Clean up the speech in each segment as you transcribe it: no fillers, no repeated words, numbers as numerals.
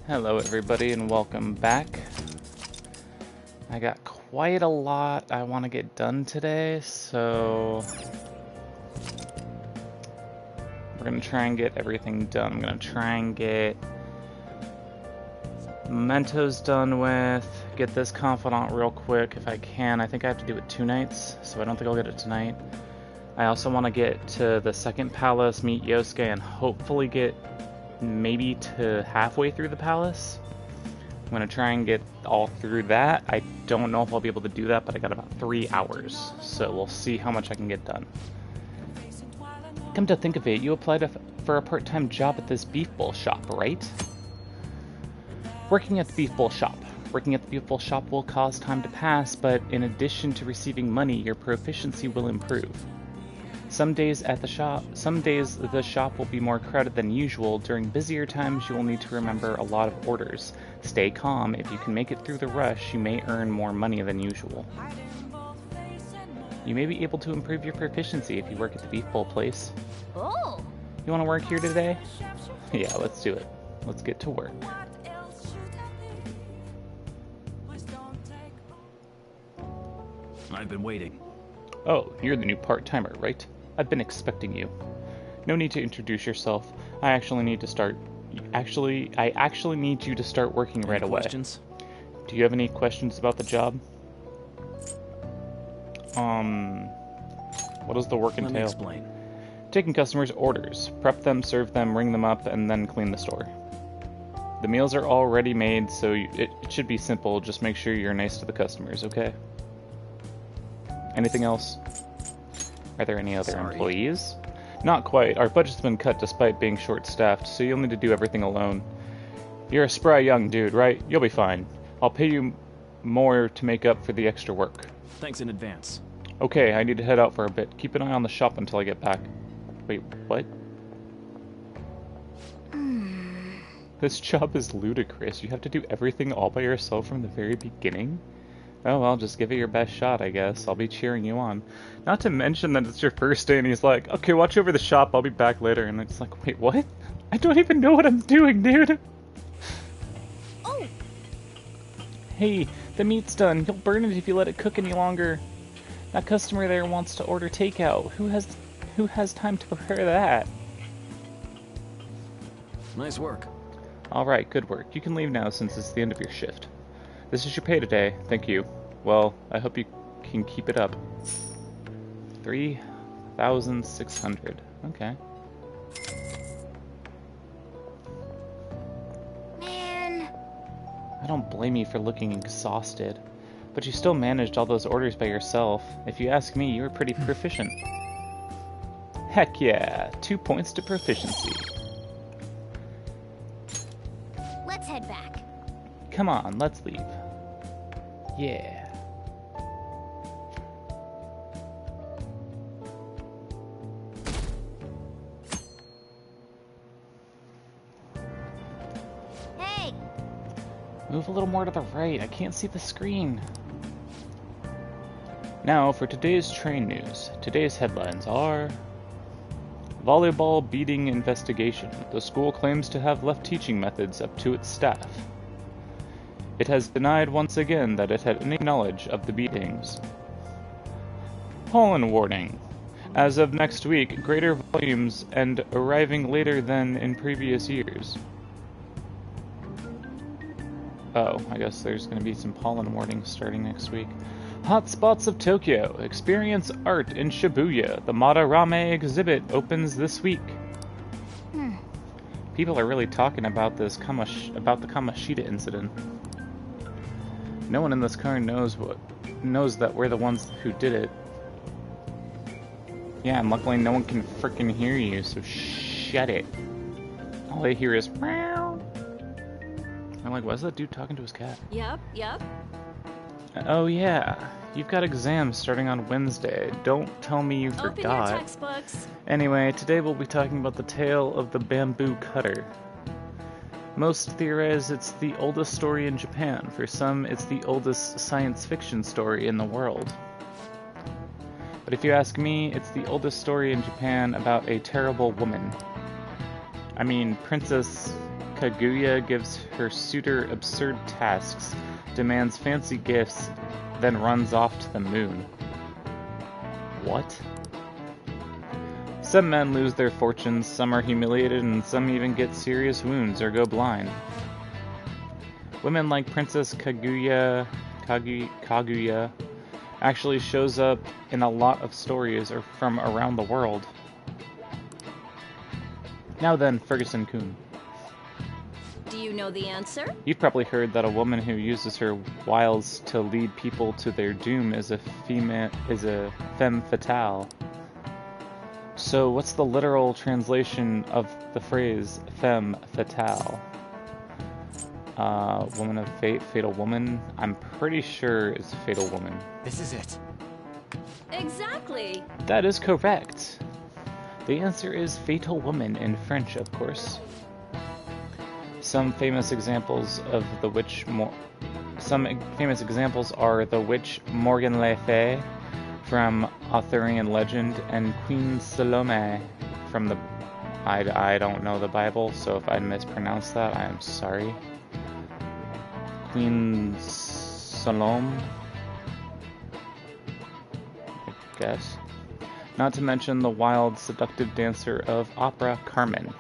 Hello everybody and welcome back. I got quite a lot I want to get done today, so we're going to try and get everything done. I'm going to try and get Mementos done with, get this Confidant real quick if I can. I think I have to do it 2 nights, so I don't think I'll get it tonight. I also want to get to the second palace, meet Yusuke, and hopefully get maybe to halfway through the palace. I'm going to try and get all through that. I don't know if I'll be able to do that, but I got about 3 hours, so we'll see how much I can get done. Come to think of it, you applied for a part-time job at this beef bowl shop, right? Working at the beef bowl shop. Working at the beef bowl shop will cause time to pass, but in addition to receiving money, your proficiency will improve. Some days the shop will be more crowded than usual. During busier times, you will need to remember a lot of orders. Stay calm. If you can make it through the rush, you may earn more money than usual. You may be able to improve your proficiency if you work at the beef bowl place. Oh! You want to work here today? Yeah, let's do it. Let's get to work. I've been waiting. Oh, you're the new part-timer, right? I've been expecting you. No need to introduce yourself. I actually need you to start working right away. Questions? Do you have any questions about the job? What does the work entail? Let me explain. Taking customers' orders. Prep them, serve them, ring them up, and then clean the store. The meals are already made, so it should be simple. Just make sure you're nice to the customers, okay? Anything else? Are there any other employees? Not quite. Our budget's been cut despite being short-staffed, so you'll need to do everything alone. You're a spry young dude, right? You'll be fine. I'll pay you more to make up for the extra work. Thanks in advance. Okay, I need to head out for a bit. Keep an eye on the shop until I get back. Wait, what? This job is ludicrous. You have to do everything all by yourself from the very beginning? Oh well, just give it your best shot, I guess. I'll be cheering you on. Not to mention that it's your first day and he's like, okay, watch over the shop, I'll be back later. And it's like, wait, what? I don't even know what I'm doing, dude! Oh! Hey, the meat's done. You'll burn it if you let it cook any longer. That customer there wants to order takeout. Who has time to prepare that? Nice work. Alright, good work. You can leave now since it's the end of your shift. This is your pay today. Thank you. Well, I hope you can keep it up. 3,600. Okay. Man. I don't blame you for looking exhausted. But you still managed all those orders by yourself. If you ask me, you were pretty proficient. Heck yeah. 2 points to proficiency. Let's head back. Come on, let's leave. Yeah. Hey! Move a little more to the right. I can't see the screen. Now for today's train news. Today's headlines are... Volleyball beating investigation. The school claims to have left teaching methods up to its staff. It has denied once again that it had any knowledge of the beatings. Pollen warning. As of next week, greater volumes and arriving later than in previous years. Oh, I guess there's going to be some pollen warnings starting next week. Hotspots of Tokyo. Experience art in Shibuya. The Madarame exhibit opens this week. People are really talking about this about the Kamashita incident. No one in this car knows that we're the ones who did it. Yeah, and luckily no one can frickin' hear you, so shut it. All they hear is meow. I'm like, why's that dude talking to his cat? Yep. Oh yeah, you've got exams starting on Wednesday. Don't tell me you forgot. Open your textbooks. Anyway, today we'll be talking about the tale of the bamboo cutter. Most theorize it's the oldest story in Japan. For some, it's the oldest science fiction story in the world. But if you ask me, it's the oldest story in Japan about a terrible woman. I mean, Princess Kaguya gives her suitor absurd tasks, demands fancy gifts, then runs off to the moon. What? Some men lose their fortunes, some are humiliated, and some even get serious wounds or go blind. Women like Princess Kaguya actually shows up in a lot of stories or from around the world. Now then, Ferguson-kun. Do you know the answer? You've probably heard that a woman who uses her wiles to lead people to their doom is a femme fatale. So what's the literal translation of the phrase femme fatale? Woman of fate, fatal woman? I'm pretty sure it's fatal woman. This is it. Exactly. That is correct. The answer is fatal woman in French, of course. Some famous examples are the witch Morgan Le Fay from Arthurian legend and Queen Salome from the I don't know the Bible, so if I mispronounced that, I am sorry. Queen Salome, I guess. Not to mention the wild, seductive dancer of opera, Carmen.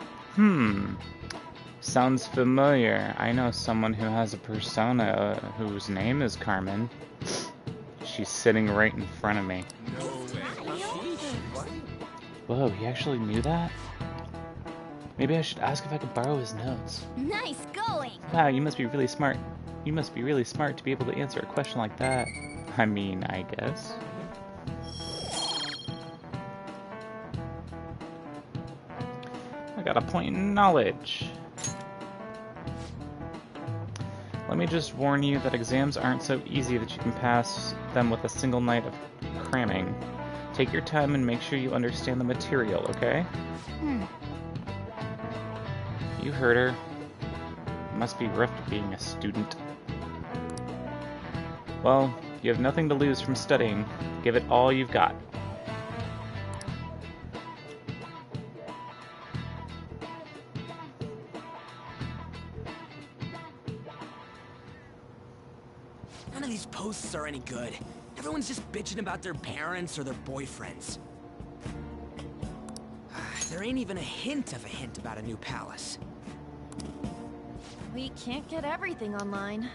Sounds familiar. I know someone who has a persona whose name is Carmen. She's sitting right in front of me. No way. Whoa, he actually knew that? Maybe I should ask if I could borrow his notes. Nice going. Wow, you must be really smart. You must be really smart to be able to answer a question like that. I mean, I guess. I got a point in knowledge. Let me just warn you that exams aren't so easy that you can pass them with a single night of cramming. Take your time and make sure you understand the material, okay? You heard her. It must be rough being a student. Well, you have nothing to lose from studying. Give it all you've got. None of these posts are any good. Everyone's just bitching about their parents or their boyfriends. There ain't even a hint about a new palace. We can't get everything online.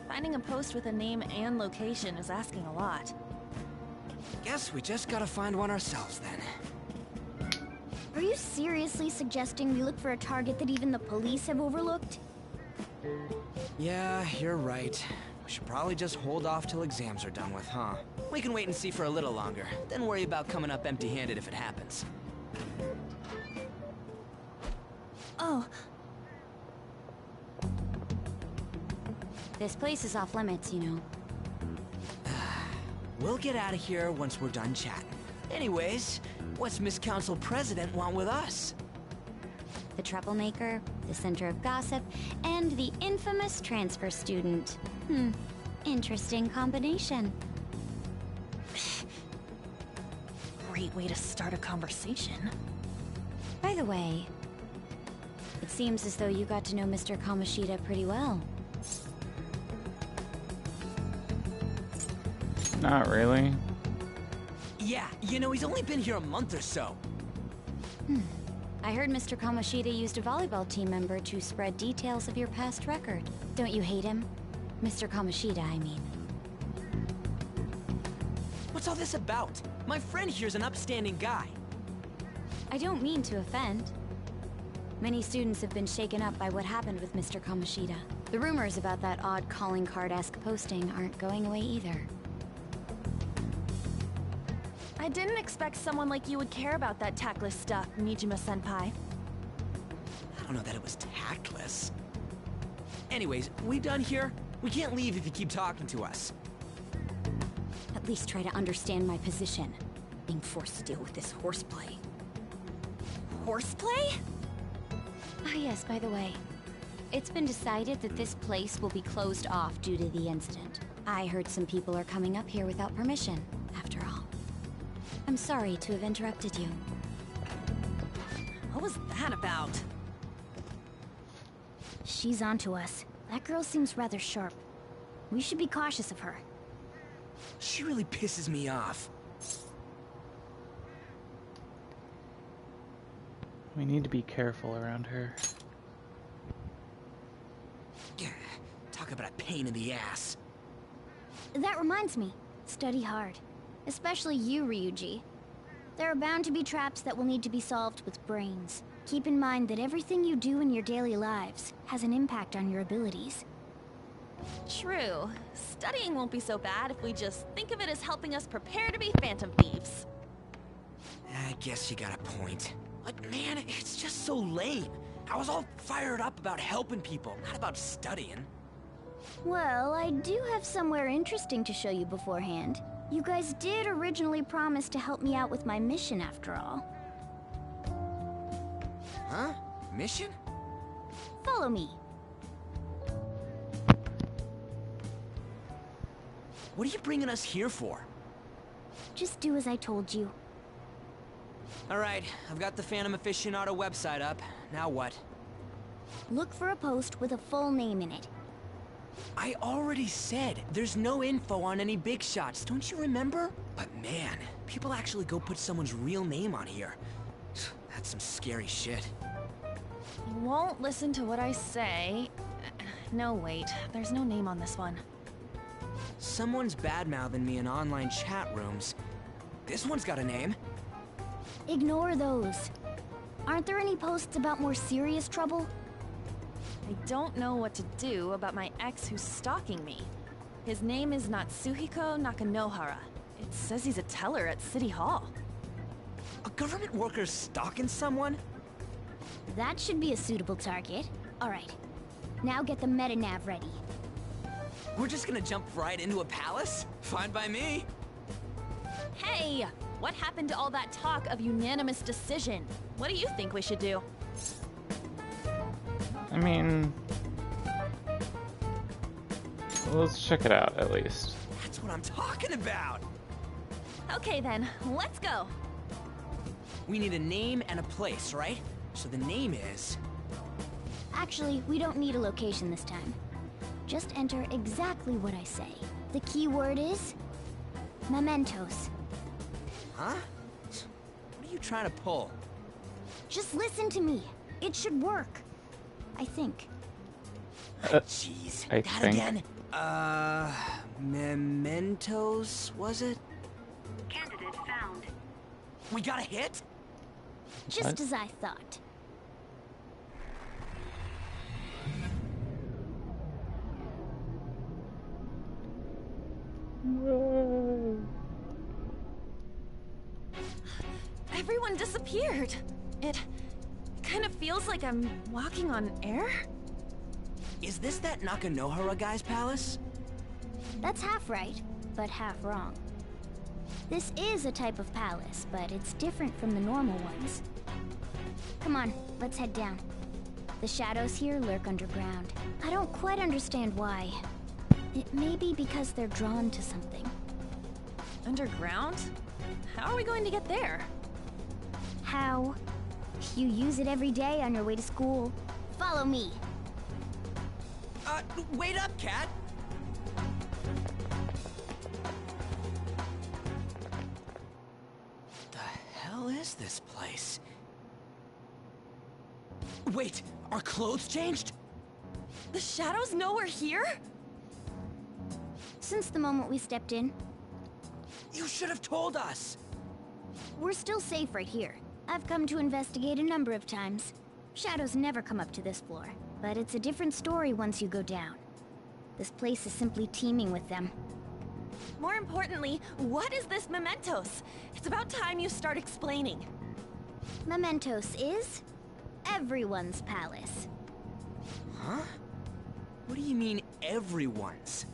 Finding a post with a name and location is asking a lot. Guess we just gotta find one ourselves then. Are you seriously suggesting we look for a target that even the police have overlooked? Yeah, you're right. We should probably just hold off till exams are done with, huh? We can wait and see for a little longer, then worry about coming up empty-handed if it happens. Oh, This place is off limits, you know. We'll get out of here once we're done chatting. Anyways, what's Miss Council President want with us? The troublemaker, the center of gossip, and the infamous transfer student. Interesting combination. great way to start a conversation. By the way, it seems as though you got to know Mr. Kamoshida pretty well. Not really. Yeah, you know, he's only been here a month or so. I heard Mr. Kamoshida used a volleyball team member to spread details of your past record. Don't you hate him? Mr. Kamoshida, I mean. What's all this about? My friend here's an upstanding guy. I don't mean to offend. Many students have been shaken up by what happened with Mr. Kamoshida. The rumors about that odd calling card-esque posting aren't going away either. I didn't expect someone like you would care about that tactless stuff, Mijima-senpai. I don't know that it was tactless. Anyways, we done here? We can't leave if you keep talking to us. At least try to understand my position. Being forced to deal with this horseplay. Horseplay? Ah yes, by the way. It's been decided that this place will be closed off due to the incident. I heard some people are coming up here without permission, after all. I'm sorry to have interrupted you. What was that about? She's onto us. That girl seems rather sharp. We should be cautious of her. She really pisses me off. We need to be careful around her. Talk about a pain in the ass. That reminds me. Study hard. Especially you, Ryuji. There are bound to be traps that will need to be solved with brains. Keep in mind that everything you do in your daily lives has an impact on your abilities. True. Studying won't be so bad if we just think of it as helping us prepare to be phantom thieves. I guess you got a point. But man, it's just so lame. I was all fired up about helping people, not about studying. Well, I do have somewhere interesting to show you beforehand. You guys did originally promise to help me out with my mission after all. Huh? Mission? Follow me. What are you bringing us here for? Just do as I told you. Alright, I've got the Phantom Aficionado website up. Now what? Look for a post with a full name in it. I already said there's no info on any big shots, don't you remember? But man, people actually go put someone's real name on here. That's some scary shit. You won't listen to what I say. No, wait. There's no name on this one. Someone's bad-mouthing me in online chat rooms. This one's got a name. Ignore those. Aren't there any posts about more serious trouble? I don't know what to do about my ex who's stalking me. His name is Natsuhiko Nakanohara. It says he's a teller at City Hall. A government worker stalking someone? That should be a suitable target. Alright. Now get the meta-nav ready. We're just gonna jump right into a palace? Fine by me. Hey! What happened to all that talk of unanimous decision? What do you think we should do? I mean, let's check it out at least. That's what I'm talking about! Okay then, let's go! We need a name and a place, right? So the name is... Actually, we don't need a location this time. Just enter exactly what I say. The key word is... Mementos. Huh? What are you trying to pull? Just listen to me. It should work. I think. Jeez, I that think. again? Mementos, was it? Candidate found. We got a hit? Just What? as I thought. Everyone disappeared. It kind of feels like I'm walking on air. Is this that Nakanohara guy's palace? That's half right, but half wrong. This is a type of palace, but it's different from the normal ones. Come on, let's head down. The shadows here lurk underground. I don't quite understand why. It may be because they're drawn to something. Underground? How are we going to get there? How? You use it every day on your way to school. Follow me. Wait up, Cat! The hell is this place? Wait, our clothes changed? The shadows know we're here? Since the moment we stepped in, You should have told us! we're still safe right here. I've come to investigate a number of times. Shadows never come up to this floor, but it's a different story once you go down. This place is simply teeming with them. More importantly, what is this Mementos? It's about time you start explaining. Mementos is everyone's palace. Huh? What do you mean, everyone's?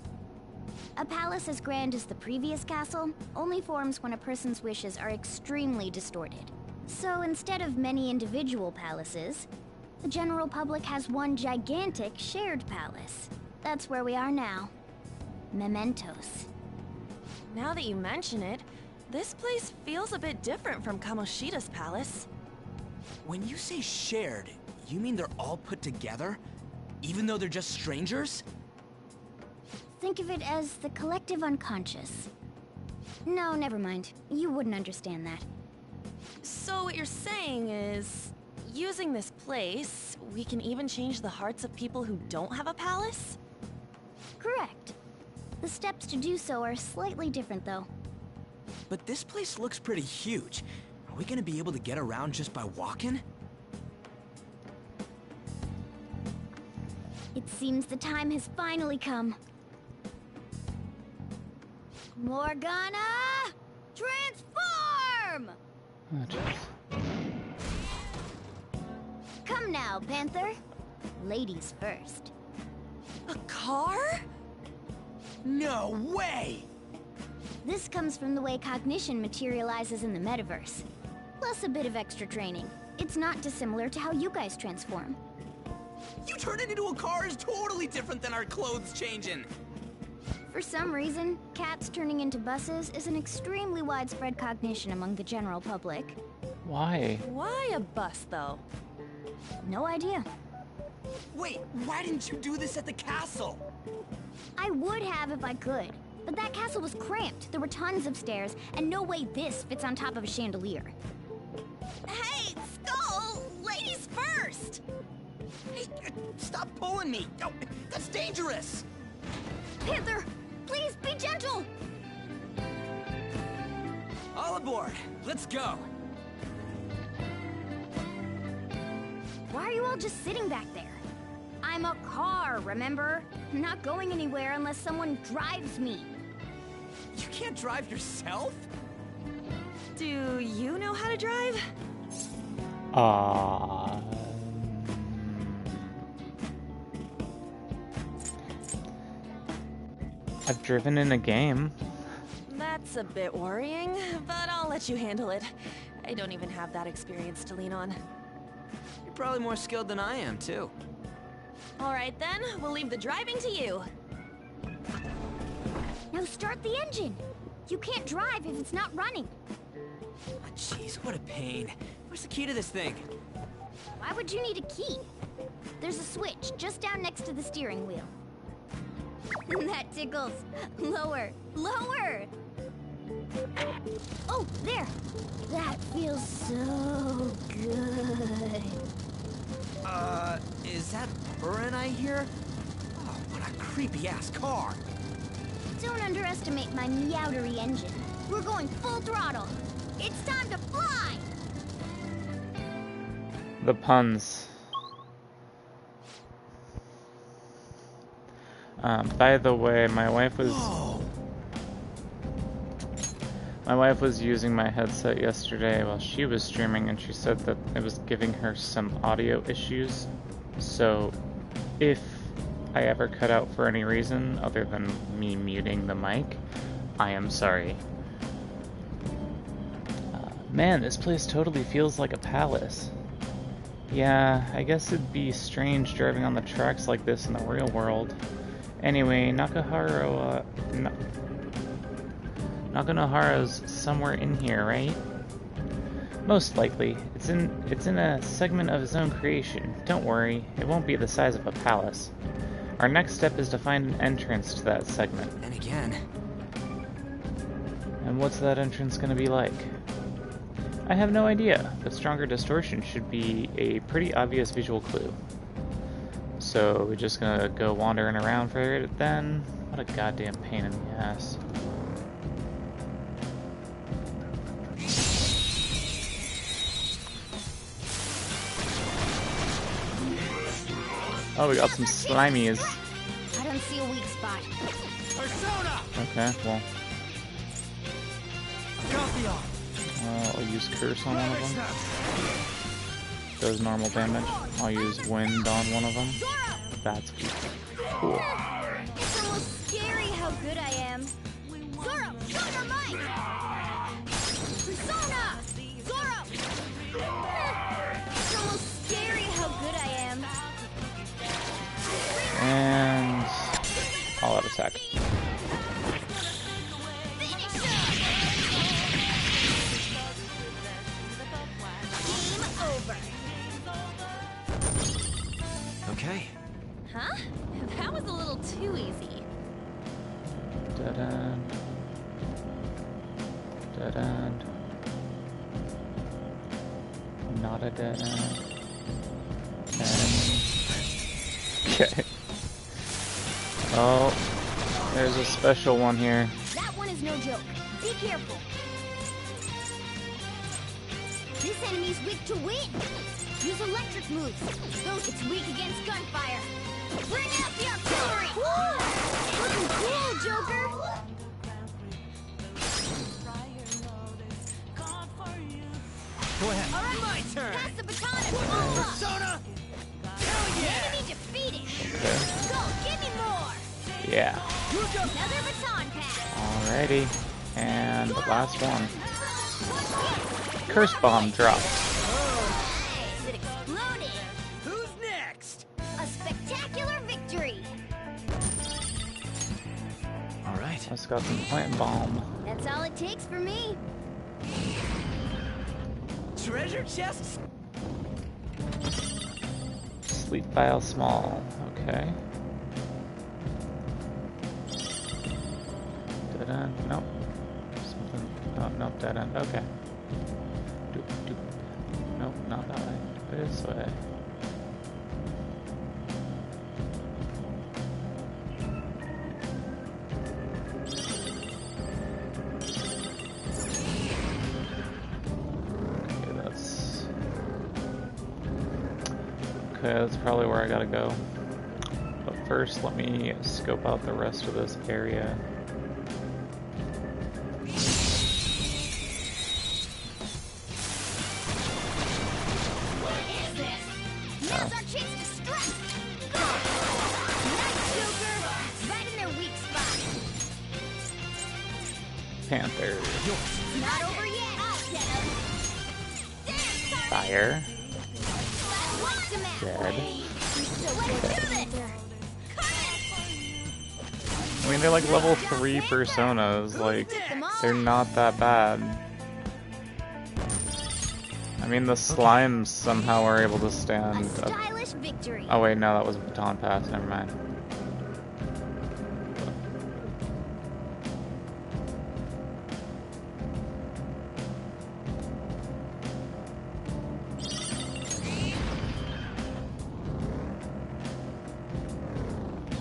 A palace as grand as the previous castle only forms when a person's wishes are extremely distorted. So instead of many individual palaces, the general public has one gigantic shared palace. That's where we are now. Mementos. Now that you mention it, this place feels a bit different from Kamoshida's palace. When you say shared, you mean they're all put together? even though they're just strangers? Think of it as the collective unconscious. No, never mind. You wouldn't understand that. So what you're saying is, using this place, we can even change the hearts of people who don't have a palace? Correct. The steps to do so are slightly different, though. But this place looks pretty huge. Are we gonna be able to get around just by walking? It seems the time has finally come. Morgana! Transform! Oh, jeez. Come now, Panther. Ladies first. A car? No way! This comes from the way cognition materializes in the metaverse. Plus a bit of extra training. It's not dissimilar to how you guys transform. You turning into a car is totally different than our clothes changing. For some reason, cats turning into buses is an extremely widespread cognition among the general public. Why? Why a bus, though? No idea. Wait, why didn't you do this at the castle? I would have if I could, but that castle was cramped. There were tons of stairs, and no way this fits on top of a chandelier. Hey, Skull! Ladies first! Hey, stop pulling me! Oh, that's dangerous! Panther, please be gentle! All aboard! Let's go! Why are you all just sitting back there? I'm a car, remember? I'm not going anywhere unless someone drives me. You can't drive yourself? Do you know how to drive? I've driven in a game. That's a bit worrying, but I'll let you handle it. I don't even have that experience to lean on. You're probably more skilled than I am, too. All right then, we'll leave the driving to you. Now start the engine. You can't drive if it's not running. Oh, jeez, what a pain. Where's the key to this thing? Why would you need a key? There's a switch just down next to the steering wheel. That tickles. Lower, lower! Oh, there! That feels so good. Is that Burin I hear? Oh, what a creepy-ass car! Don't underestimate my meowdery engine. We're going full throttle. It's time to fly! The puns. By the way, my wife was using my headset yesterday while she was streaming, and she said that it was giving her some audio issues. So if I ever cut out for any reason other than me muting the mic, I am sorry. Man, this place totally feels like a palace. Yeah, I guess it'd be strange driving on the tracks like this in the real world. Anyway, Nakanohara's somewhere in here, right? Most likely. It's in a segment of his own creation. Don't worry, it won't be the size of a palace. Our next step is to find an entrance to that segment. And again. And what's that entrance gonna be like? I have no idea, but stronger distortion should be a pretty obvious visual clue. So we're just gonna go wandering around for it then? What a goddamn pain in the ass. Oh, we got some slimies. I don't see a weak spot. Persona! Okay, well, Copy on. I'll use Curse on one of them. Does normal damage. I'll use Wind on one of them. That's cool. It's almost scary how good I am. Zoro, show your might! Persona! Zoro! It's almost scary how good I am. And all out attack. Finish him! Game over. Okay. Huh? That was a little too easy. Dead end. Dead end. Not a dead end. Okay. Oh, there's a special one here. That one is no joke. Be careful. This enemy's weak to wind. Use electric moves. It's weak against gunfire. Bring out the artillery! Looking cool, Joker! Go ahead. All right, My turn. pass the baton and follow up. Persona. Hell yeah. Enemy defeated. Okay. Go, give me more. Yeah. Another baton pass. Alrighty. And the last one. Curse bomb dropped. Nice, it exploded. Who's next? A spectacular victory. All right. Let's got some plant bomb. That's all it takes for me. Treasure chests. Sleep vial small. Okay. Dead end. Nope. Something. Oh, nope. Dead end. Okay. Doop, doop. Nope, not that way. This way. Okay, that's probably where I gotta go. But first, let me scope out the rest of this area. Now's our chance to strike. Nice, Joker. Right in their weak spot. Panther. Not over yet. I'll get him. Fire. Watch him out. Dead. Let's do this. I mean, they're like level 3 personas. Like, they're not that bad. I mean, the slimes somehow are able to A stand up. stylish victory. Oh wait, no, that was a baton pass. Never mind.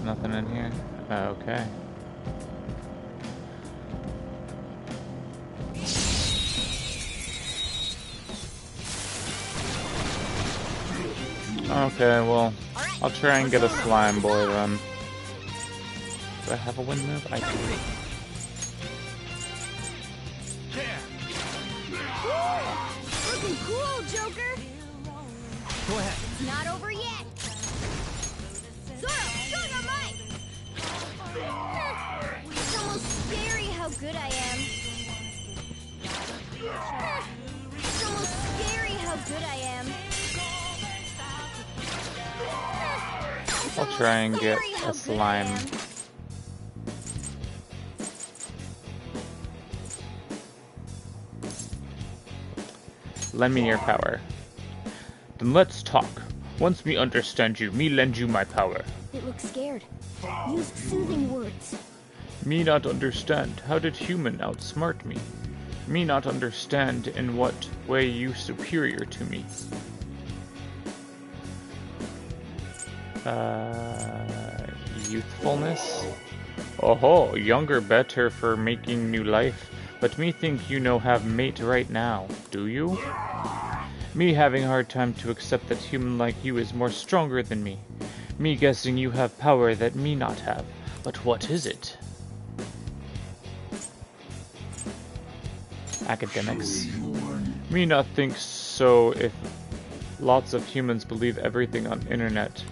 Nothing in here? Okay. Okay, well, I'll try and get a slime boy then. Do I have a wind move? I do. Looking cool, Joker. Go ahead. It's not over yet. Zoro, show your might. It's almost scary how good I am. It's almost scary how good I am. I'll try and get a slime. Lend me your power. Then let's talk. Once me understand you, me lend you my power. It looks scared. Use soothing words. Me not understand. How did human outsmart me? Me not understand in what way you superior to me. Youthfulness? Oh, younger better for making new life, but me think you no have mate right now, do you? Me having hard time to accept that human like you is more stronger than me. Me guessing you have power that me not have, but what is it? Academics. Me not think so if lots of humans believe everything on internet.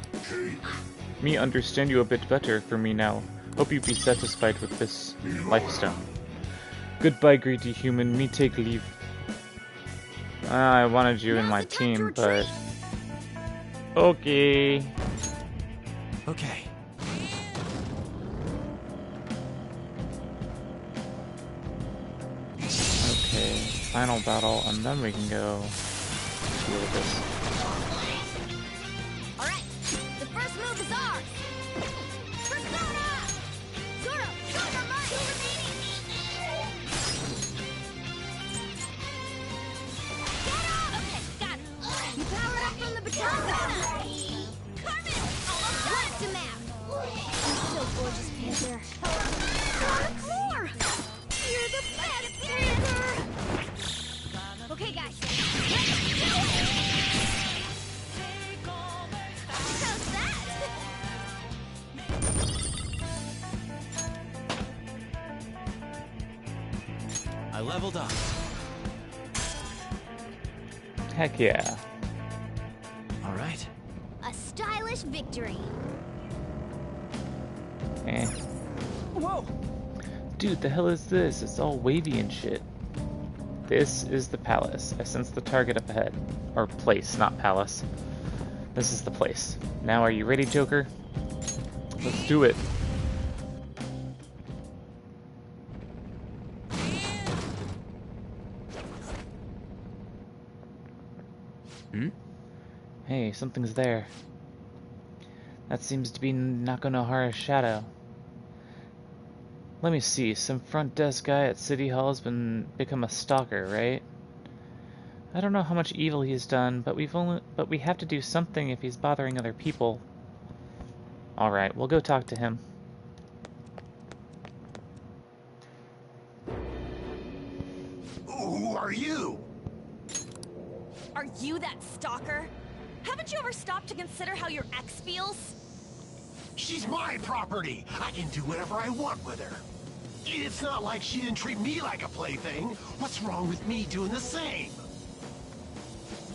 Me understand you a bit better for me now. Hope you be satisfied with this lifestyle. Goodbye, greedy human. Me take leave. I wanted you in my team, but... Okay. Okay. Okay, final battle, and then we can go deal with this. All right, the first move is ours. leveled up. Heck yeah. All right. A stylish victory. Eh. Whoa! Dude, the hell is this? It's all wavy and shit. This is the palace. I sense the target up ahead. Or place, not palace. This is the place. Now are you ready, Joker? Let's do it. Hey, something's there. That seems to be Nakanohara's shadow. Let me see, some front desk guy at City Hall has become a stalker, right? I don't know how much evil he's done, but we have to do something if he's bothering other people. Alright, we'll go talk to him. Who are you? Are you that stalker? Haven't you ever stopped to consider how your ex feels? She's my property. I can do whatever I want with her. It's not like she didn't treat me like a plaything. What's wrong with me doing the same?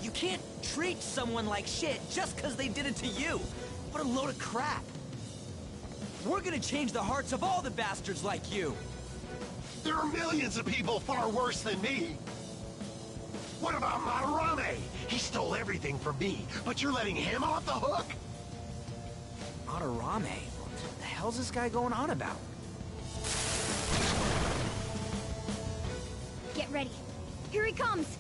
You can't treat someone like shit just because they did it to you. What a load of crap. We're gonna change the hearts of all the bastards like you. There are millions of people far worse than me. What about Madarame? He stole everything from me, but you're letting him off the hook? Madarame? What the hell's this guy going on about? Get ready. Here he comes.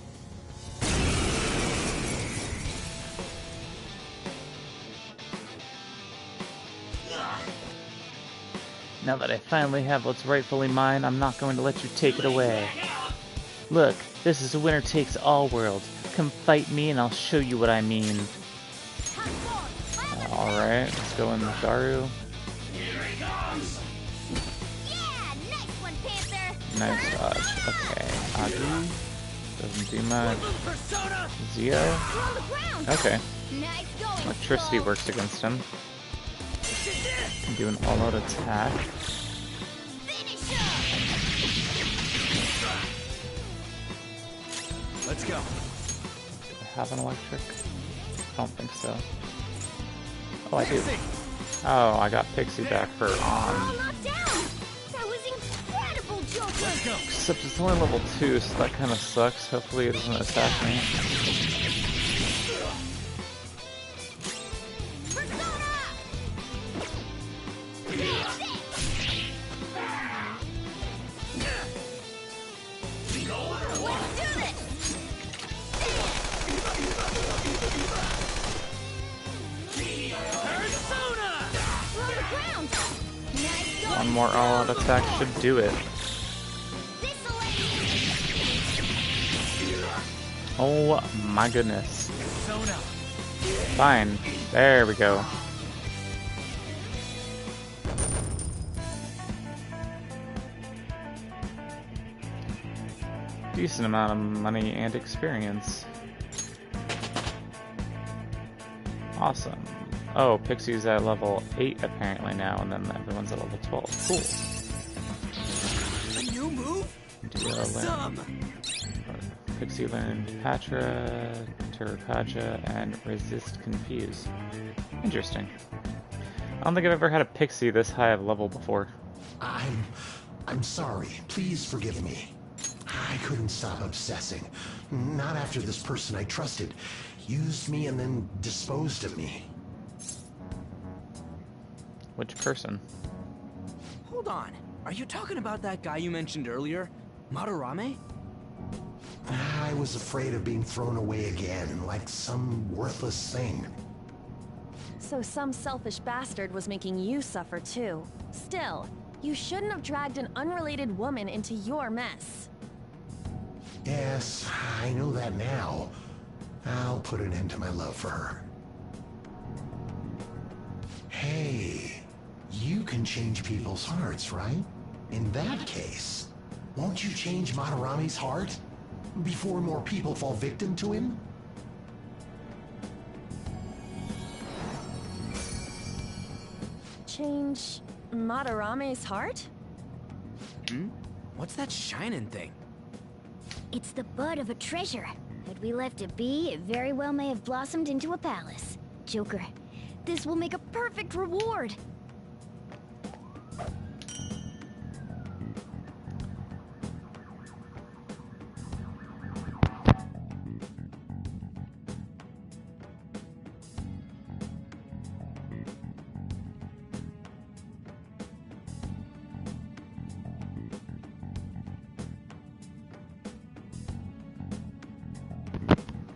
Now that I finally have what's rightfully mine, I'm not going to let you take it away. Look, this is a winner-takes-all world. Come fight me and I'll show you what I mean. Alright, let's go in with Garu. Yeah, nice one, Panther. Nice dodge. Okay, Agi. Doesn't do much. Zio. You're on the ground. Okay. Nice going. Electricity Skull. works against him. Do an all-out attack. Finish him. Let's go. Do I have an electric? I don't think so. Oh, I do. Oh, I got Pixie back for All on. knocked down. That was incredible, Joker. Except it's only level 2, so that kind of sucks. Hopefully it doesn't attack me. One more all-out attack should do it. Oh my goodness. Fine. There we go. Decent amount of money and experience. Awesome. Oh, Pixie's at level 8 apparently now, and then everyone's at level 12. Cool. A new move? Pixie learned Patra, Terrakaja, and Resist Confuse. Interesting. I don't think I've ever had a Pixie this high of level before. I'm sorry. Please forgive me. I couldn't stop obsessing. Not after this person I trusted used me and then disposed of me. Which person? Hold on. Are you talking about that guy you mentioned earlier? Madarame? I was afraid of being thrown away again, like some worthless thing. So some selfish bastard was making you suffer too. Still, you shouldn't have dragged an unrelated woman into your mess. Yes, I know that now. I'll put an end to my love for her. Hey, you can change people's hearts, right? In that case, won't you change Madarame's heart? Before more people fall victim to him? Change Madarame's heart? Hmm? What's that shining thing? It's the bud of a treasure. Had we left it be, it very well may have blossomed into a palace. Joker, this will make a perfect reward.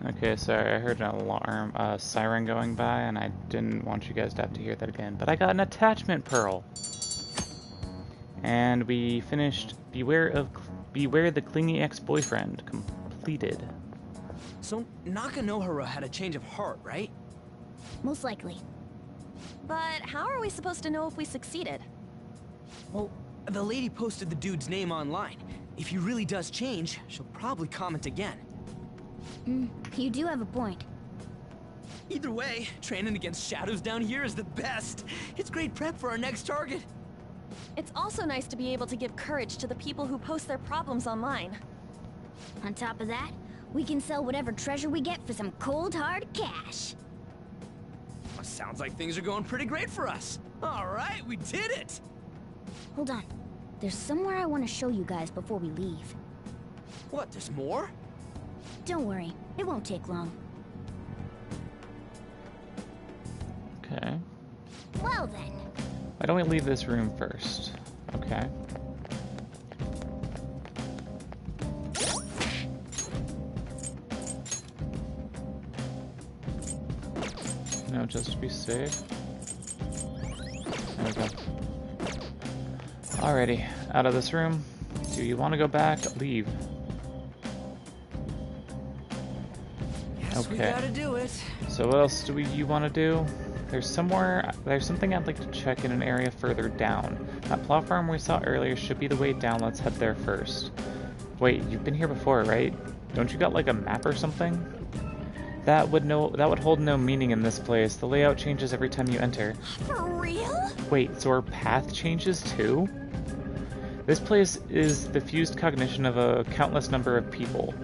Okay, sorry, I heard an alarm, siren going by, and I didn't want you guys to have to hear that again. But I got an attachment pearl! And we finished Beware the Clingy Ex-Boyfriend. Completed. So, Nakanohara had a change of heart, right? Most likely. But how are we supposed to know if we succeeded? Well, the lady posted the dude's name online. If he really does change, she'll probably comment again. You do have a point. Either way, training against shadows down here is the best. It's great prep for our next target. It's also nice to be able to give courage to the people who post their problems online. On top of that, we can sell whatever treasure we get for some cold, hard cash. Sounds like things are going pretty great for us. All right, we did it! Hold on. There's somewhere I want to show you guys before we leave. What, there's more? Don't worry, it won't take long. Okay. Well then. Why don't we leave this room first? Okay. No, just to be safe. There we go. Alrighty, out of this room. Do you want to go back? Leave. Guess we gotta do it. So what else do you want to do? There's something I'd like to check in an area further down. That platform we saw earlier should be the way down. Let's head there first. Wait, you've been here before, right? Don't you got like a map or something? That would hold no meaning in this place. The layout changes every time you enter. For real? Wait, so our path changes too? This place is the fused cognition of a countless number of people.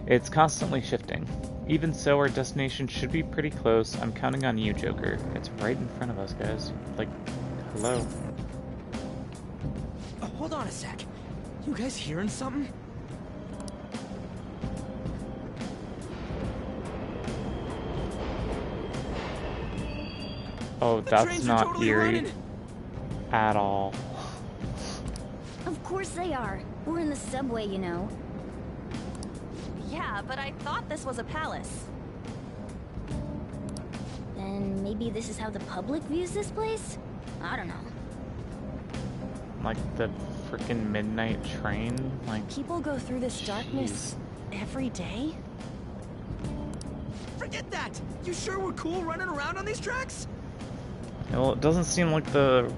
It's constantly shifting. Even so, our destination should be pretty close. I'm counting on you, Joker. It's right in front of us, guys. Like, hello. Oh, hold on a sec. You guys hearing something? Oh, that's not totally eerie running. at all. Of course they are. We're in the subway, you know. Yeah, but I thought this was a palace. Then maybe this is how the public views this place? I don't know. Like the freaking midnight train? Like, People go through this darkness every day? Forget that! You sure we're cool running around on these tracks? well, it doesn't seem like the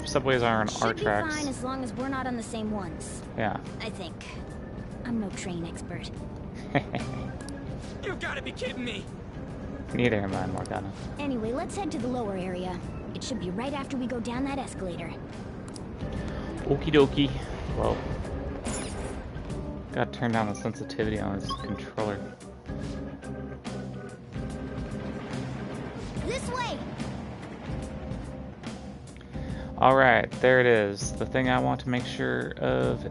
subways are on our Should be tracks. fine as long as we're not on the same ones. Yeah. I think. I'm no train expert. You've gotta be kidding me! Neither am I, Morgana. Anyway, let's head to the lower area. It should be right after we go down that escalator. Okie dokie. Whoa. Gotta turn down the sensitivity on this controller. This way! Alright, there it is. The thing I want to make sure of...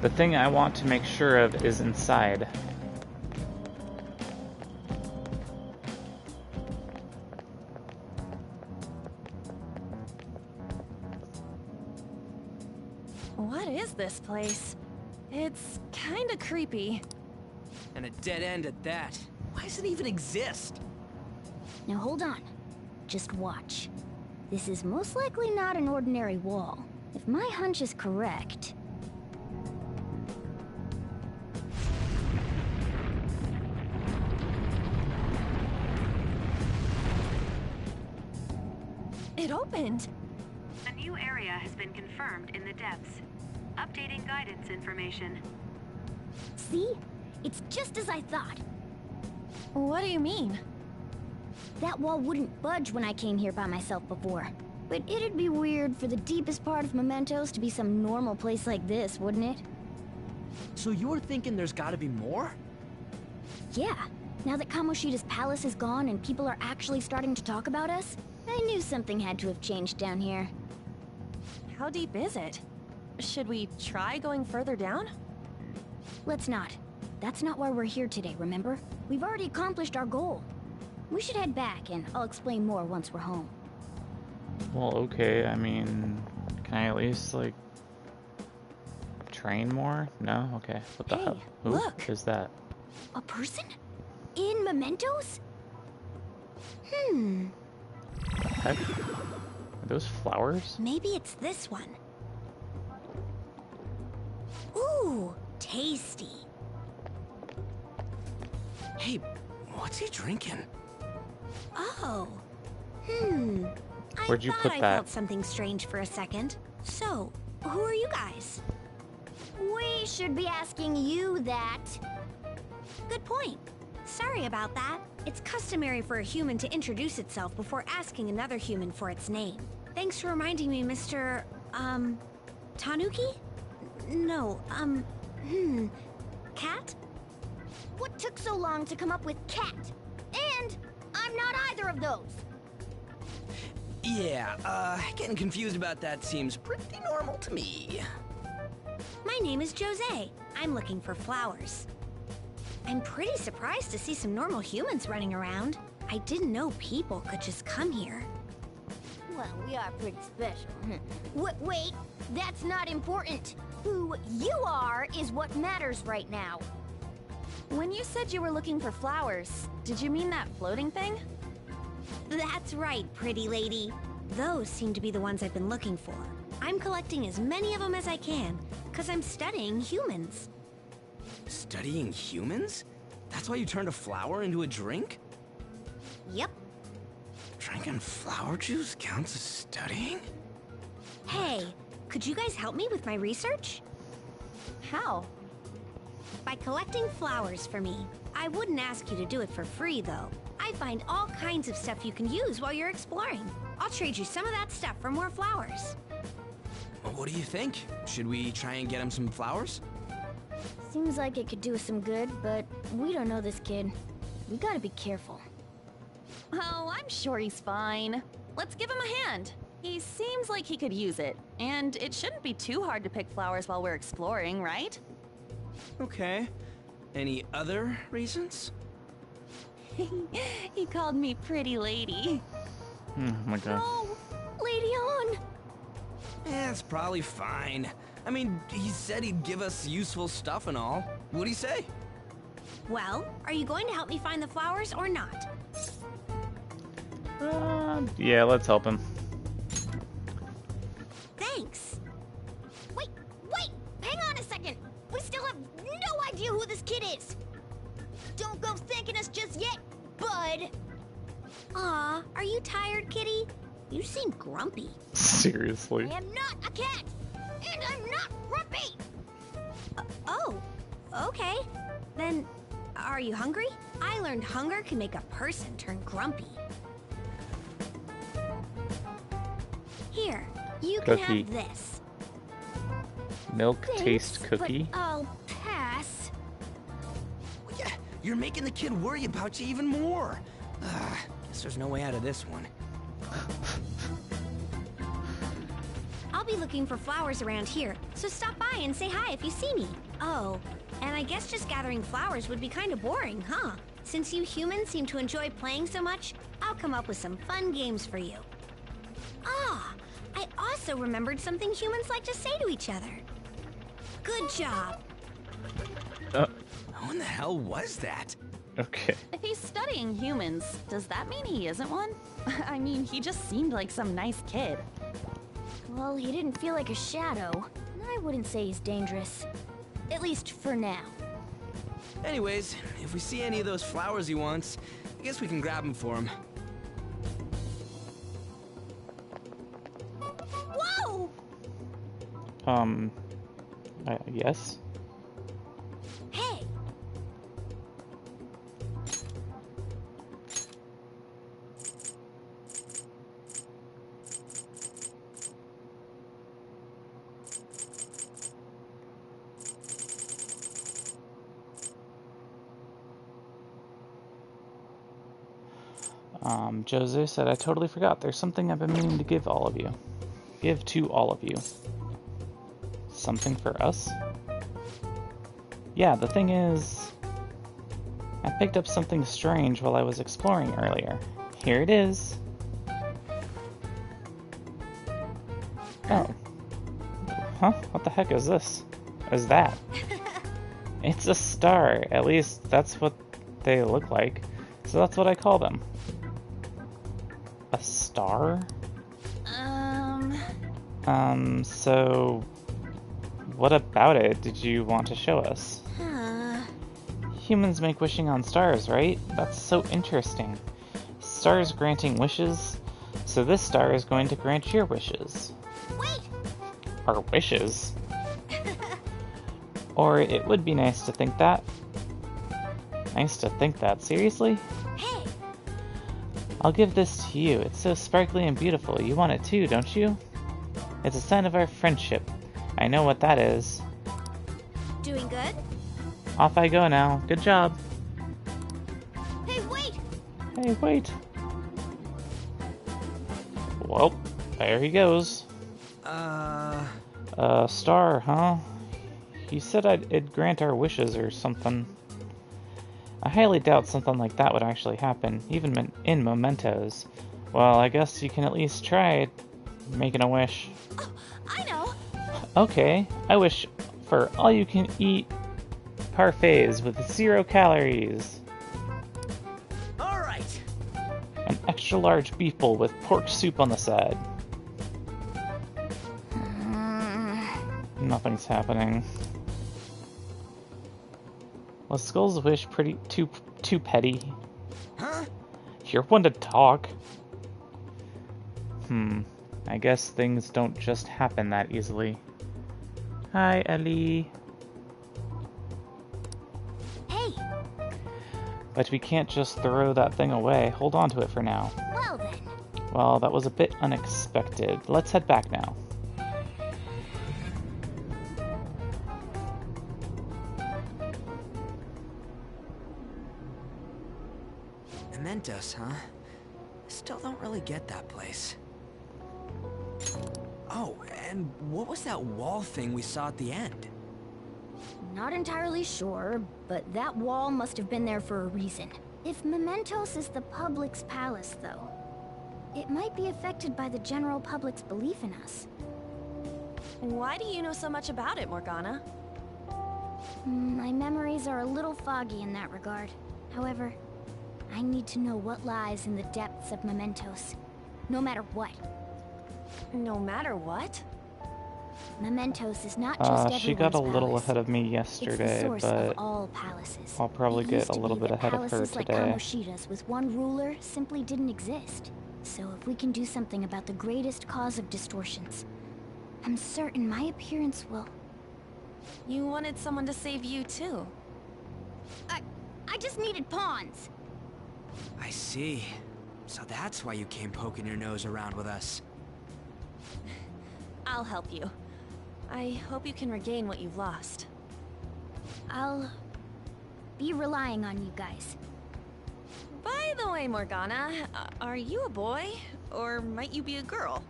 The thing I want to make sure of is inside. What is this place? It's kinda creepy. And a dead end at that. Why does it even exist? Now hold on. Just watch. This is most likely not an ordinary wall. If my hunch is correct... It opened! A new area has been confirmed in the depths. Updating guidance information. See? It's just as I thought. What do you mean? That wall wouldn't budge when I came here by myself before. But it'd be weird for the deepest part of Mementos to be some normal place like this, wouldn't it? So you're thinking there's gotta be more? Yeah. Now that Kamoshida's palace is gone and people are actually starting to talk about us, I knew something had to have changed down here. How deep is it? Should we try going further down? Let's not. That's not why we're here today, remember? We've already accomplished our goal. We should head back, and I'll explain more once we're home. Well, okay, I mean, can I at least, like, train more? No? Okay, what the Hey, hell? Who look. is that? A person? In Mementos? Heck? Are those flowers? Maybe it's this one. Ooh, tasty. Hey, what's he drinking? Oh. Where'd you put I that? felt something strange for a second. So, who are you guys? We should be asking you that. Good point. Sorry about that. It's customary for a human to introduce itself before asking another human for its name. Thanks for reminding me, Mr. Tanuki? No, Cat? What took so long to come up with cat? And I'm not either of those. Yeah, getting confused about that seems pretty normal to me. My name is Jose. I'm looking for flowers. I'm pretty surprised to see some normal humans running around. I didn't know people could just come here. Well, we are pretty special. Wait, that's not important. Who you are is what matters right now. When you said you were looking for flowers, did you mean that floating thing? That's right, pretty lady. Those seem to be the ones I've been looking for. I'm collecting as many of them as I can, because I'm studying humans. Studying humans? That's why you turned a flower into a drink? Yep. Drinking flower juice counts as studying? Hey, could you guys help me with my research? How? By collecting flowers for me. I wouldn't ask you to do it for free, though. I find all kinds of stuff you can use while you're exploring. I'll trade you some of that stuff for more flowers. Well, what do you think? Should we try and get him some flowers? Seems like it could do us some good, but we don't know this kid. We gotta be careful. Oh, I'm sure he's fine. Let's give him a hand. He seems like he could use it, and it shouldn't be too hard to pick flowers while we're exploring, right? Okay. Any other reasons? He called me pretty lady. Oh my god. Oh, Lady On! It's probably fine. I mean, he said he'd give us useful stuff and all. What'd he say? Well, are you going to help me find the flowers or not? Yeah, let's help him. Thanks. Wait! Hang on a second! We still have no idea who this kid is! Don't go thanking us just yet, bud! Aw, are you tired, kitty? You seem grumpy. Seriously. I am not a cat! And I'm not grumpy! Oh, okay. Then, are you hungry? I learned hunger can make a person turn grumpy. Here, you can Cookie. have this. Milk Thanks, taste cookie? But I'll pass. Yeah, you're making the kid worry about you even more. Guess there's no way out of this one. I'll be looking for flowers around here, so stop by and say hi if you see me. Oh, and I guess just gathering flowers would be kind of boring, huh? Since you humans seem to enjoy playing so much, I'll come up with some fun games for you. Ah, I also remembered something humans like to say to each other. Good job. Who in the hell was that? Okay. If he's studying humans, does that mean he isn't one? I mean, he just seemed like some nice kid. Well, he didn't feel like a shadow. I wouldn't say he's dangerous. At least for now. Anyways, if we see any of those flowers he wants, I guess we can grab them for him. Whoa! Yes? Hey! Jose said, I totally forgot. There's something I've been meaning to give all of you. Give to all of you. Something for us? Yeah, the thing is, I picked up something strange while I was exploring earlier. Here it is. Oh. Huh? What the heck is this? Is that? It's a star. At least that's what they look like. So that's what I call them. A star? So what about it did you want to show us? Humans make wishing on stars, right? That's so interesting. Stars granting wishes, so this star is going to grant your wishes. Wait! Our wishes? Or it would be nice to think that. Nice to think that, seriously? Hey! I'll give this to you. It's so sparkly and beautiful. You want it too, don't you? It's a sign of our friendship. I know what that is. Doing good? Off I go now. Good job. Hey, wait! Hey, wait. Well, there he goes. Star, huh? He said it'd grant our wishes or something. I highly doubt something like that would actually happen, even in Mementos. Well, I guess you can at least try making a wish. Oh, I know! Okay, I wish for all-you-can-eat parfaits with 0 calories. Alright! An extra-large beef bowl with pork soup on the side. Nothing's happening. Was Skull's wish too petty? Huh? You're one to talk. I guess things don't just happen that easily. Hi, Ellie. Hey! But we can't just throw that thing away. Hold on to it for now. Well then. Well, that was a bit unexpected. Let's head back now. Mementos, huh? Still don't really get that place. Oh, and what was that wall thing we saw at the end? Not entirely sure, but that wall must have been there for a reason. If Mementos is the public's palace, though, it might be affected by the general public's belief in us. Why do you know so much about it, Morgana? My memories are a little foggy in that regard. However, I need to know what lies in the depths of Mementos, no matter what. No matter what? Mementos is not just everyone's she got a little palace. ahead of me It's yesterday, the source but of all palaces. I'll probably It get used a to little be bit that ahead of her palaces like today. Kamoshida's with one ruler simply didn't exist. So if we can do something about the greatest cause of distortions, I'm certain my appearance will... You wanted someone to save you, too. I just needed pawns. I see. So that's why you came poking your nose around with us. I'll help you. I hope you can regain what you've lost. I'll be relying on you guys. By the way, Morgana, are you a boy? Or might you be a girl?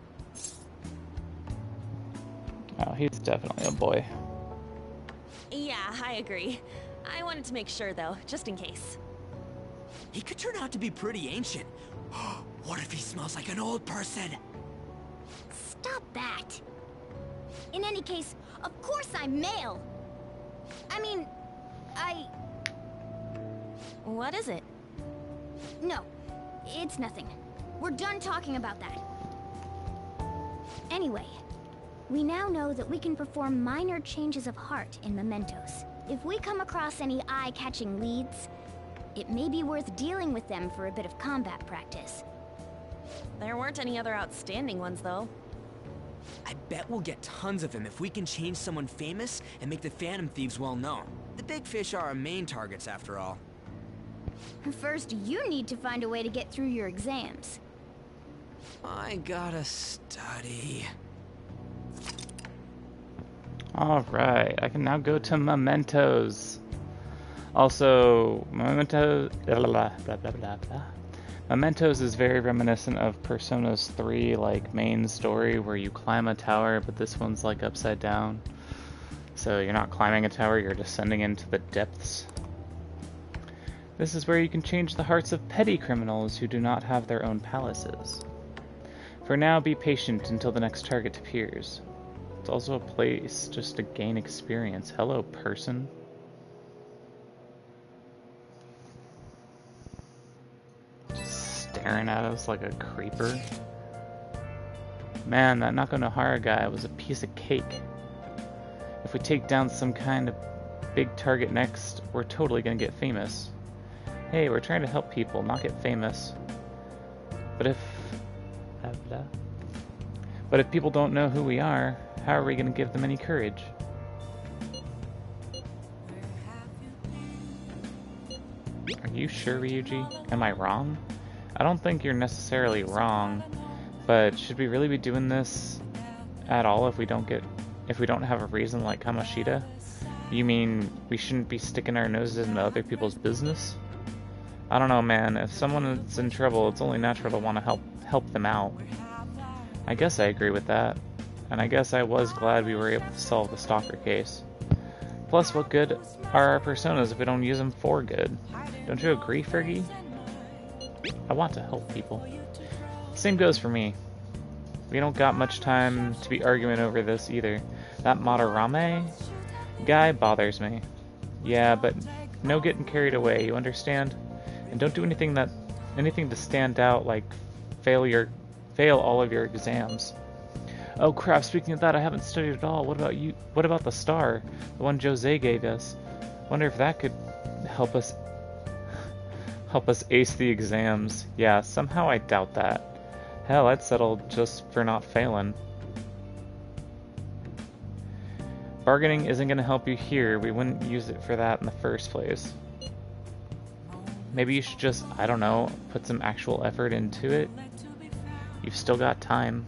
Oh, he's definitely a boy. Yeah, I agree. I wanted to make sure, though, just in case. He could turn out to be pretty ancient. What if he smells like an old person? Stop that. In any case, of course I'm male. I mean, What is it? No, it's nothing. We're done talking about that. Anyway, we now know that we can perform minor changes of heart in Mementos. If we come across any eye-catching leads, it may be worth dealing with them for a bit of combat practice. There weren't any other outstanding ones, though. I bet we'll get tons of them if we can change someone famous and make the Phantom Thieves well known. The big fish are our main targets, after all. First, you need to find a way to get through your exams. I gotta study. Alright, I can now go to Mementos. Also, Mementos is very reminiscent of Persona's 3 like main story where you climb a tower, but this one's like upside down. So you're not climbing a tower, you're descending into the depths. This is where you can change the hearts of petty criminals who do not have their own palaces. For now, be patient until the next target appears. It's also a place just to gain experience. Hello, person. Staring at us like a creeper. Man, that Nakanohara guy was a piece of cake. If we take down some kind of big target next, we're totally gonna get famous. Hey, we're trying to help people, not get famous. But if people don't know who we are, how are we gonna give them any courage? Are you sure, Ryuji? Am I wrong? I don't think you're necessarily wrong, but should we really be doing this at all if we don't have a reason like Kamoshida? You mean we shouldn't be sticking our noses into other people's business? I don't know, man. If someone is in trouble, it's only natural to want to help them out. I guess I agree with that. And I guess I was glad we were able to solve the stalker case. Plus, what good are our personas if we don't use them for good? Don't you agree, Fergie? I want to help people. Same goes for me. We don't got much time to be arguing over this either. That Madarame guy bothers me. Yeah, but no getting carried away, you understand? And don't do anything to stand out, like fail all of your exams. Oh crap, speaking of that, I haven't studied at all. What about you? What about the star? The one Jose gave us. Wonder if that could help us ace the exams. Yeah, somehow I doubt that. Hell, I'd settle just for not failing. Bargaining isn't going to help you here. We wouldn't use it for that in the first place. Maybe you should just, I don't know, put some actual effort into it. You've still got time.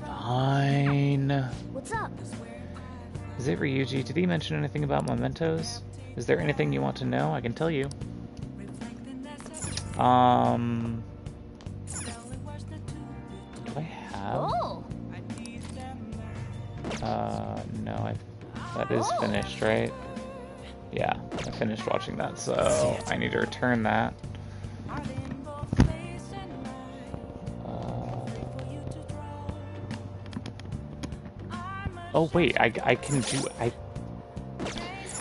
Fine. What's up? Is it Ryuji? Did he mention anything about mementos? Is there anything you want to know? I can tell you. Do I have? Oh. No, that is finished, right? Yeah, I finished watching that, so I need to return that. Oh wait, I can do,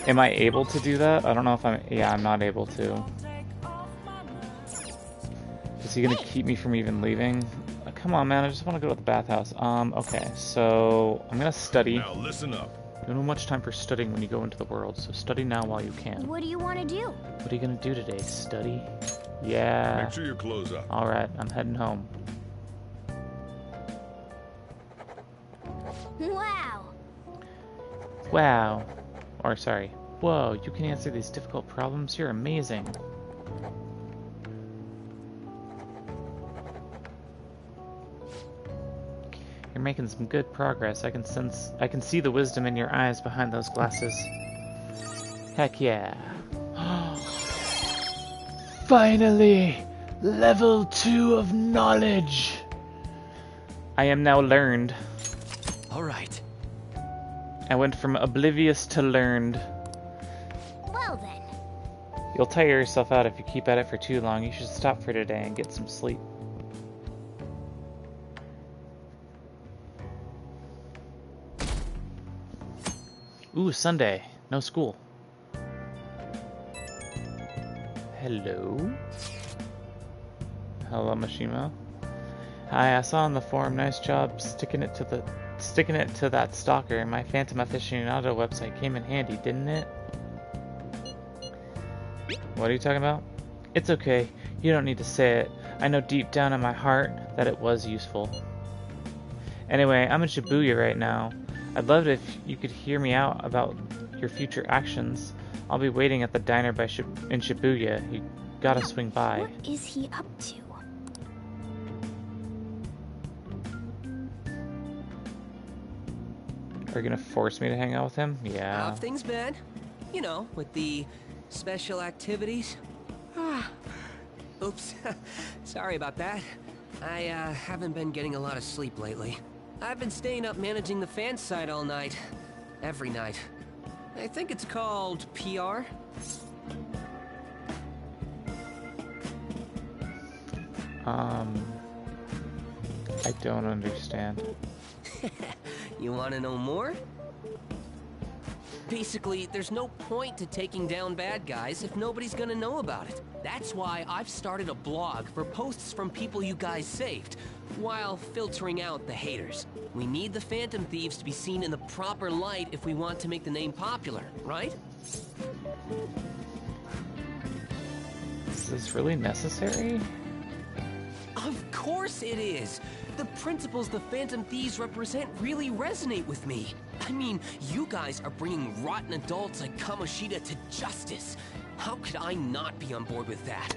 am I able to do that? I don't know if I'm not able to. Is he gonna keep me from even leaving? Come on, man, I just want to go to the bathhouse. Okay, so I'm gonna study. Now listen up. You don't have much time for studying when you go into the world, so study now while you can. What do you want to do? What are you gonna do today? Study? Yeah. Make sure your clothes up. Alright, I'm heading home. Wow. Wow. Or sorry. Whoa, you can answer these difficult problems? You're amazing. You're making some good progress. I can see the wisdom in your eyes behind those glasses. Heck yeah. Finally! Level 2 of knowledge! I am now learned. Alright. I went from oblivious to learned. Well then. You'll tire yourself out if you keep at it for too long. You should stop for today and get some sleep. Ooh, Sunday. No school. Hello? Hello, Mashima. Hi, I saw on the forum, nice job sticking it to that stalker. My Phantom Aficionado website came in handy, didn't it? What are you talking about? It's okay. You don't need to say it. I know deep down in my heart that it was useful. Anyway, I'm in Shibuya right now. I'd love it if you could hear me out about your future actions. I'll be waiting at the diner in Shibuya. You gotta swing by. What is he up to? Are you gonna force me to hang out with him? Yeah. How have things been? You know, with the special activities. Oops. Sorry about that. I haven't been getting a lot of sleep lately. I've been staying up managing the fan site all night. Every night. I think it's called PR. I don't understand. You want to know more? Basically, there's no point to taking down bad guys if nobody's gonna know about it. That's why I've started a blog for posts from people you guys saved, while filtering out the haters. We need the Phantom Thieves to be seen in the proper light if we want to make the name popular, right? Is this really necessary? Of course it is! The principles the Phantom Thieves represent really resonate with me. I mean, you guys are bringing rotten adults like Kamoshida to justice. How could I not be on board with that?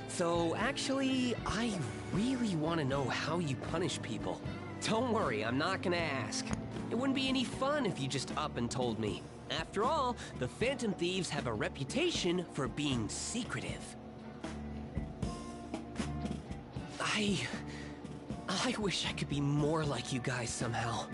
So, actually, I really want to know how you punish people. Don't worry, I'm not gonna ask. It wouldn't be any fun if you just up and told me. After all, the Phantom Thieves have a reputation for being secretive. I wish I could be more like you guys somehow.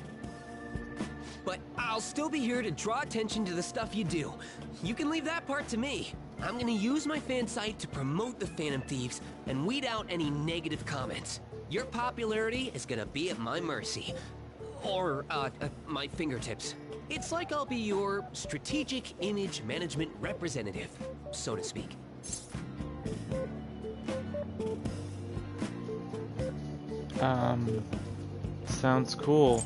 But I'll still be here to draw attention to the stuff you do. You can leave that part to me. I'm gonna use my fan site to promote the Phantom Thieves and weed out any negative comments. Your popularity is gonna be at my mercy. Or, my fingertips. It's like I'll be your strategic image management representative, so to speak. Sounds cool.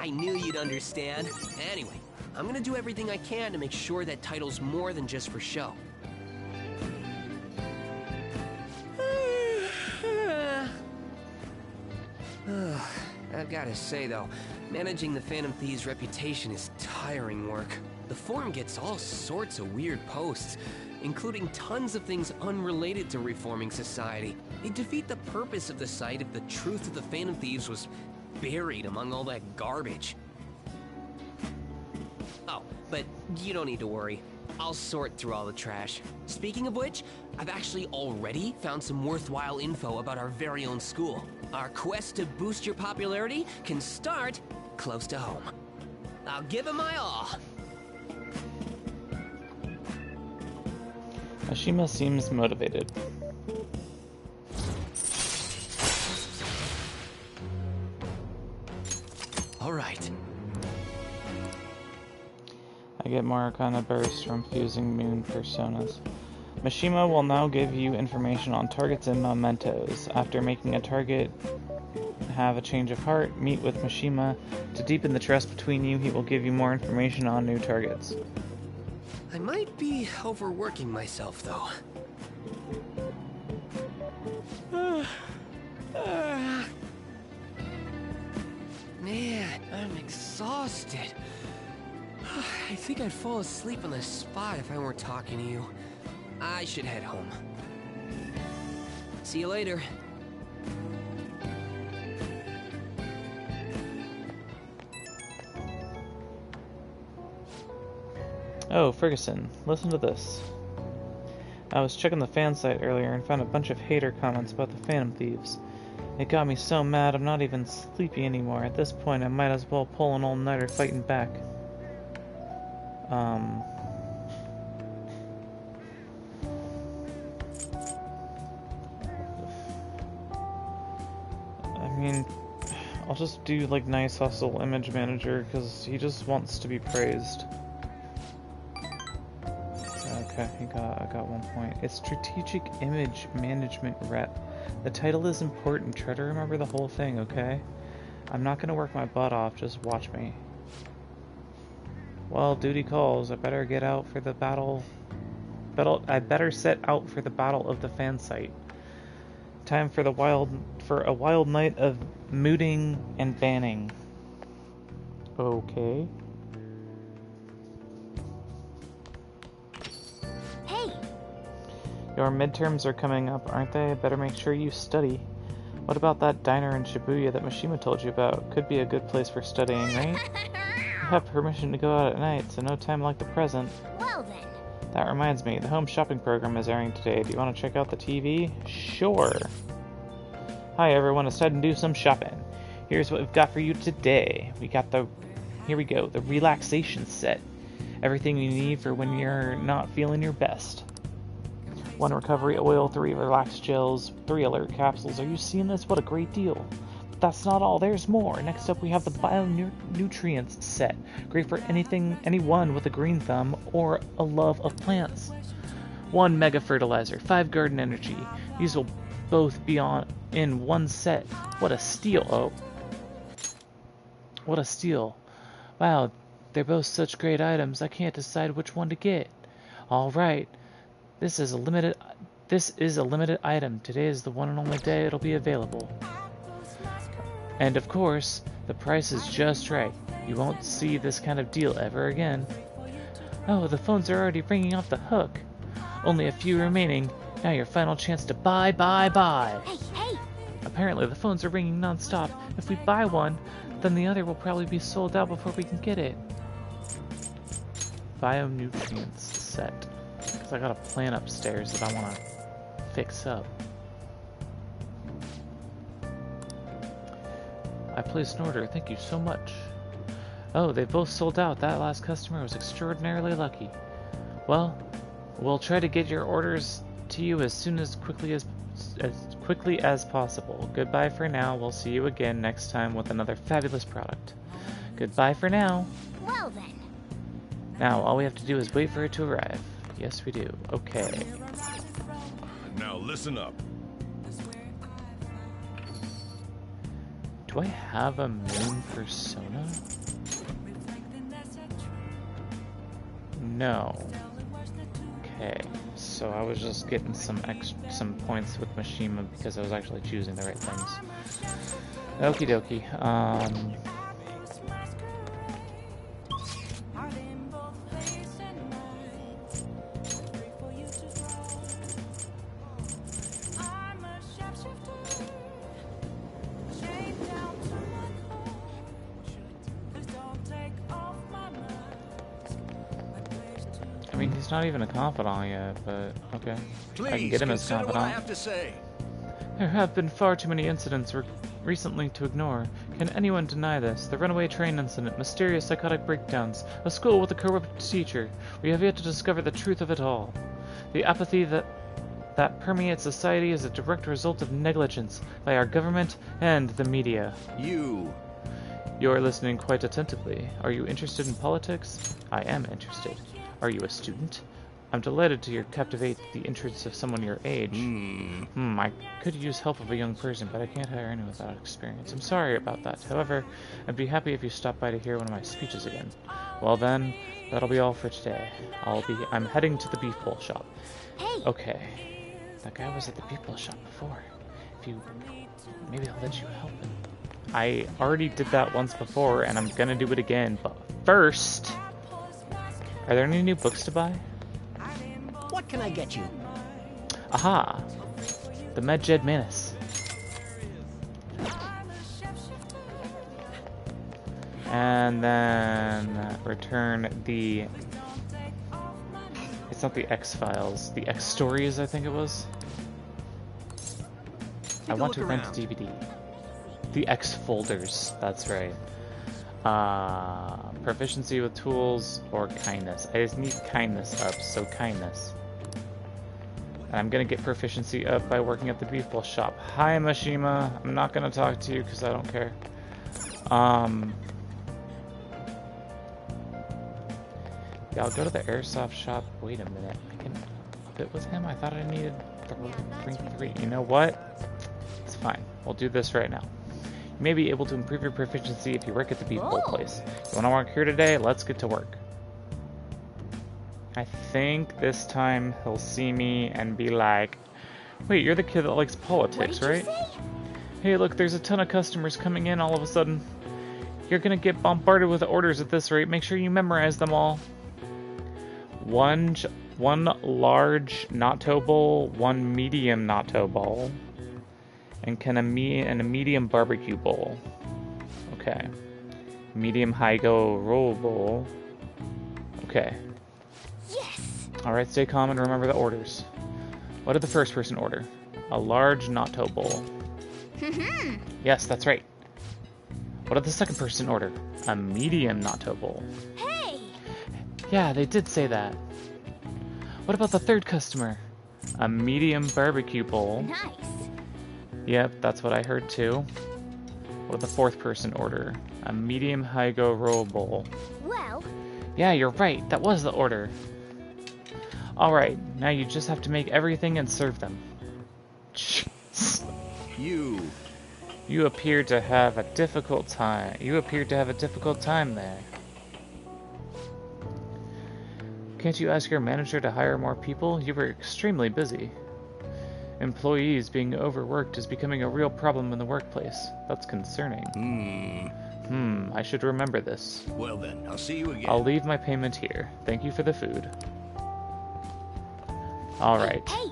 I knew you'd understand. Anyway, I'm gonna do everything I can to make sure that title's more than just for show. I've gotta say though, managing the Phantom Thieves' reputation is tiring work. The forum gets all sorts of weird posts, including tons of things unrelated to reforming society. They defeat the purpose of the site if the truth of the Phantom Thieves was buried among all that garbage. Oh, but you don't need to worry. I'll sort through all the trash. Speaking of which, I've actually already found some worthwhile info about our very own school. Our quest to boost your popularity can start close to home. I'll give it my all. Ashima seems motivated. All right. I get more Arcana burst from fusing moon personas. Mishima will now give you information on targets and mementos. After making a target have a change of heart, meet with Mishima. To deepen the trust between you, he will give you more information on new targets. I might be overworking myself, though. Man, I'm exhausted. I think I'd fall asleep on the spot if I weren't talking to you. I should head home. See you later. Oh, Ferguson, listen to this. I was checking the fan site earlier and found a bunch of hater comments about the Phantom Thieves. It got me so mad I'm not even sleepy anymore. At this point, I might as well pull an all-nighter fighting back. I mean, I'll just do like Nice Hustle Image Manager because he just wants to be praised. Okay, I got 1 point. It's Strategic Image Management Rep. The title is important. Try to remember the whole thing, okay? I'm not gonna work my butt off, just watch me. Well, duty calls. I better get out for the battle. I better set out for the battle of the fan site. Time for a wild night of mooting and banning. Okay. Hey! Your midterms are coming up, aren't they? Better make sure you study. What about that diner in Shibuya that Mishima told you about? Could be a good place for studying, right? You have permission to go out at night, so no time like the present. Well then. That reminds me, the home shopping program is airing today. Do you want to check out the TV? Sure. Hi everyone, it's time to do some shopping. Here's what we've got for you today. Here we go, the relaxation set. Everything you need for when you're not feeling your best. 1 recovery oil, 3 relax gels, 3 alert capsules. Are you seeing this? What a great deal. But that's not all, there's more. Next up we have the bio-nutrients set. Great for anyone with a green thumb or a love of plants. 1 mega fertilizer, 5 garden energy. These will both be in one set. What a steal. Oh. What a steal. Wow, they're both such great items, I can't decide which one to get. Alright. This is a limited item. Today is the one and only day it'll be available. And of course, the price is just right. You won't see this kind of deal ever again. Oh, the phones are already ringing off the hook. Only a few remaining. Now your final chance to buy. Hey! Apparently the phones are ringing non-stop. If we buy one, then the other will probably be sold out before we can get it. Bio-nutrients set. Because I got a plant upstairs that I want to fix up. I placed an order. Thank you so much. Oh, they both sold out. That last customer was extraordinarily lucky. Well, we'll try to get your orders to you as quickly as possible. Goodbye for now. We'll see you again next time with another fabulous product. Goodbye for now. Well then. Now, all we have to do is wait for it to arrive. Yes, we do. Okay. Now listen up. Do I have a moon persona? No. Okay. So I was just getting some points with Mishima because I was actually choosing the right things. Okie dokie. I mean, he's not even a confidant yet, but okay. Please, I can get him as consider what I confidant. have to say. There have been far too many incidents recently to ignore. Can anyone deny this? The runaway train incident, mysterious psychotic breakdowns, a school with a corrupt teacher. We have yet to discover the truth of it all. The apathy that permeates society is a direct result of negligence by our government and the media. You are listening quite attentively. Are you interested in politics? I am interested. Are you a student? I'm delighted to captivate the interests of someone your age. I could use help of a young person, but I can't hire anyone without experience. I'm sorry about that. However, I'd be happy if you stopped by to hear one of my speeches again. Well then, that'll be all for today. I'm heading to the beef bowl shop. Hey! Okay. That guy was at the beef bowl shop before. Maybe I'll let you help him. I already did that once before, and I'm gonna do it again, but first... Are there any new books to buy? What can I get you? Aha! The Medjed Manus. And then return the... It's not the X-Files. The X-Stories, I think it was. I want to rent the DVD. The X-Folders, that's right. Proficiency with tools or kindness. I just need kindness up, so kindness. And I'm gonna get proficiency up by working at the beef bowl shop. Hi, Mishima. I'm not gonna talk to you because I don't care. Yeah, I'll go to the airsoft shop. Wait a minute. I can up it with him? I thought I needed three. You know what? It's fine. We'll do this right now. You may be able to improve your proficiency if you work at the beef bowl place. You want to work here today? Let's get to work. I think this time he'll see me and be like, wait, you're the kid that likes politics, right? Hey, look, there's a ton of customers coming in all of a sudden. You're gonna get bombarded with orders at this rate. Make sure you memorize them all. One large natto bowl, 1 medium natto bowl. And a medium barbecue bowl. Okay. Medium high-go roll bowl. Okay. Yes! Alright, stay calm and remember the orders. What did the first person order? A large natto bowl. Yes, that's right. What did the second person order? A medium natto bowl. Hey! Yeah, they did say that. What about the third customer? A medium barbecue bowl. Nice. Yep, that's what I heard too. What did the fourth person order? A medium Hygo roll bowl. Well, Yeah, you're right. That was the order. Alright, now you just have to make everything and serve them. Jeez. You appear to have a difficult time. You appear to have a difficult time there. Can't you ask your manager to hire more people? You were extremely busy. Employees being overworked is becoming a real problem in the workplace. That's concerning. I should remember this. Well then, I'll see you again. I'll leave my payment here. Thank you for the food. Alright. hey!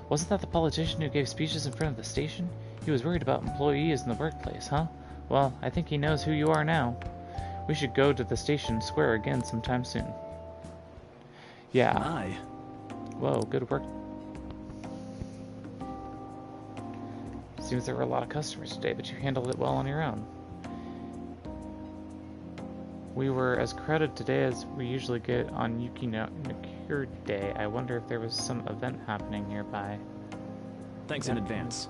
Wasn't that the politician who gave speeches in front of the station? He was worried about employees in the workplace, huh? Well, I think he knows who you are now. We should go to the station square again sometime soon. Yeah. Aye. Whoa, good work. Seems there were a lot of customers today, but you handled it well on your own. We were as crowded today as we usually get on Yukino Day. I wonder if there was some event happening nearby. Thanks in advance.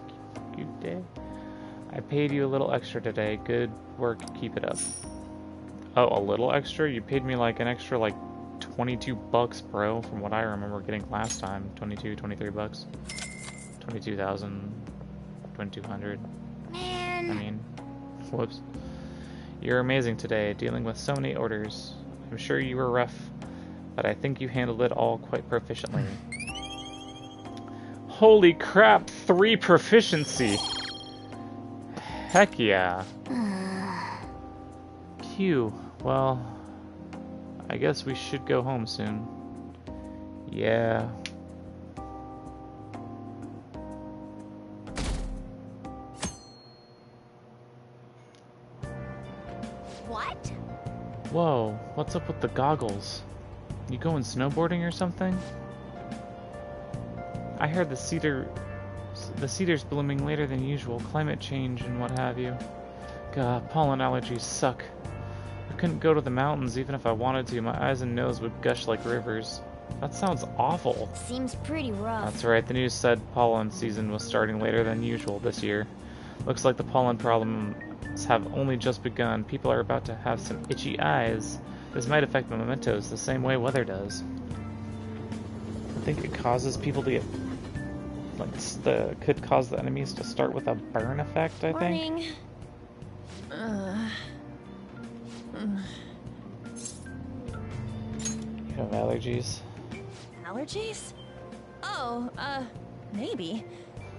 Good day. I paid you a little extra today. Good work. Keep it up. Oh, a little extra? You paid me like an extra like 22 bucks, bro, from what I remember getting last time. 22, 23 bucks. 22,000, 2,200. Man. I mean, whoops. You're amazing today, dealing with so many orders. I'm sure you were rough, but I think you handled it all quite proficiently. Holy crap, 3 proficiency! Heck yeah. Phew, well, I guess we should go home soon. Yeah. What? Whoa, what's up with the goggles? You going snowboarding or something? I heard the cedar's blooming later than usual, climate change and what have you. God, pollen allergies suck. I couldn't go to the mountains even if I wanted to. My eyes and nose would gush like rivers. That sounds awful. Seems pretty rough. That's right, the news said pollen season was starting later than usual this year. Looks like the pollen problems have only just begun. People are about to have some itchy eyes. This might affect Mementos the same way weather does. I think it causes people to get... could cause the enemies to start with a burn effect, I think. Morning. You have allergies? Allergies? Oh, maybe.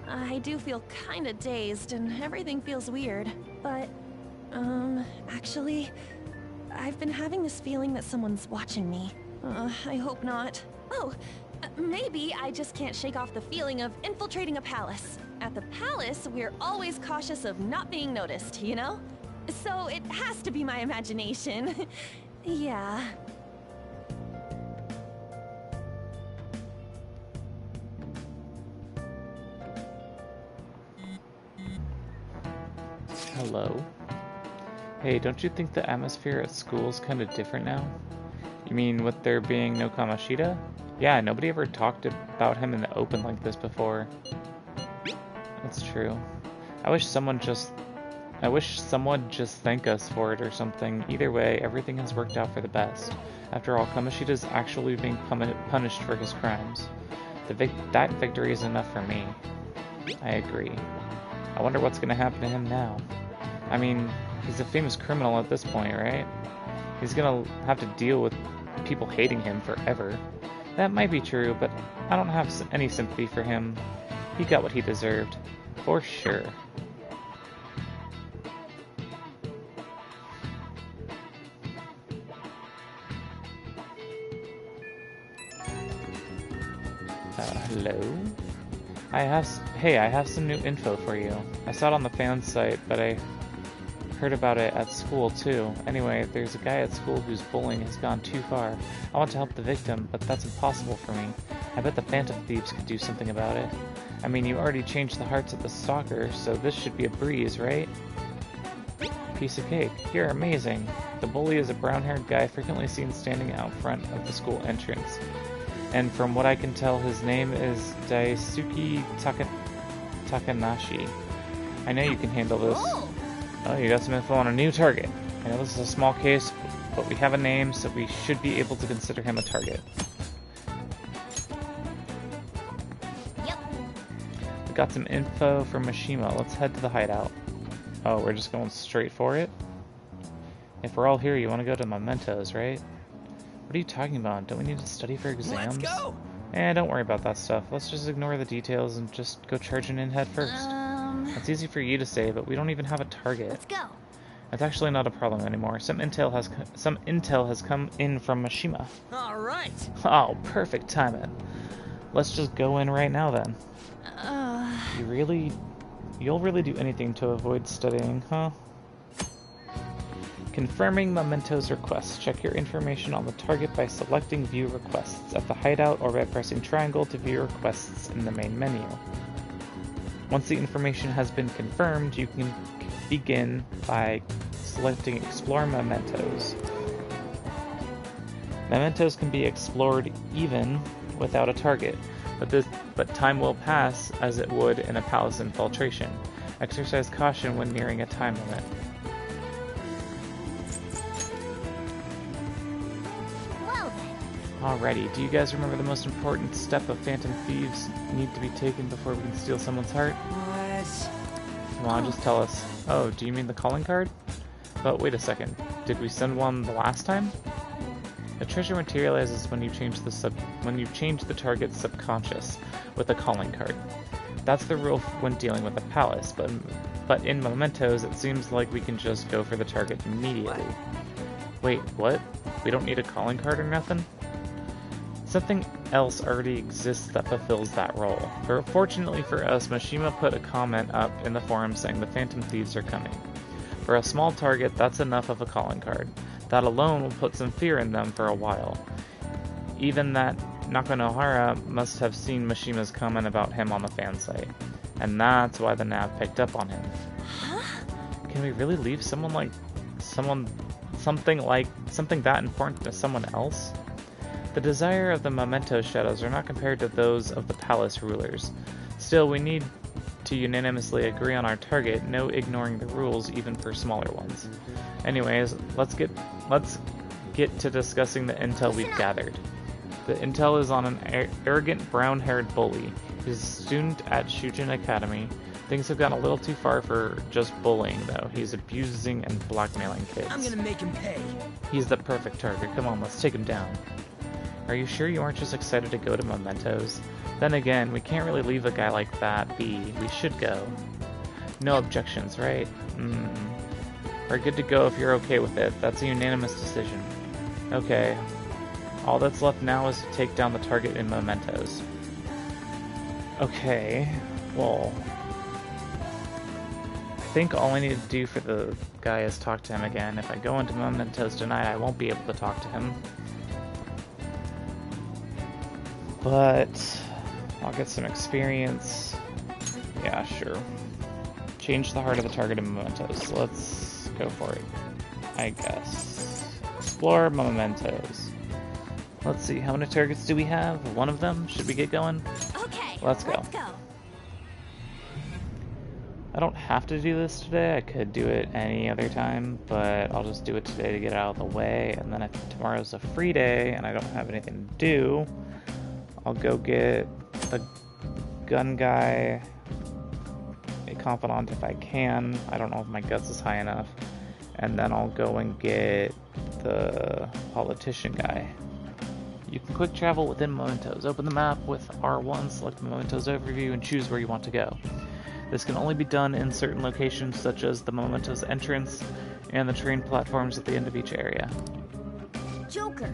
I do feel kinda dazed and everything feels weird. But, actually, I've been having this feeling that someone's watching me. I hope not. Oh, maybe I just can't shake off the feeling of infiltrating a palace. At the palace, we're always cautious of not being noticed, you know? So it has to be my imagination. Yeah. Hello? Hey, don't you think the atmosphere at school's kind of different now? You mean with there being no Kamoshida? Yeah, nobody ever talked about him in the open like this before. That's true. I wish someone just thank us for it or something. Either way, everything has worked out for the best. After all, Kamoshida's actually being punished for his crimes. That victory is enough for me. I agree. I wonder what's gonna happen to him now. I mean, he's a famous criminal at this point, right? He's gonna have to deal with people hating him forever. That might be true, but I don't have any sympathy for him. He got what he deserved. For sure. Hello? I have some new info for you. I saw it on the fan site, but I heard about it at school too. Anyway, there's a guy at school whose bullying has gone too far. I want to help the victim, but that's impossible for me. I bet the Phantom Thieves could do something about it. I mean, you already changed the hearts of the stalker, so this should be a breeze, right? Piece of cake. You're amazing. The bully is a brown-haired guy frequently seen standing out front of the school entrance. And from what I can tell, his name is Daisuke Takanashi. I know you can handle this. Oh, you got some info on a new target. I know this is a small case, but we have a name, so we should be able to consider him a target. Yep. We got some info from Mishima. Let's head to the hideout. Oh, we're just going straight for it? If we're all here, you want to go to Mementos, right? What are you talking about? Don't we need to study for exams? Let's go! Don't worry about that stuff. Let's just ignore the details and just go charging in head first. It's easy for you to say, but we don't even have a target. Let's go. That's actually not a problem anymore. Some intel has come in from Mishima. All right. Oh, perfect timing. Let's just go in right now then. You'll really do anything to avoid studying, huh? Confirming Mementos requests. Check your information on the target by selecting View Requests at the hideout or by pressing triangle to view requests in the main menu. Once the information has been confirmed, you can begin by selecting Explore Mementos. Mementos can be explored even without a target, but time will pass as it would in a palace infiltration. Exercise caution when nearing a time limit. Well then. Alrighty, do you guys remember the most important step of Phantom Thieves need to be taken before we can steal someone's heart? What? Come on, just tell us. Oh, do you mean the calling card? But wait a second, did we send one the last time? The treasure materializes when you change the target's subconscious with a calling card. That's the rule when dealing with a palace, but in Mementos it seems like we can just go for the target immediately. Wait, what? We don't need a calling card or nothing? Something else already exists that fulfills that role. Fortunately for us, Mishima put a comment up in the forum saying the Phantom Thieves are coming. For a small target, that's enough of a calling card. That alone will put some fear in them for a while. Even that Nakanohara must have seen Mishima's comment about him on the fan site. And that's why the nav picked up on him. Huh? Can we really leave something that important to someone else? The desire of the Memento shadows are not compared to those of the palace rulers. Still, we need to unanimously agree on our target, no ignoring the rules even for smaller ones. Anyways, let's get to discussing the intel we've gathered. The intel is on an arrogant brown-haired bully. He's a student at Shujin Academy. Things have gone a little too far for just bullying, though. He's abusing and blackmailing kids. I'm gonna make him pay. He's the perfect target. Come on, let's take him down. Are you sure you aren't just excited to go to Mementos? Then again, we can't really leave a guy like that be. We should go. No objections, right? We're good to go if you're okay with it. That's a unanimous decision. Okay. All that's left now is to take down the target in Mementos. Okay. Well, I think all I need to do for the guy is talk to him again. If I go into Mementos tonight, I won't be able to talk to him. But I'll get some experience. Yeah, sure. Change the heart of the target in Mementos. Let's go for it, I guess. Explore Mementos. Let's see, how many targets do we have? One of them? Should we get going? Okay, Let's go. go. I don't have to do this today. I could do it any other time, but I'll just do it today to get it out of the way. And then if tomorrow's a free day and I don't have anything to do, I'll go get the gun guy, a confidant if I can. I don't know if my guts is high enough. And then I'll go and get the politician guy. You can quick travel within Mementos. Open the map with R1, select Mementos overview, and choose where you want to go. This can only be done in certain locations such as the Mementos entrance and the train platforms at the end of each area. Joker.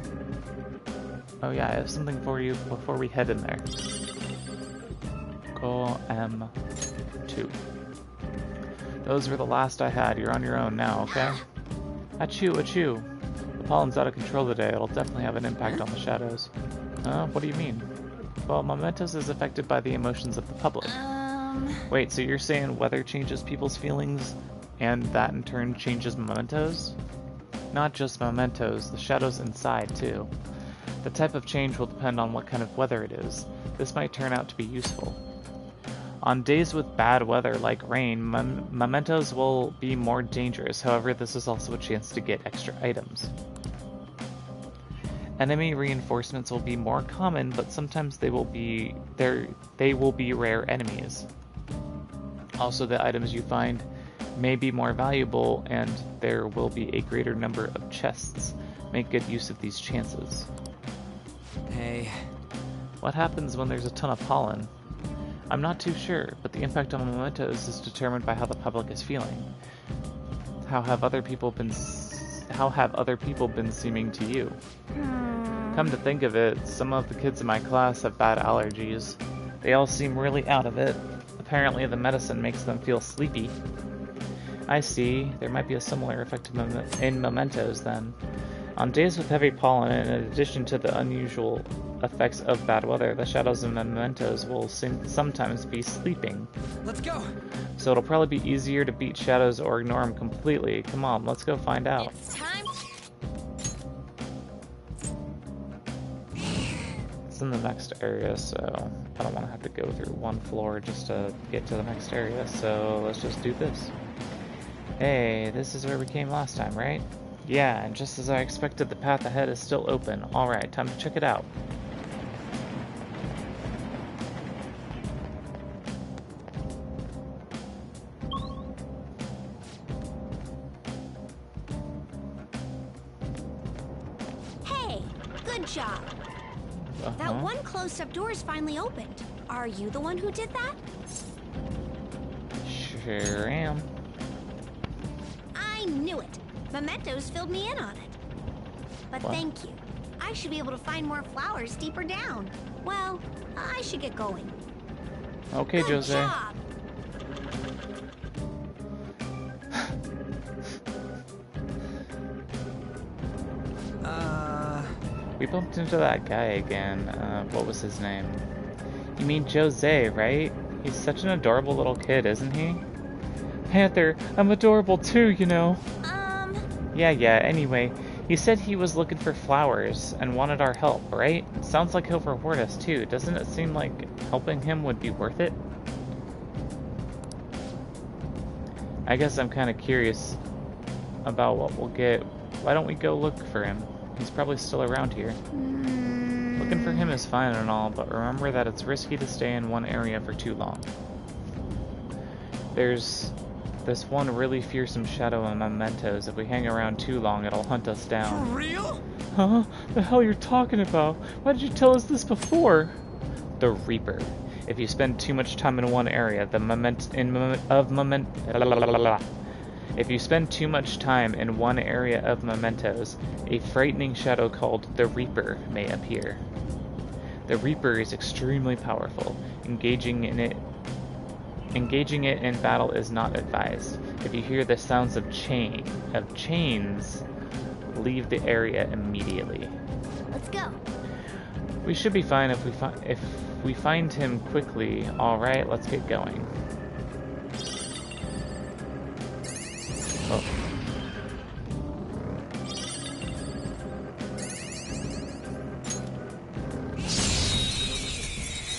Oh yeah, I have something for you before we head in there. Go M2. Those were the last I had. You're on your own now, okay? Achoo, achoo. The pollen's out of control today. It'll definitely have an impact on the shadows. What do you mean? Well, Mementos is affected by the emotions of the public. Wait, so you're saying weather changes people's feelings, and that in turn changes Mementos? Not just Mementos, the shadows inside, too. The type of change will depend on what kind of weather it is. This might turn out to be useful. On days with bad weather, like rain, Mementos will be more dangerous. However, this is also a chance to get extra items. Enemy reinforcements will be more common, but sometimes they will be rare enemies. Also, the items you find may be more valuable, and there will be a greater number of chests. Make good use of these chances. Hey. What happens when there's a ton of pollen? I'm not too sure, but the impact on Mementos is determined by how the public is feeling. How have other people been seeming to you? Come to think of it, some of the kids in my class have bad allergies. They all seem really out of it. Apparently the medicine makes them feel sleepy. I see. There might be a similar effect in Mementos then. On days with heavy pollen, in addition to the unusual effects of bad weather, the shadows in Mementos will sometimes be sleeping. Let's go! So it'll probably be easier to beat shadows or ignore them completely. Come on, let's go find out. It's time. It's in the next area, so I don't want to have to go through one floor just to get to the next area, so let's just do this. Hey, this is where we came last time, right? Yeah, and just as I expected, the path ahead is still open. Alright, time to check it out. Hey, good job. That one closed-up door is finally opened. Are you the one who did that? Sure am. I knew it. Mementos filled me in on it. But thank you. I should be able to find more flowers deeper down. Well, I should get going. Okay, Good Jose. job. We bumped into that guy again. What was his name? You mean Jose, right? He's such an adorable little kid, isn't he? Panther, I'm adorable too, you know. Yeah, anyway, he said he was looking for flowers and wanted our help, right? Sounds like he'll reward us too. Doesn't it seem like helping him would be worth it? I guess I'm kind of curious about what we'll get. Why don't we go look for him? He's probably still around here. Looking for him is fine and all, but remember that it's risky to stay in one area for too long. There's this one really fearsome shadow in Mementos. If we hang around too long, it'll hunt us down. For real? Huh? The hell you're talking about? Why did you tell us this before? The Reaper. If you spend too much time in one area, If you spend too much time in one area of Mementos, a frightening shadow called the Reaper may appear. The Reaper is extremely powerful. Engaging it in battle is not advised. If you hear the sounds of chains, leave the area immediately. Let's go. We should be fine if we find him quickly. All right, let's get going. Oh.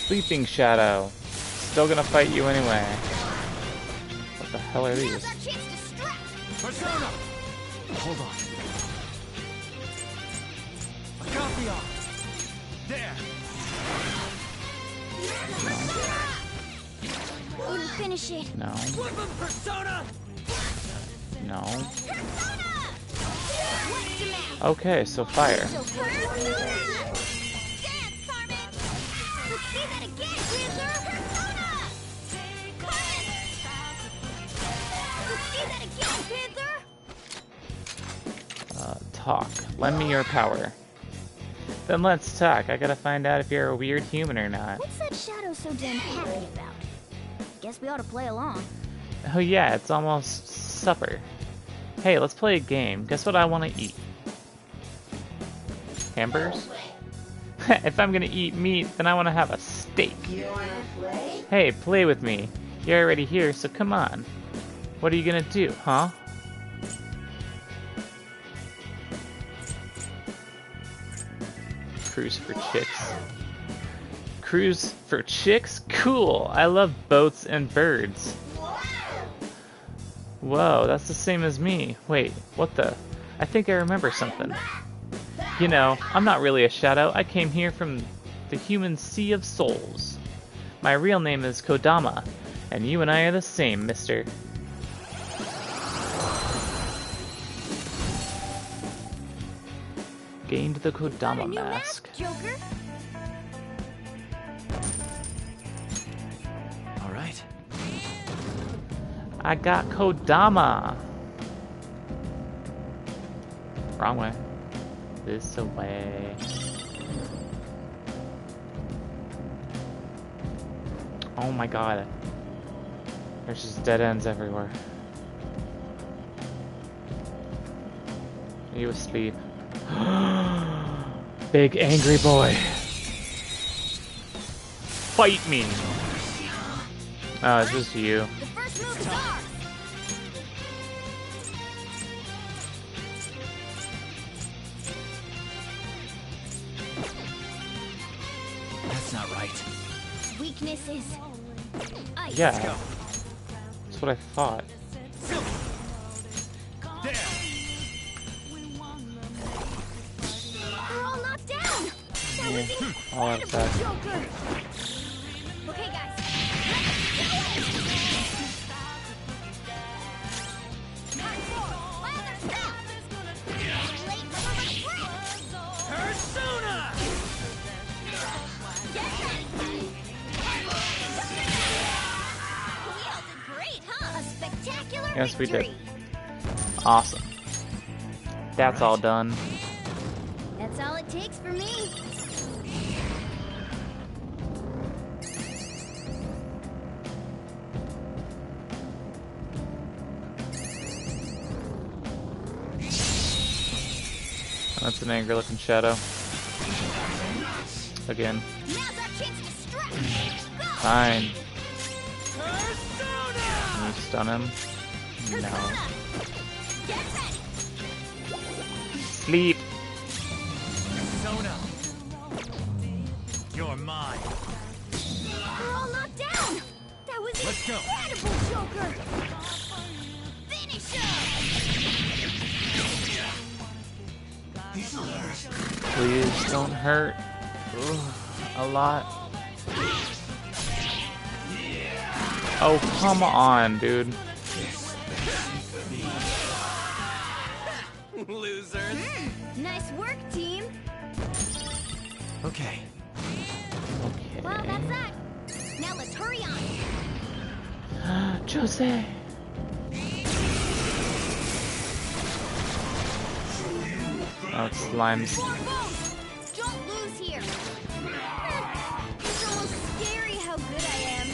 Sleeping Shadow. Still gonna fight you anyway. What the hell are these? Persona! Hold on. A copy off. There. Wouldn't finish it. No. Flip him, Persona! No. Persona! What's the matter? Okay, so fire. Persona! Dance, Carmen! Let's see that again, Wizard! Persona! Carmen! Let's see that again, Panther! Talk. Lend me your power. Then let's talk. I gotta find out if you're a weird human or not. What's that shadow so damn happy about? Guess we ought to play along. Oh yeah, it's almost supper. Hey, let's play a game. Guess what I want to eat? Hamburgers? If I'm gonna eat meat, then I want to have a steak. Hey, play with me. You're already here, so come on. What are you gonna do, huh? Cruise for chicks. Cruise for chicks? Cool! I love boats and birds. Whoa, that's the same as me. Wait, what the? I think I remember something. You know, I'm not really a shadow. I came here from the human sea of souls. My real name is Kodama, and you and I are the same, mister. Gained the Kodama mask. Joker. All right. I got Kodama. Wrong way. This way. Oh my god. There's just dead ends everywhere. Are you asleep? Big angry boy. Fight me. Oh, it's just you. The first move is ours. That's not right. Weakness is ice. Yeah. That's what I thought. There. We're all knocked down. That was All incredible, upset. Joker. Okay, guys. Let's do it. Time for lather snap. Late cover break. Persona! Get ready. We all did great, huh? A spectacular Yes, we victory. did. Awesome. That's all done. That's all it takes for me. That's an angry looking shadow. Again. Now's our chance to strike. Go. Fine. Can you stun him? No. Persona. Get ready. Sleep. Persona! You're mine. We're all knocked down. That was Let's go. incredible, Joker. Finish him. Please don't hurt. Ugh, a lot. Oh, come on, dude. Losers. Nice work, team. Okay. Okay. Well, that's that. Now let's hurry on. Jose. Oh, it's slimes. More bones. Don't lose here. It's almost scary how good I am.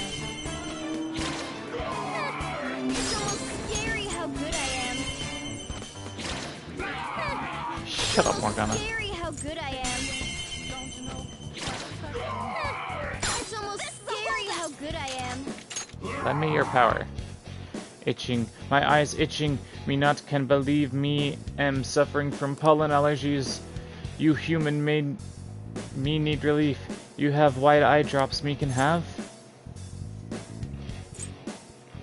It's almost scary how good I am. Shut up, Morgana. Scary how good I am. It's almost scary how good I am. Lend me your power. Itching. My eyes itching. Me not can believe me am suffering from pollen allergies. You human made me need relief. You have white eye drops me can have?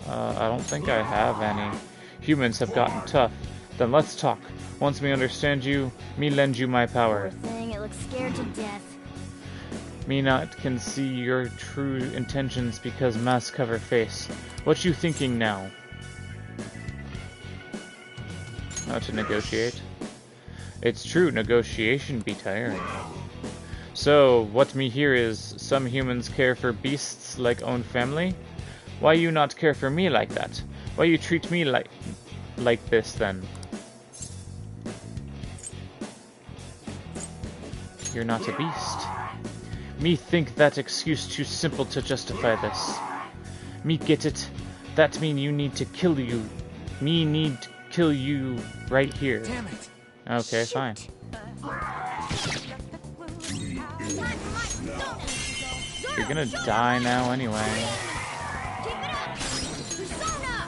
I don't think I have any. Humans have gotten tough. Then let's talk. Once me understand you, me lend you my power. Thing, it looks scared to death. Me not can see your true intentions because mask cover face. What you thinking now? How to negotiate? It's true, negotiation be tiring. So, what me hear is, some humans care for beasts like own family? Why you not care for me like that? Why you treat me like this then? You're not a beast. Me think that excuse too simple to justify this. Me get it. That mean you need to kill you. Me need to kill you right here. Damn it. Okay, fine. You're gonna die now anyway. Keep it up! Persona!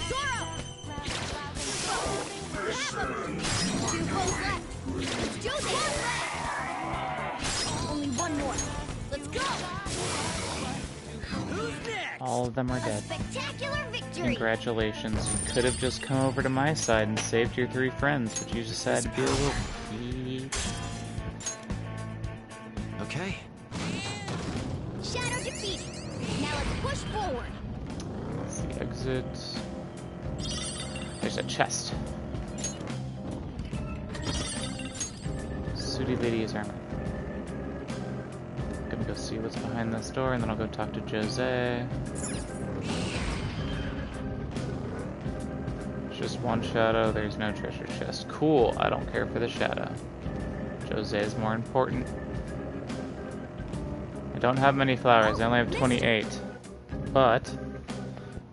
Zoro! We have him! 2 foes left! Let's do this! Only 1 more. Let's go! Who's next? All of them are A dead. spectacular victory! Congratulations. You could have just come over to my side and saved your 3 friends, but you decided to be a little beat. Okay. Shadow defeated. Now let's push forward. Let's see, exit. There's a chest. Sooty Lady's armor. Gonna go see what's behind this door, and then I'll go talk to Jose. It's just 1 shadow, there's no treasure chest. Cool, I don't care for the shadow. Jose is more important. I don't have many flowers, I only have 28. But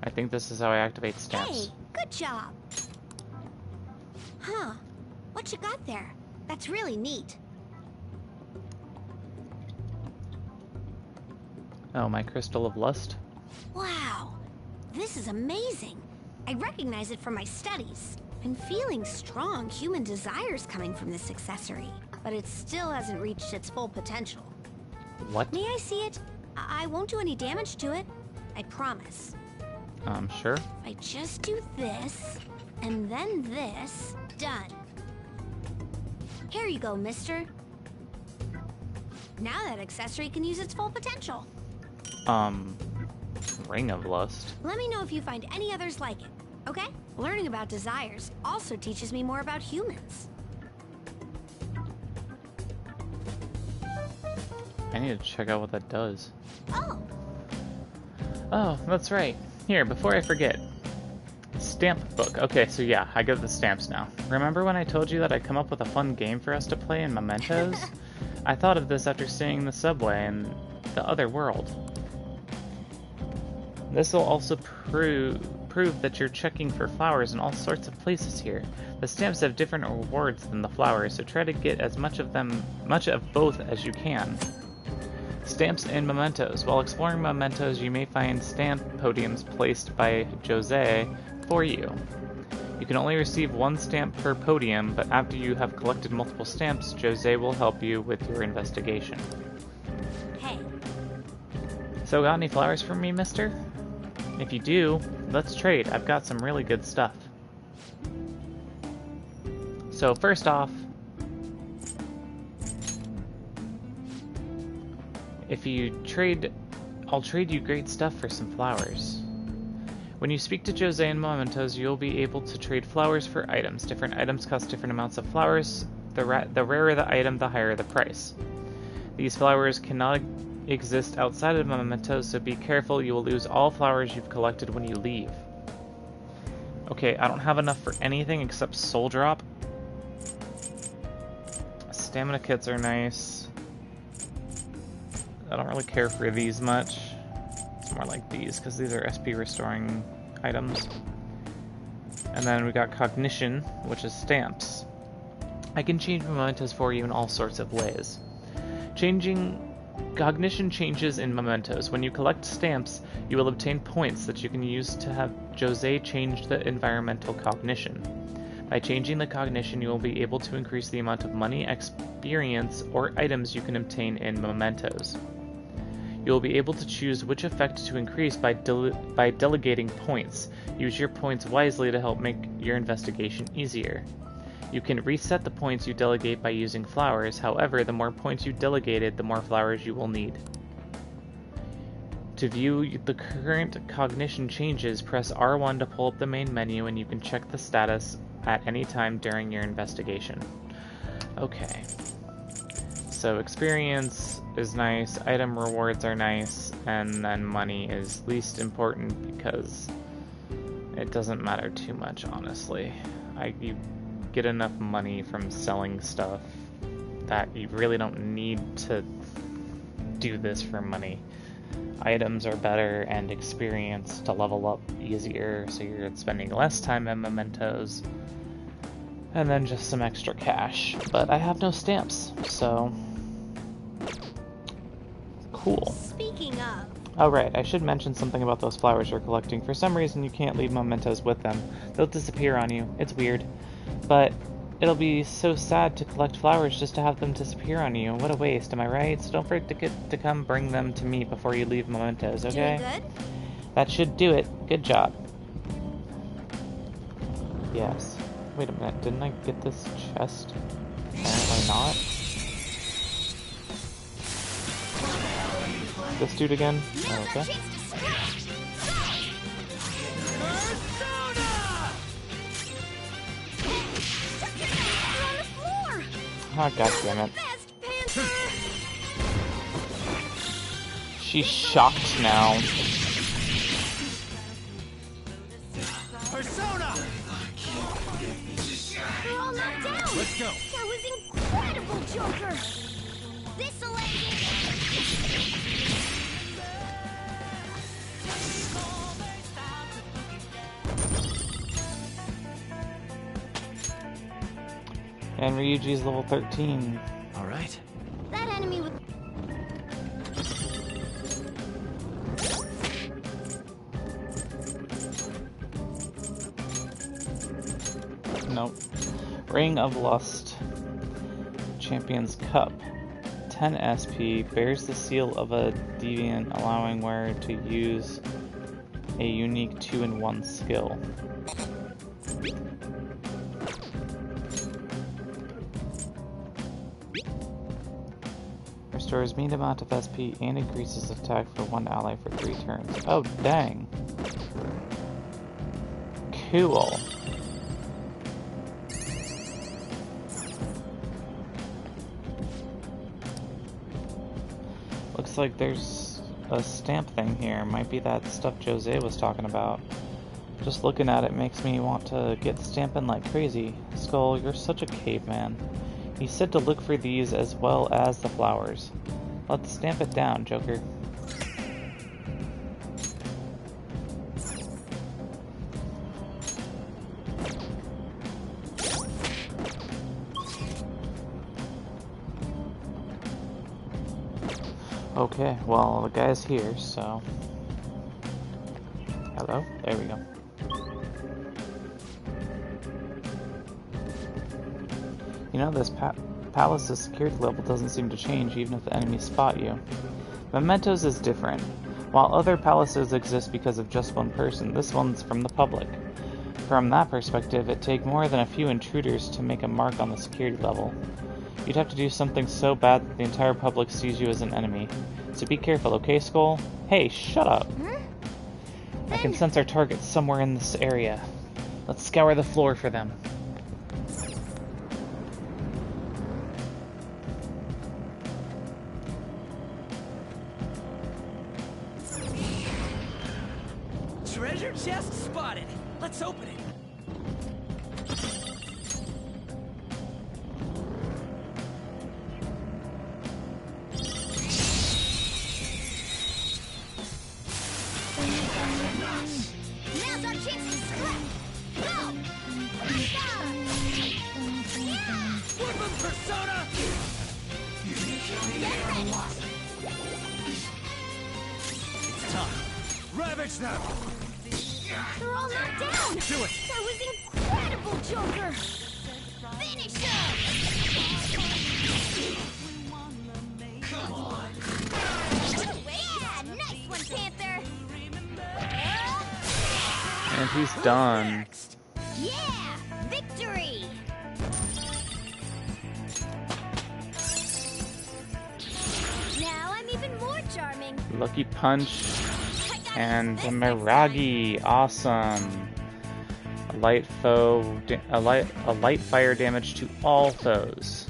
I think this is how I activate stamps. Hey, good job. Huh. What you got there? That's really neat. Oh, my crystal of lust? Wow. This is amazing. I recognize it from my studies. I'm feeling strong human desires coming from this accessory, but it still hasn't reached its full potential. What? May I see it? I won't do any damage to it. I promise. Sure. If I just do this, and then this, done. Here you go, mister. Now that accessory can use its full potential. Ring of Lust. Let me know if you find any others like it, okay? Learning about desires also teaches me more about humans. I need to check out what that does. Oh, Oh, that's right. Here, before I forget. Stamp book. Okay, so yeah, I got the stamps now. Remember when I told you that I'd come up with a fun game for us to play in Mementos? I thought of this after seeing the subway in the other world. This will also prove that you're checking for flowers in all sorts of places here. The stamps have different rewards than the flowers, so try to get as much of both as you can. Stamps and mementos. While exploring mementos, you may find stamp podiums placed by Jose for you. You can only receive 1 stamp per podium, but after you have collected multiple stamps, Jose will help you with your investigation. hey. So got any flowers for me, mister? If you do, let's trade. I've got some really good stuff. So first off, if you trade, I'll trade you great stuff for some flowers. When you speak to Jose in Mementos, you'll be able to trade flowers for items. Different items cost different amounts of flowers. The rarer the item, the higher the price. These flowers cannot exist outside of Mementos, so be careful, you will lose all flowers you've collected when you leave. Okay, I don't have enough for anything except Soul Drop. Stamina kits are nice. I don't really care for these much. It's more like these, because these are SP restoring items. And then we got Cognition, which is stamps. I can change mementos for you in all sorts of ways. Cognition changes in mementos. When you collect stamps, you will obtain points that you can use to have Jose change the environmental cognition. By changing the cognition, you will be able to increase the amount of money, experience, or items you can obtain in mementos. You will be able to choose which effect to increase by delegating points. Use your points wisely to help make your investigation easier. You can reset the points you delegate by using flowers. However, the more points you delegated, the more flowers you will need. To view the current cognition changes, press R1 to pull up the main menu, and you can check the status at any time during your investigation. Okay. So experience is nice, item rewards are nice, and then money is least important because it doesn't matter too much, honestly. You get enough money from selling stuff that you really don't need to do this for money. items are better and experience to level up easier, so you're spending less time in Mementos. And then just some extra cash. But I have no stamps, so... Cool. Speaking of... Oh right, I should mention something about those flowers you're collecting. For some reason you can't leave mementos with them. They'll disappear on you. It's weird. But it'll be so sad to collect flowers just to have them disappear on you. What a waste, am I right? So don't forget to come bring them to me before you leave mementos, okay? Doing good? That should do it. Good job. Yes. Wait a minute, didn't I get this chest? Apparently not. This dude again? Oh, okay. Oh, god damn it. She's shocked now. Persona! They're all knocked down! Let's go! That was incredible, Joker! This'll end it! And Ryuji's level 13. Alright. That enemy was... Nope. Ring of Lust. Champion's Cup. 10 SP. Bears the seal of a deviant, allowing wearer to use a unique 2-in-1 skill. Restores mean amount of SP and increases attack for one ally for 3 turns. Oh, dang. Cool. Looks like there's a stamp thing here. Might be that stuff Jose was talking about. Just looking at it makes me want to get stamping like crazy. Skull, you're such a caveman. He said to look for these as well as the flowers. Let's stamp it down, Joker. Okay, well, the guy's here, so... Hello? There we go. You know, this palace's security level doesn't seem to change even if the enemies spot you. Mementos is different. While other palaces exist because of just one person, this one's from the public. From that perspective, it'd take more than a few intruders to make a mark on the security level. You'd have to do something so bad that the entire public sees you as an enemy. So be careful, okay, Skull? Hey, shut up! I can sense our targets somewhere in this area. Let's scour the floor for them. Treasure chest spotted. Let's open it. Now's our chance to scrap! Go! Whip him, Persona! Get ready! It's time. Ravage them! They're all knocked down! Do it! That was incredible, Joker! Finish him! Come on! Yeah, nice one, Panther! And he's done. Yeah! Victory! Now I'm even more charming! Lucky Punch and a Miragi. Awesome. A light fire damage to all foes.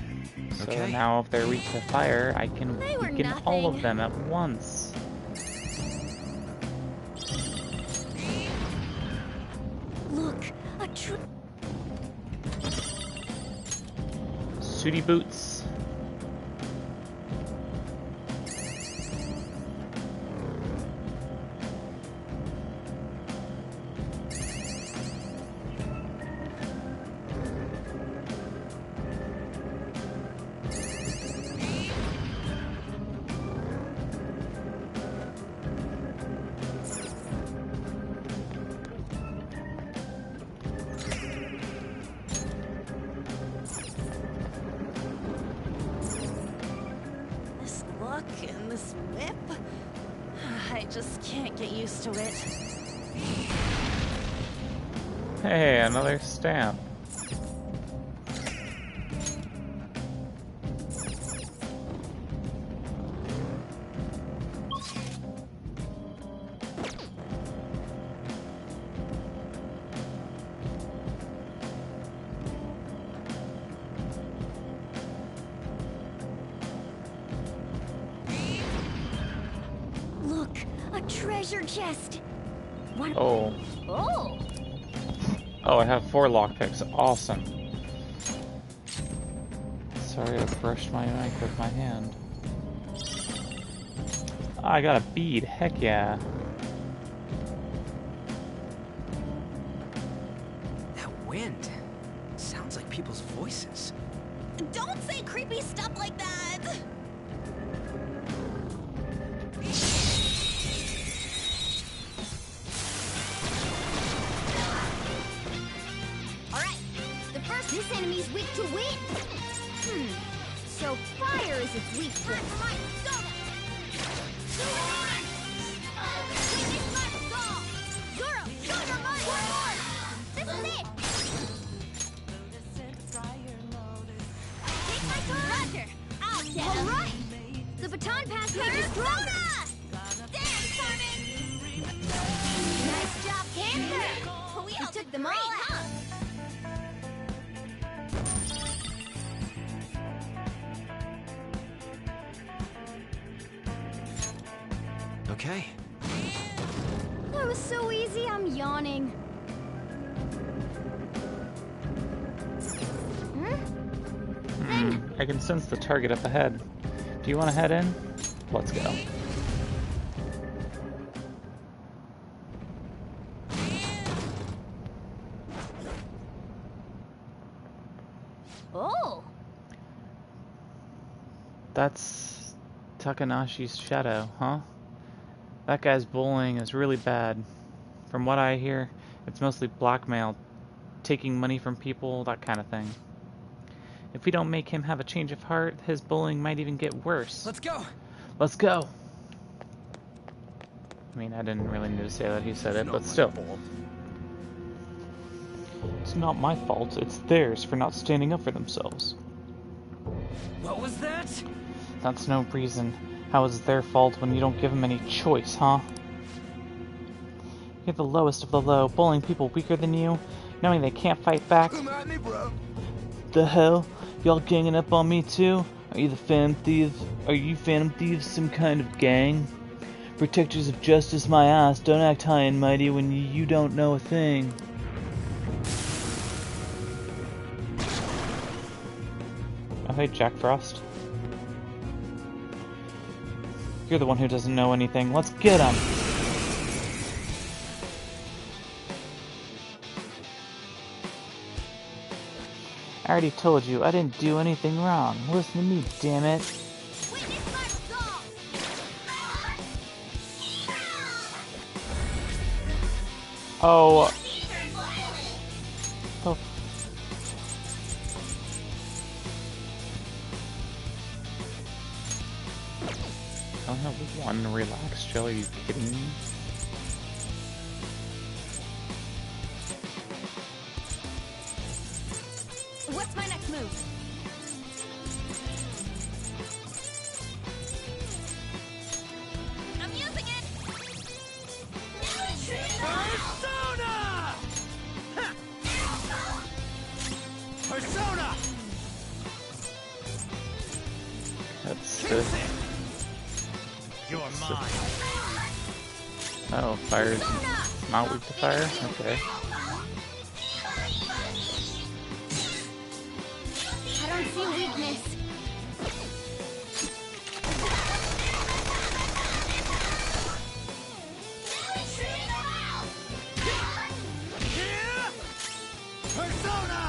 So Okay. now if they're weak to fire, I can They were weaken all of nothing. them at once. Look, a true... Sooty Boots. just can't get used to it. Hey, another stamp. Look, a treasure chest. What? Oh. Oh. Oh, I have 4 lockpicks. Awesome. Sorry, I brushed my mic with my hand. I got a bead. Heck yeah. That wind sounds like people's voices. Don't say creepy stuff like that! Alright, the first, this enemy's weak to wind. So fire is its weak point. Zoro, show your mind! This is it! Take my turn! Roger! I'll get him! Alright! The baton pass made you stronger! Damn, Carmen! Nice job, Panther! We took them all out! Okay. That was so easy, I'm yawning. I can sense the target up ahead. Do you want to head in? Let's go. Oh! That's Takanashi's shadow, huh? That guy's bullying is really bad. From what I hear, it's mostly blackmail, taking money from people, that kind of thing. If we don't make him have a change of heart, his bullying might even get worse. Let's go. Let's go! I mean, I didn't really need to say that he said it, but still. It's not my fault, it's theirs for not standing up for themselves. What was that? That's no reason. How is it their fault when you don't give them any choice, huh? You're the lowest of the low, bullying people weaker than you, knowing they can't fight back. Come at me, bro. The hell? Y'all ganging up on me too? Are you the Phantom Thieves? Are you Phantom Thieves some kind of gang? Protectors of justice, my ass. Don't act high and mighty when you don't know a thing. Oh hey, Jack Frost. You're the one who doesn't know anything. Let's get him! I already told you, I didn't do anything wrong. Listen to me, damn it. Oh. Oh. I only have one relax gel, are you kidding me? What's my next move? I'm using it! Persona! Ha! Persona! That's Kiss it! You're mine. Oh, fire's not weak to fire? Okay. I don't see weakness. Persona!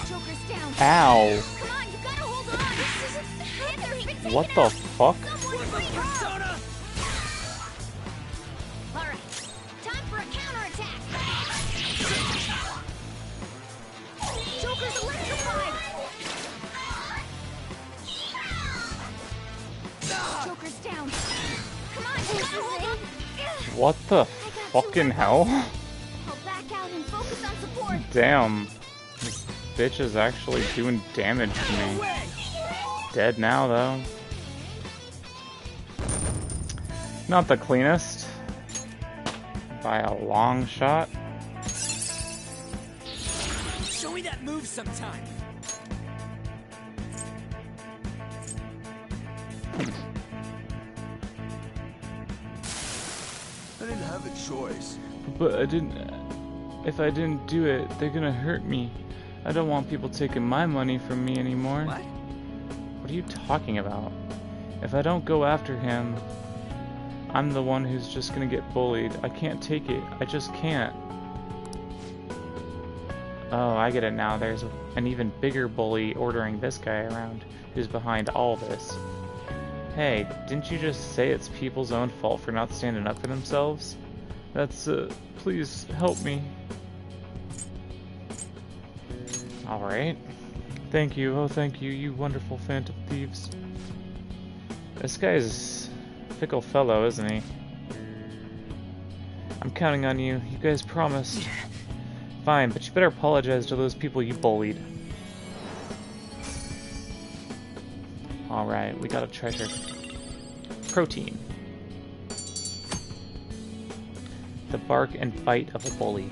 Joker's down. Ow. Come on, you gotta hold on. This isn't happening. What the fuck? Someone bring her. All right, time for a counterattack. Joker's electrified. Joker's down. Come on, you gotta hold on. What the fucking hell? I'll back out and focus on support. Damn. This bitch is actually doing damage to me. Dead now, though. Not the cleanest. By a long shot. Show me that move sometime. I didn't have a choice. But I didn't... If I didn't do it, they're gonna hurt me. I don't want people taking my money from me anymore. What? What are you talking about? If I don't go after him, I'm the one who's just gonna get bullied. I can't take it. I just can't. Oh, I get it now. There's an even bigger bully ordering this guy around, who's behind all this. Hey, didn't you just say it's people's own fault for not standing up for themselves? That's, please help me. Alright. Thank you, oh thank you, you wonderful phantom thieves. This guy's a fickle fellow, isn't he? I'm counting on you, you guys promised. Fine, but you better apologize to those people you bullied. Alright, we got a treasure. Protein. The bark and bite of a bully.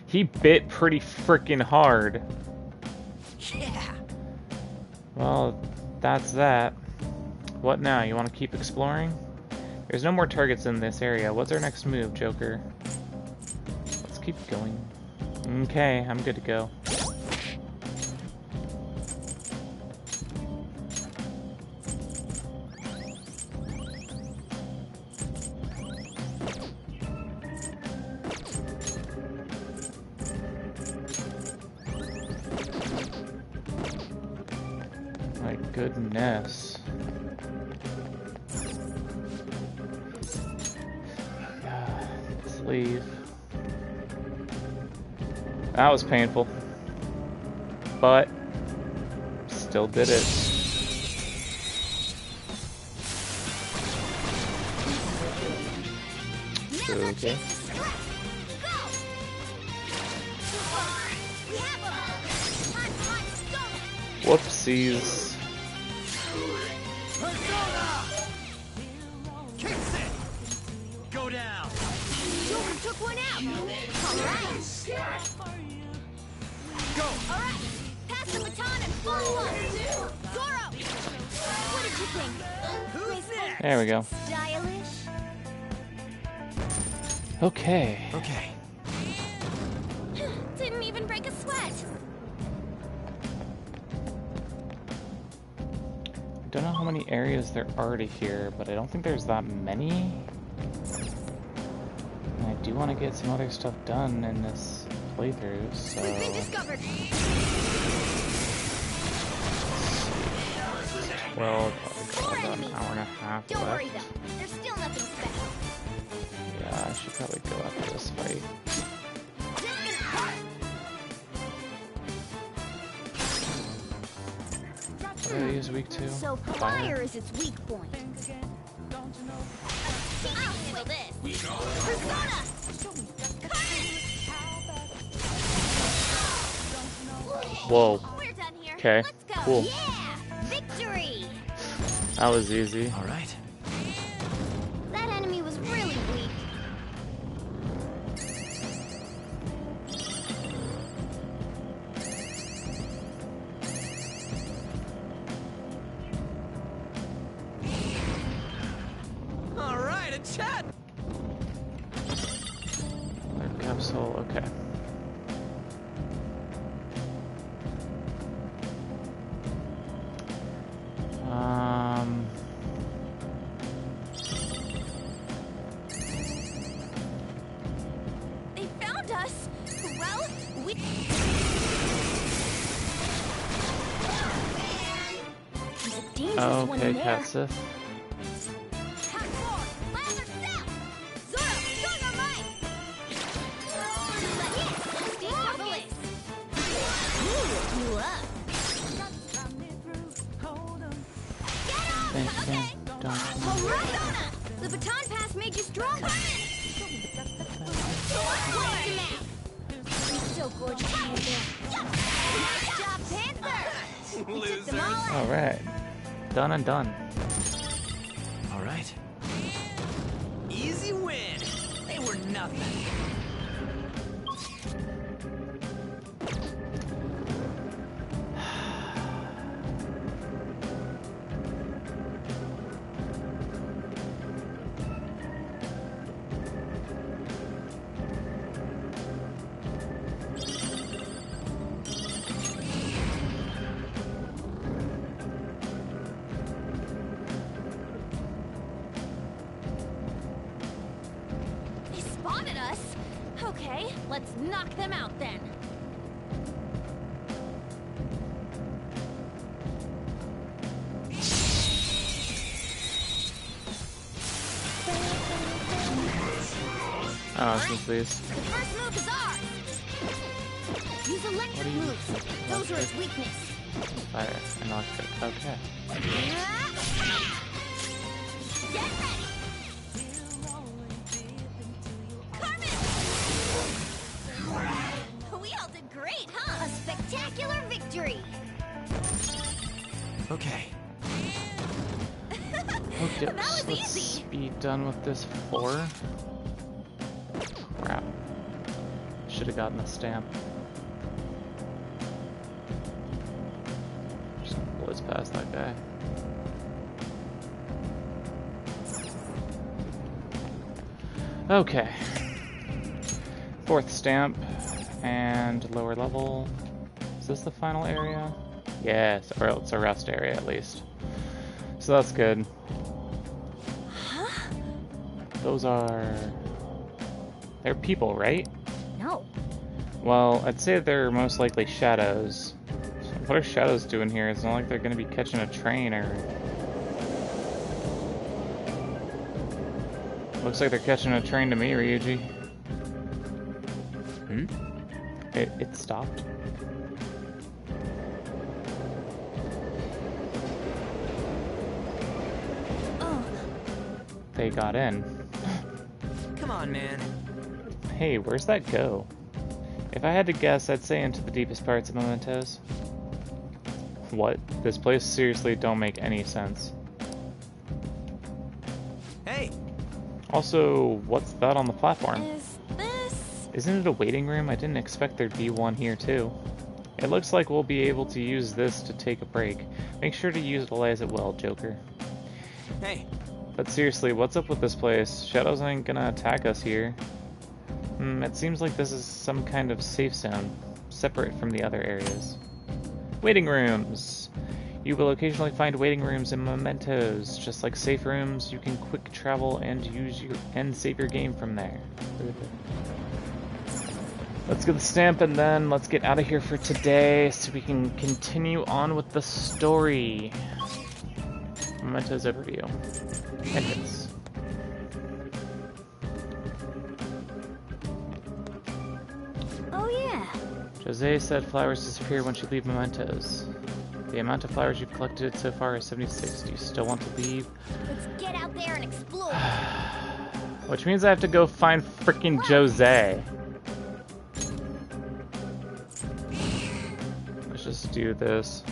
He bit pretty freaking hard. Yeah. Well, that's that. What now? You want to keep exploring? There's no more targets in this area. What's our next move, Joker? Let's keep going. Okay, I'm good to go. My goodness. Let's leave. That was painful. But still did it. Okay. Whoopsies. Persona! Kicks it! Go down! Joker took one out. All right. Go! All right. Pass the baton and follow up. Zoro! What did you think? Who's next? There we go. Stylish? Okay. Okay. Didn't even break a sweat. I don't know how many areas there are to here, but I don't think there's that many. And I do want to get some other stuff done in this playthrough, so... We've been discovered. Well, probably got about an hour and a half Don't worry left. though. There's still nothing special. Yeah, I should probably go after this fight. What do I use weak to? So fire is its weak point. I'll handle this. Persona! Whoa. We're done here. Okay, Let's go. cool. Yeah! Victory! That was easy. All right. That enemy was really weak. All right, a chat. Another capsule, okay. They found us. Well, we... change this one Okay, in there. Cat Sith. Thank you. Don't. The baton pass made you stronger. So gorgeous out there. Nice job, Panther. We took them all out. All right, done and done. All right. Easy win. They were nothing. They spotted us. Okay, let's knock them out then. Oh, since these. The first move is ours. Use electric moves. Those are its weakness. Fire and electric. Okay. Get ready. Carmen! We all did great, huh? A spectacular victory. Okay. Okay, That was let's easy. be done with this 4. Crap. Should have gotten the stamp. Just gonna blitz past that guy. Okay. 4th stamp and lower level. Is this the final area? Yes, or it's a rest area at least. So that's good. Those are... They're people, right? No. Well, I'd say they're most likely shadows. So what are shadows doing here? It's not like they're going to be catching a train or... Looks like they're catching a train to me, Ryuji. Hmm? It stopped. Oh, They got in. Come on, man. Hey, where's that go? If I had to guess, I'd say into the deepest parts of Mementos. What? This place seriously don't make any sense. Hey, Also, what's that on the platform? Is this... Isn't it a waiting room? I didn't expect there'd be one here too. It looks like we'll be able to use this to take a break. Make sure to utilize it well, Joker. hey. But seriously, what's up with this place? Shadows ain't gonna attack us here. It seems like this is some kind of safe zone, separate from the other areas. Waiting rooms! You will occasionally find waiting rooms in Mementos. Just like safe rooms, you can quick travel and save your game from there. Let's get the stamp and then let's get out of here for today so we can continue on with the story. Mementos overview. Entrance. oh yeah. Jose said flowers disappear once you leave Mementos. The amount of flowers you've collected so far is 76. Do you still want to leave? Let's get out there and explore. Which means I have to go find frickin' Jose. Let's just do this.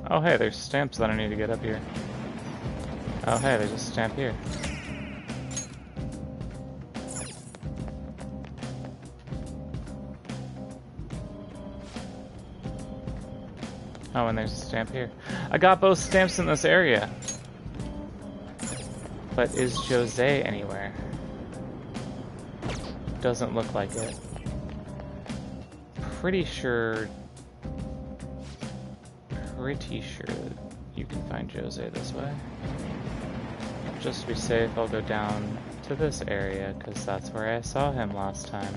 Oh hey, there's stamps that I need to get up here. Oh hey, there's a stamp here. Oh, and there's a stamp here. I got both stamps in this area. But is Jose anywhere? Doesn't look like it. Pretty sure that you can find Jose this way. Just to be safe, I'll go down to this area, because that's where I saw him last time.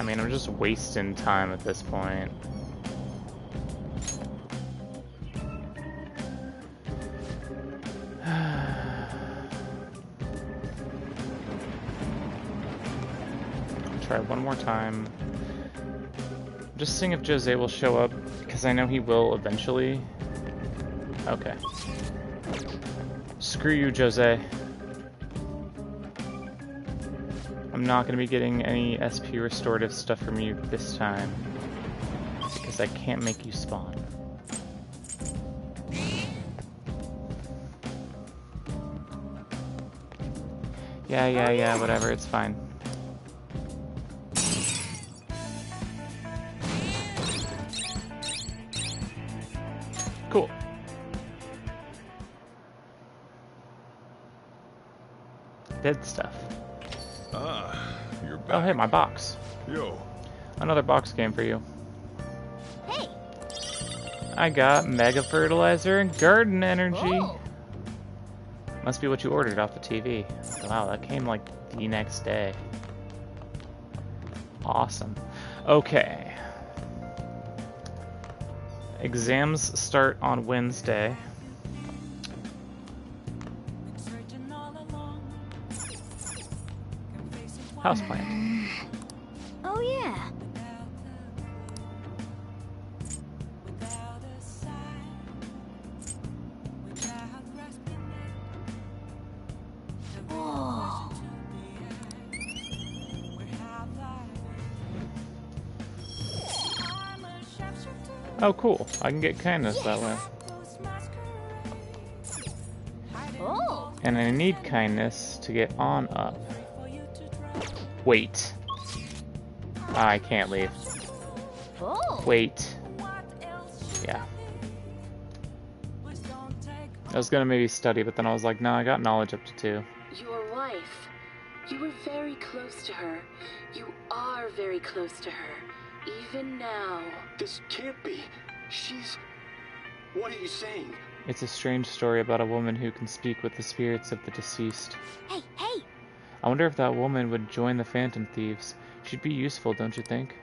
I mean, I'm just wasting time at this point. Try one more time. Just seeing if Jose will show up, because I know he will eventually. Okay. Screw you, Jose. I'm not going to be getting any SP restorative stuff from you this time, because I can't make you spawn. Yeah, whatever, it's fine. Cool. Dead stuff. Ah, you're back. Oh, hey, my box. Yo. Another box game for you. Hey! I got Mega Fertilizer and Garden Energy. Oh. Must be what you ordered off the TV. Wow, that came like the next day. Awesome. Okay. Exams start on Wednesday. Houseplant. Oh yeah. Oh. Oh, cool. I can get kindness that way. Oh. And I need kindness to get on up. Wait. I can't leave. Oh. Wait. Yeah. I was gonna maybe study, but then I was like, no, I got knowledge up to 2. Your wife. You were very close to her. You are very close to her. Even now. This can't be. She's... What are you saying? It's a strange story about a woman who can speak with the spirits of the deceased. Hey, hey. I wonder if that woman would join the Phantom Thieves. She'd be useful, don't you think?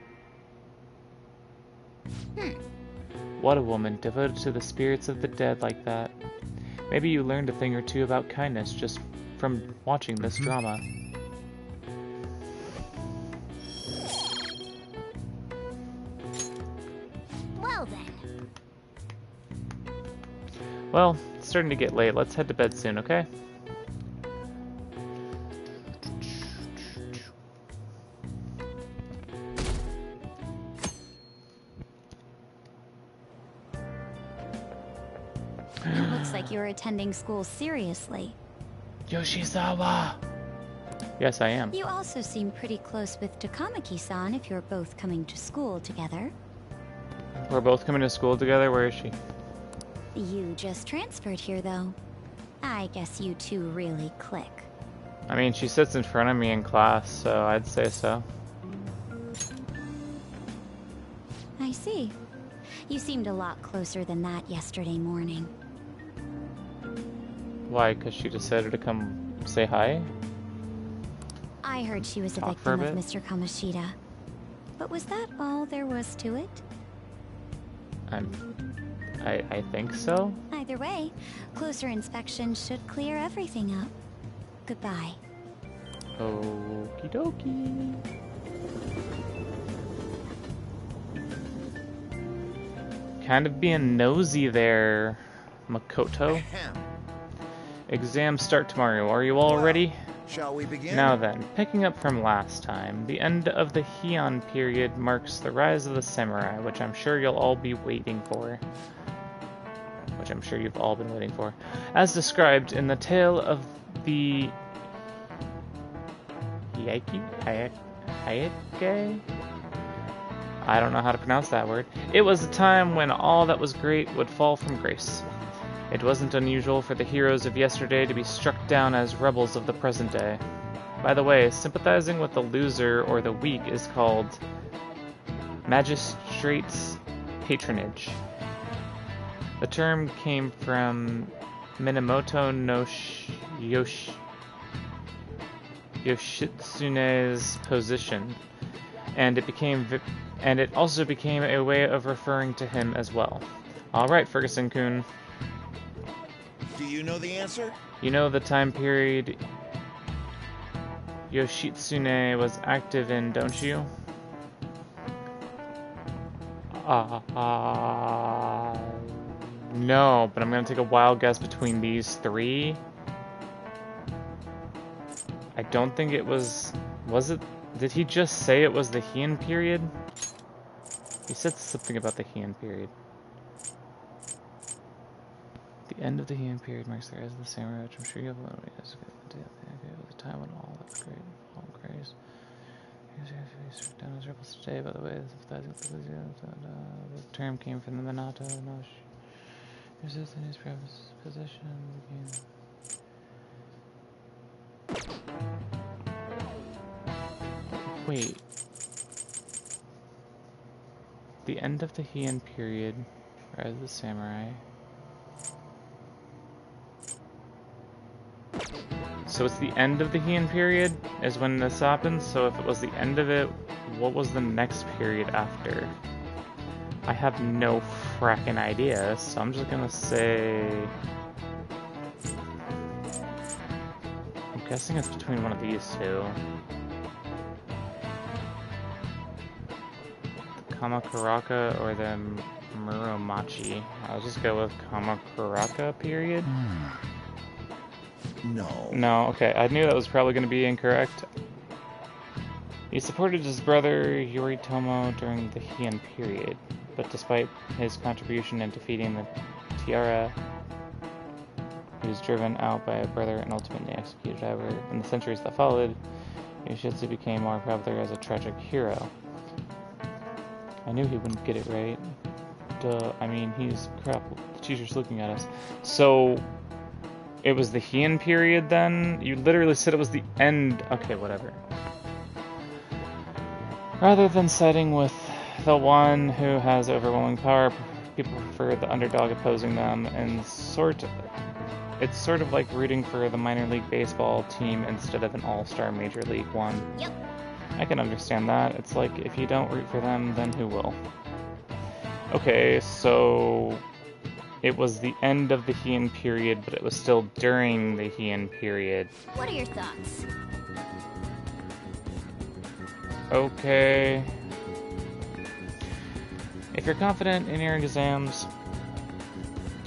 What a woman, devoted to the spirits of the dead like that. Maybe you learned a thing or two about kindness just from watching this drama. Well then. Well, it's starting to get late. Let's head to bed soon, okay? It looks like you're attending school seriously. Yoshizawa! Yes, I am. You also seem pretty close with Takamaki-san if you're both coming to school together. We're both coming to school together? Where is she? You just transferred here, though. I guess you two really click. I mean, she sits in front of me in class, so I'd say so. I see. You seemed a lot closer than that yesterday morning. Why? Because she decided to come say hi? I heard she was a Talk for a victim of bit? Mr. Kamoshida. But was that all there was to it? I think so. Either way, closer inspection should clear everything up. Goodbye. Okie dokie. Kind of being nosy there, Makoto. Exams start tomorrow. Are you all ready? Shall we begin? Now then, picking up from last time, the end of the Heian period marks the rise of the samurai, which I'm sure you'll all be waiting for. Which I'm sure you've all been waiting for. As described in the tale of the Hayake? I don't know how to pronounce that word. It was a time when all that was great would fall from grace. It wasn't unusual for the heroes of yesterday to be struck down as rebels of the present day. By the way, sympathizing with the loser or the weak is called magistrate's patronage. The term came from Minamoto no Yoshitsune's position. and it also became a way of referring to him as well. All right, Ferguson-kun. Do you know the answer? You know the time period Yoshitsune was active in, don't you? No, but I'm gonna take a wild guess between these three. I don't think it was it? Did he just say it was the Heian period? He said something about the Heian period. The end of the Heian period marks the rise of the samurai, which I'm sure you have a lot of ideas about. The time when all that great, all grace. Here's down his rebels today, by the way. The term came from the Minato. No, resist in his position. Wait. The end of the Heian period, rise of the samurai. So it's the end of the Heian period is when this happens, so if it was the end of it, what was the next period after? I have no fracking idea, so I'm just gonna say... I'm guessing it's between one of these two. The Kamakuraka or the Muromachi. I'll just go with Kamakuraka period. No. No, okay. I knew that was probably going to be incorrect. He supported his brother Yoritomo during the Heian period, but despite his contribution in defeating the Tiara, he was driven out by a brother and ultimately executed. However, in the centuries that followed, Yoshitsu became more popular as a tragic hero. I knew he wouldn't get it right. Duh. I mean, he's crap. The teacher's looking at us. So... it was the Heian period then? You literally said it was the end. Okay, whatever. Rather than siding with the one who has overwhelming power, people prefer the underdog opposing them, and it's sort of like rooting for the minor league baseball team instead of an all-star major league one. Yep. I can understand that. It's like, if you don't root for them, then who will? Okay, so... it was the end of the Heian period, but it was still during the Heian period. What are your thoughts? Okay. If you're confident in your exams,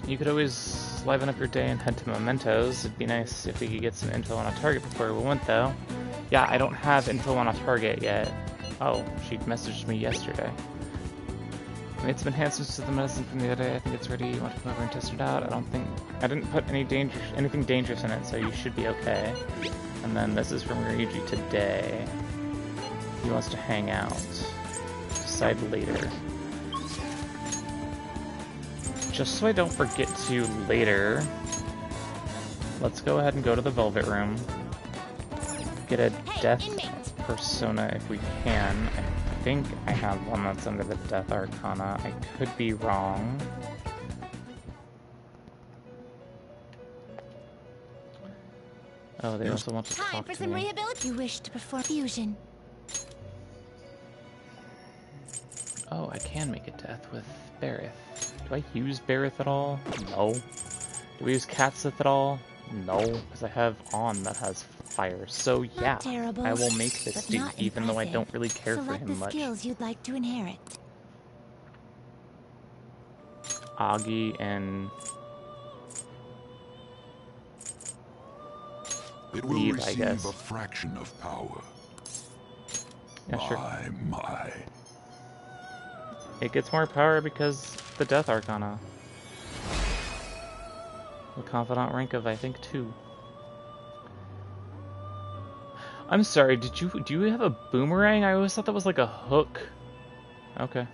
you could always liven up your day and head to Mementos. It'd be nice if we could get some info on a target before we went, though. Yeah, I don't have info on a target yet. Oh, she messaged me yesterday. It's been enhancements to the medicine from the other day. I think it's ready. You want to come over and test it out? I didn't put anything dangerous in it, so you should be okay. And then this is from Ryuji today. He wants to hang out. Decide later. Just so I don't forget to later, let's go ahead and go to the Velvet Room. Get a death persona if we can. I think I have one that's under the Death Arcana. I could be wrong. Oh, they also want to talk to me. Time for some rehabilitation. You wish to perform fusion. Oh, I can make a death with Barith. Do I use Barith at all? No. Do we use Katsith at all? No, because I have On that has fire. So yeah, terrible, I will make this dude, even though I don't really care for him much. Select the skills you'd like to inherit. Agi and It will Eve, receive I guess. a fraction of power. Yeah, sure. My. It gets more power because the Death Arcana. The Confidant rank of, I think, 2. I'm sorry, do you have a boomerang? I always thought that was like a hook. Okay.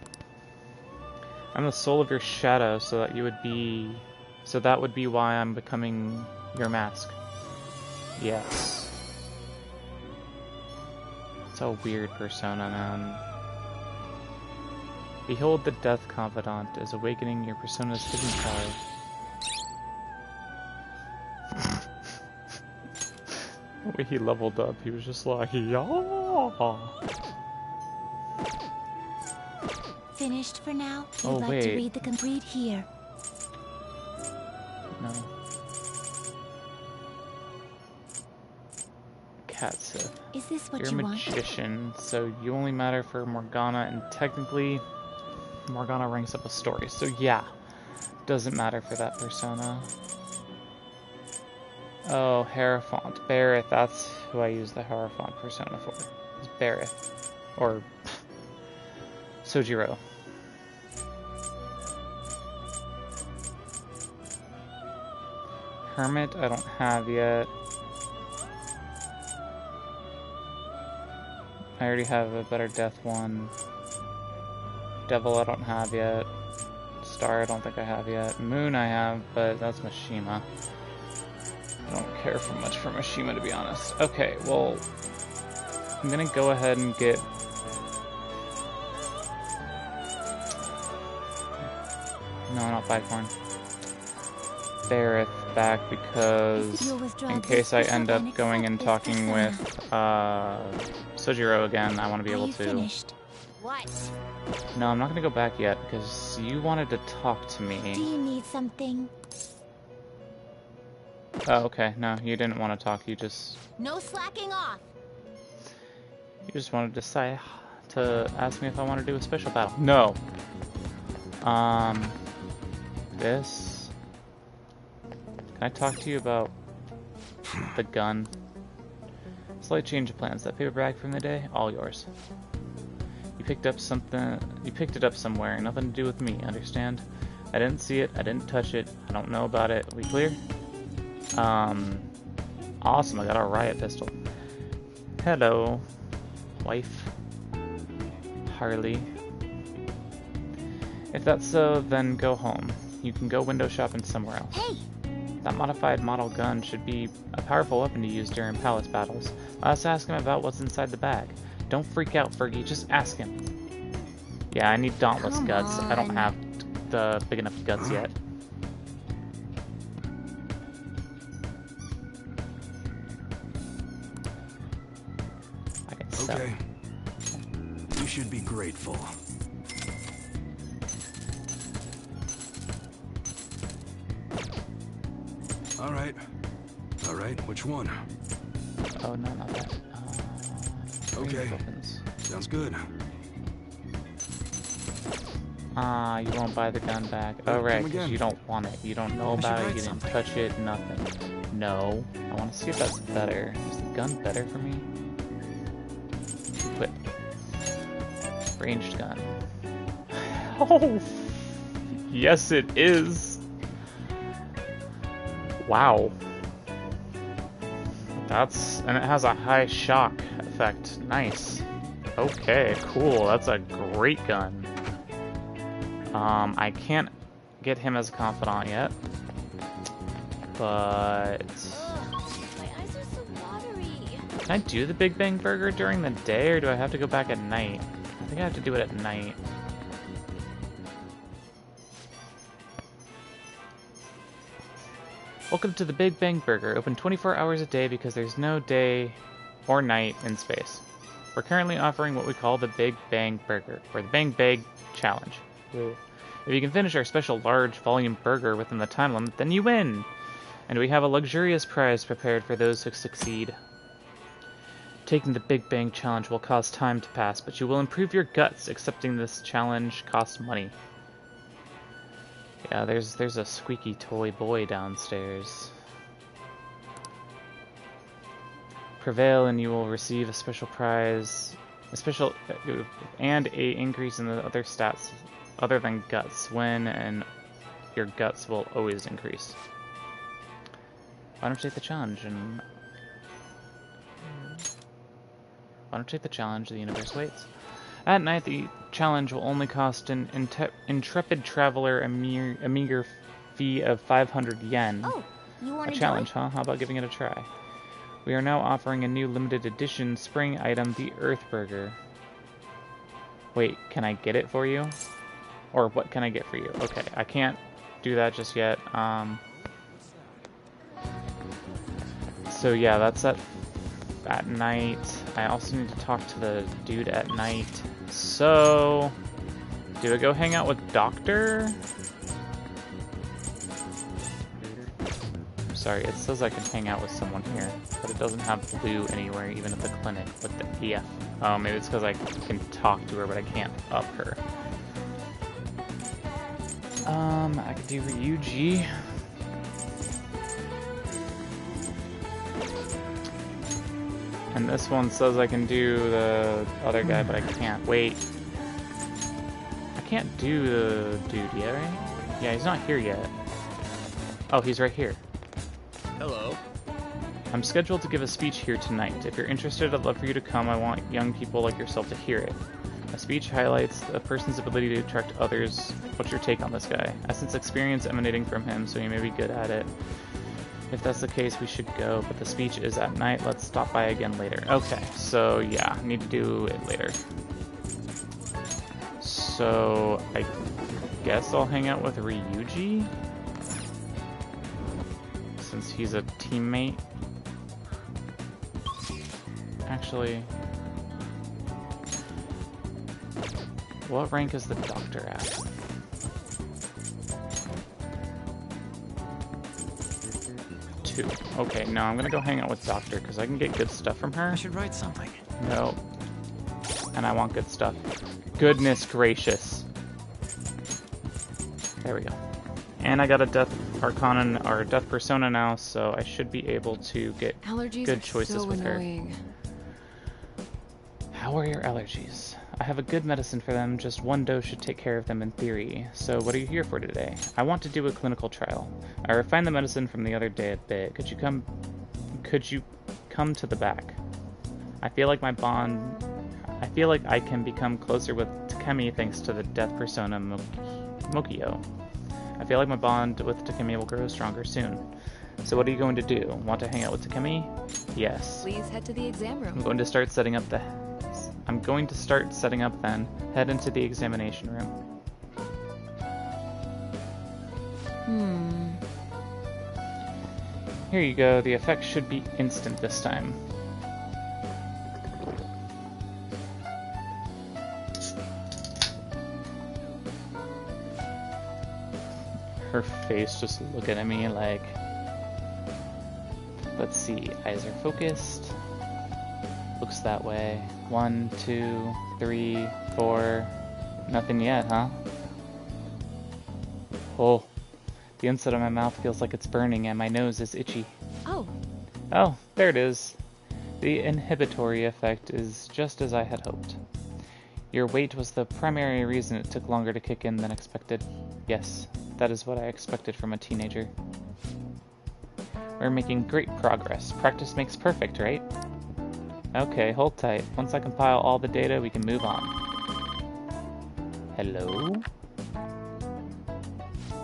I'm the soul of your shadow, so that would be why I'm becoming your mask. Yes. It's a weird persona, man. Behold the Death Confidant is awakening your persona's hidden power. The way he leveled up, he was just like, yeah. finished for now? Oh, You'd like wait. to read the complete here. No. Catsif. Is this what You're a you want? magician, so you only matter for Morgana, and technically, Morgana ranks up a story. So yeah, doesn't matter for that persona. Oh, Hierophant. Bareth, that's who I use the Hierophant persona for. It's Bareth. Or Sojiro. Hermit, I don't have yet. I already have a better death one. Devil, I don't have yet. Star, I don't think I have yet. Moon, I have, but that's Mishima. I don't care for much for Mishima, to be honest. Okay, well, I'm gonna go ahead and get... No, not Bicorn. Bareth back because in case I end up going and talking with Sojiro again, I want to be able to... What? No, I'm not gonna go back yet because you wanted to talk to me. Do you need something? Oh, okay. No, you didn't want to talk. You just No slacking off. wanted to say to ask me if I want to do a special battle. No. This. Can I talk to you about the gun? Slight change of plans. That paper bag from the day, all yours. You picked up something. You picked it up somewhere. Nothing to do with me. Understand? I didn't see it. I didn't touch it. I don't know about it. We clear? Awesome, I got a riot pistol. Hello, wife. Harley. If that's so, then go home. You can go window shopping somewhere else. Hey! That modified model gun should be a powerful weapon to use during palace battles. Let's ask him about what's inside the bag. Don't freak out, Fergie, just ask him. Yeah, I need dauntless Come guts. I don't on. have the big enough guts yet. Okay. You should be grateful. All right. All right, which one? Oh, no, not that. Okay. Weapons. Sounds good. You won't buy the gun back. Oh, Come right, because again. you don't want it. You don't know I should about it, write you didn't something. touch it, nothing. No. I want to see if that's better. Is the gun better for me? Equip. Ranged gun. Oh! Yes, it is! Wow. That's... and it has a high shock effect. Nice. Okay, cool. That's a great gun. I can't get him as a confidant yet. But... My eyes are so watery. Can I do the Big Bang Burger during the day, or do I have to go back at night? I think I have to do it at night. Welcome to the Big Bang Burger, open 24 hours a day because there's no day or night in space. We're currently offering what we call the Big Bang Burger, or the Bang Bag Challenge. If you can finish our special large volume burger within the time limit, then you win! And we have a luxurious prize prepared for those who succeed. Taking the Big Bang Challenge will cause time to pass, but you will improve your guts. Accepting this challenge costs money. Yeah, there's a squeaky toy boy downstairs. Prevail and you will receive a special prize, and a increase in the other stats other than guts. Win and your guts will always increase. Why don't you take the challenge and... Why don't you take the challenge? The universe waits. At night, the challenge will only cost an intrepid traveler a meager fee of 500 yen. Oh, you want A to challenge, huh? How about giving it a try? We are now offering a new limited edition spring item, the Earth Burger. Wait, can I get it for you? Or what can I get for you? Okay, I can't do that just yet. So yeah, that's at night. I also need to talk to the dude at night. So Do I go hang out with Doctor? Sorry, it says I can hang out with someone here, but it doesn't have Blue anywhere, even at the clinic with the EF. Oh, maybe it's because I can talk to her, but I can't up her. I could do Ryuji. And this one says I can do the other guy, but I can't. Wait. I can't do the dude yet, right? Yeah, he's not here yet. Oh, he's right here. Hello. I'm scheduled to give a speech here tonight. If you're interested, I'd love for you to come. I want young people like yourself to hear it. A speech highlights a person's ability to attract others. What's your take on this guy? I sense experience emanating from him, so he may be good at it. If that's the case, we should go, but the speech is at night. Let's stop by again later. Okay, so yeah, I need to do it later. So I guess I'll hang out with Ryuji, since he's a teammate. Actually, what rank is the doctor at? Okay, no, I'm gonna go hang out with Doctor because I can get good stuff from her. I should write something. No. And I want good stuff. Goodness gracious. There we go. And I got a Death Arcana or Death Persona now, so I should be able to get good choices with her. How are your allergies? I have a good medicine for them, just one dose should take care of them in theory. So what are you here for today? I want to do a clinical trial. I refined the medicine from the other day a bit. Could you come to the back? I feel like I can become closer with Takemi thanks to the Death Persona Mokio. I feel like my bond with Takemi will grow stronger soon. So what are you going to do? Want to hang out with Takemi? Yes. Please head to the exam room. I'm going to start setting up then. Head into the examination room. Here you go. The effect should be instant this time. Her face just looking at me like... Let's see. Eyes are focused. Looks that way. 1, 2, 3, 4. Nothing yet, huh? Oh. The inside of my mouth feels like it's burning and my nose is itchy. Oh, there it is. The inhibitory effect is just as I had hoped. Your weight was the primary reason it took longer to kick in than expected. Yes, that is what I expected from a teenager. We're making great progress. Practice makes perfect, right? Okay, hold tight. Once I compile all the data, we can move on. Hello?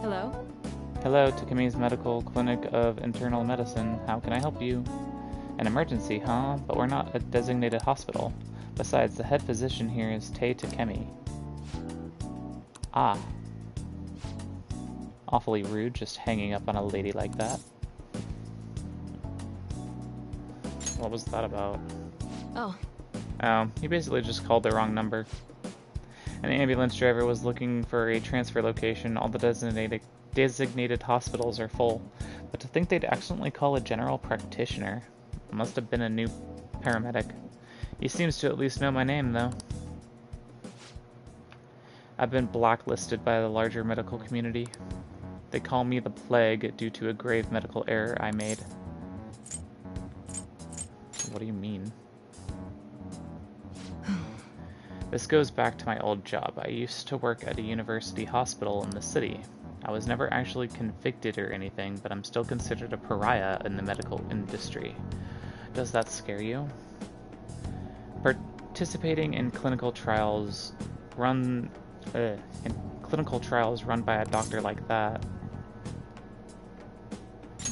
Hello? Hello, Takemi's Medical Clinic of Internal Medicine. How can I help you? An emergency, huh? But we're not a designated hospital. Besides, the head physician here is Tei Takemi. Ah. Awfully rude, just hanging up on a lady like that. What was that about? Oh, he basically just called the wrong number. An ambulance driver was looking for a transfer location. All the designated hospitals are full. But to think they'd accidentally call a general practitioner. Must have been a new paramedic. He seems to at least know my name, though. I've been blacklisted by the larger medical community. They call me the Plague due to a grave medical error I made. What do you mean? This goes back to my old job. I used to work at a university hospital in the city. I was never actually convicted or anything, but I'm still considered a pariah in the medical industry. Does that scare you? Participating in clinical trials run by a doctor like that,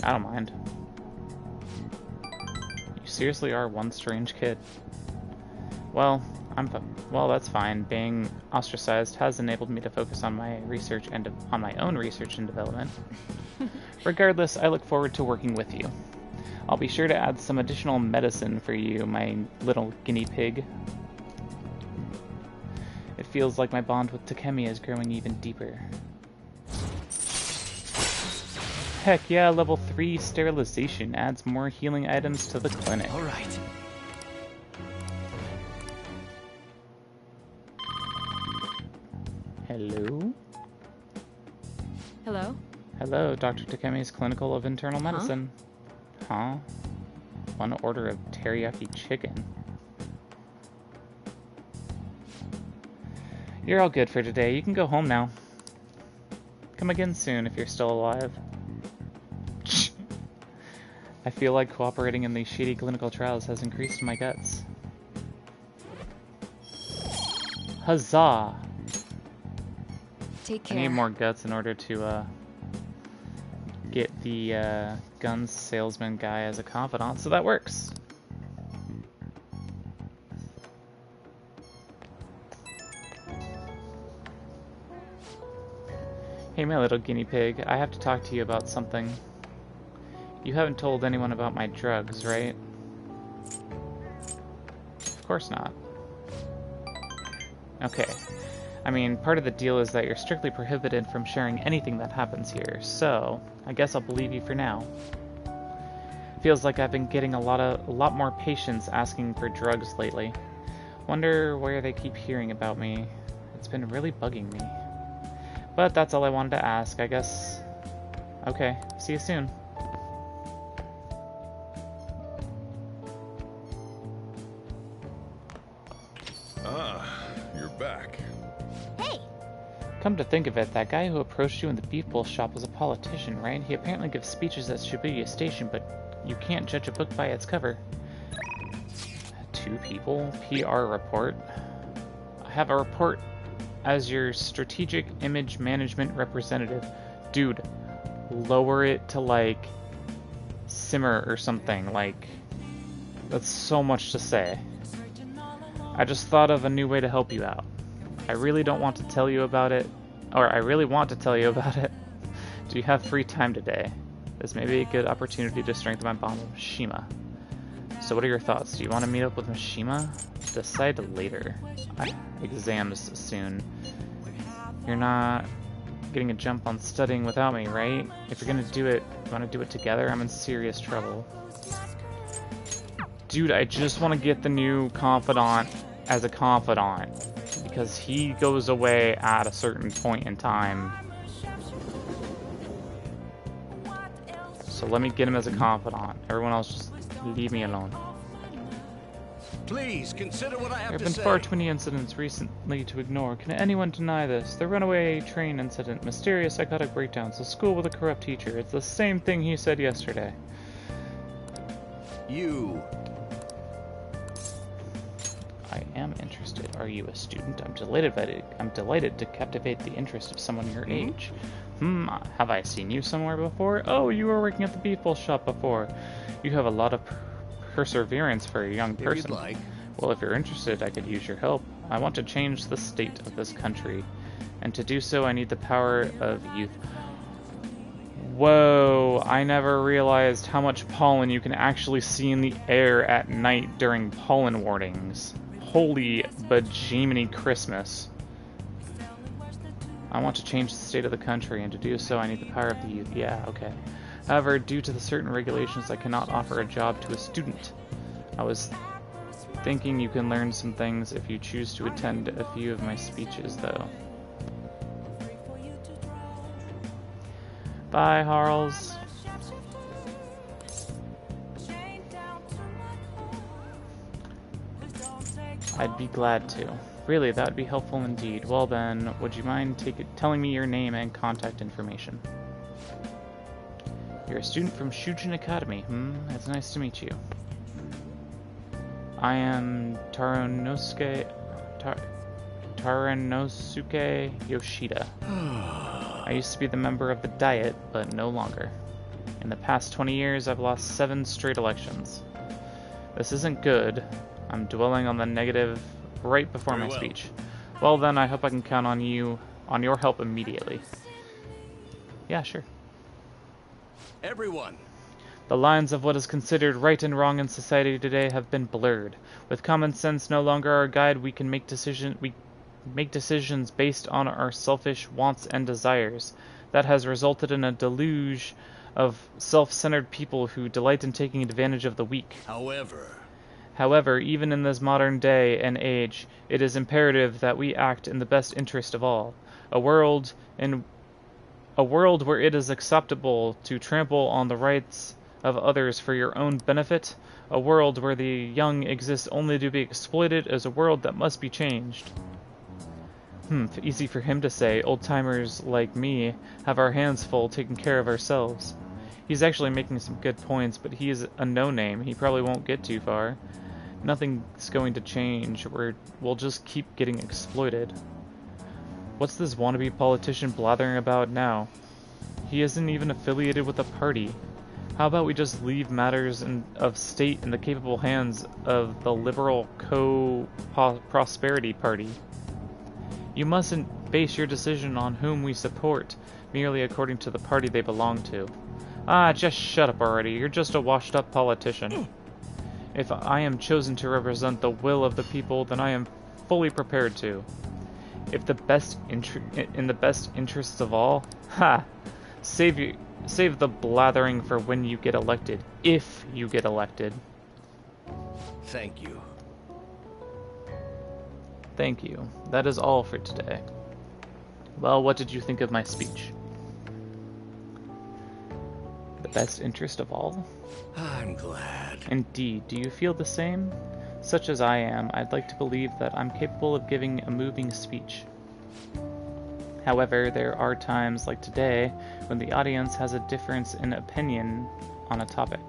I don't mind. You seriously are one strange kid. Well, that's fine. Being ostracized has enabled me to focus on my research and on my own research and development. Regardless, I look forward to working with you. I'll be sure to add some additional medicine for you, my little guinea pig. It feels like my bond with Takemi is growing even deeper. Heck yeah, level 3 sterilization adds more healing items to the clinic. Alright. Hello? Hello? Hello, Dr. Takemi's Clinical of Internal Medicine. Huh? One order of teriyaki chicken. You're all good for today. You can go home now. Come again soon if you're still alive. I feel like cooperating in these shady clinical trials has increased my guts. Huzzah! Take care. I need more guts in order to get the guns salesman guy as a confidant, so that works. Hey, my little guinea pig, I have to talk to you about something. You haven't told anyone about my drugs, right? Of course not. Okay. I mean, part of the deal is that you're strictly prohibited from sharing anything that happens here, so I guess I'll believe you for now. Feels like I've been getting a lot more patients asking for drugs lately. Wonder where they keep hearing about me. It's been really bugging me. But that's all I wanted to ask, I guess. Okay, see you soon. You're back. Hey! Come to think of it, that guy who approached you in the beef bowl shop was a politician, right? He apparently gives speeches at Shibuya Station, but you can't judge a book by its cover. 2 people? PR report. I have a report as your strategic image management representative. Dude, lower it to, like, simmer or something. Like, that's so much to say. I just thought of a new way to help you out. I really don't want to tell you about it, or I really want to tell you about it. Do you have free time today? This may be a good opportunity to strengthen my bond with Mishima. So what are your thoughts? Do you want to meet up with Mishima? Decide later. Exams soon. You're not getting a jump on studying without me, right? If you're gonna do it, you want to do it together? I'm in serious trouble. Dude, I just want to get the new confidant as a confidant, because he goes away at a certain point in time. So let me get him as a confidant. Everyone else just leave me alone. Please consider what I have There to have say. been far too many incidents recently to ignore. Can anyone deny this? The runaway train incident, mysterious psychotic breakdowns, the school with a corrupt teacher. It's the same thing he said yesterday. You. I am interested. Are you a student? I'm delighted to captivate the interest of someone your age. Have I seen you somewhere before? Oh, you were working at the beef bowl shop before. You have a lot of perseverance for a young person. If you'd like. Well, if you're interested, I could use your help. I want to change the state of this country, and to do so, I need the power of youth. Whoa, I never realized how much pollen you can actually see in the air at night during pollen warnings. Holy bajiminy Christmas. I want to change the state of the country, and to do so I need the power of the youth. Yeah, okay. However, due to the certain regulations, I cannot offer a job to a student. I was thinking you can learn some things if you choose to attend a few of my speeches, though. Bye, Harles. I'd be glad to. Really, that would be helpful indeed. Well then, would you mind telling me your name and contact information? You're a student from Shujin Academy. It's nice to meet you. I am Taronosuke Yoshida. I used to be the member of the Diet, but no longer. In the past 20 years, I've lost 7 straight elections. This isn't good. I'm dwelling on the negative right before my speech. Well then, I hope I can count on your help immediately. Yeah, sure. Everyone. The lines of what is considered right and wrong in society today have been blurred. With common sense no longer our guide, we make decisions based on our selfish wants and desires. That has resulted in a deluge of self-centered people who delight in taking advantage of the weak. However, even in this modern day and age, it is imperative that we act in the best interest of all. A world where it is acceptable to trample on the rights of others for your own benefit, a world where the young exist only to be exploited, is a world that must be changed. Easy for him to say. Old-timers like me have our hands full taking care of ourselves. He's actually making some good points, but he is a no-name. He probably won't get too far. Nothing's going to change. We'll just keep getting exploited. What's this wannabe politician blathering about now? He isn't even affiliated with a party. How about we just leave matters of state in the capable hands of the liberal prosperity party? You mustn't base your decision on whom we support, merely according to the party they belong to. Just shut up already. You're just a washed-up politician. If I am chosen to represent the will of the people, then I am fully prepared to. If in the best interests of all, save the blathering for when you get elected, if you get elected. Thank you. Thank you. That is all for today. Well, what did you think of my speech? The best interest of all? I'm glad. Indeed. Do you feel the same? Such as I am, I'd like to believe that I'm capable of giving a moving speech. However, there are times like today when the audience has a difference in opinion on a topic.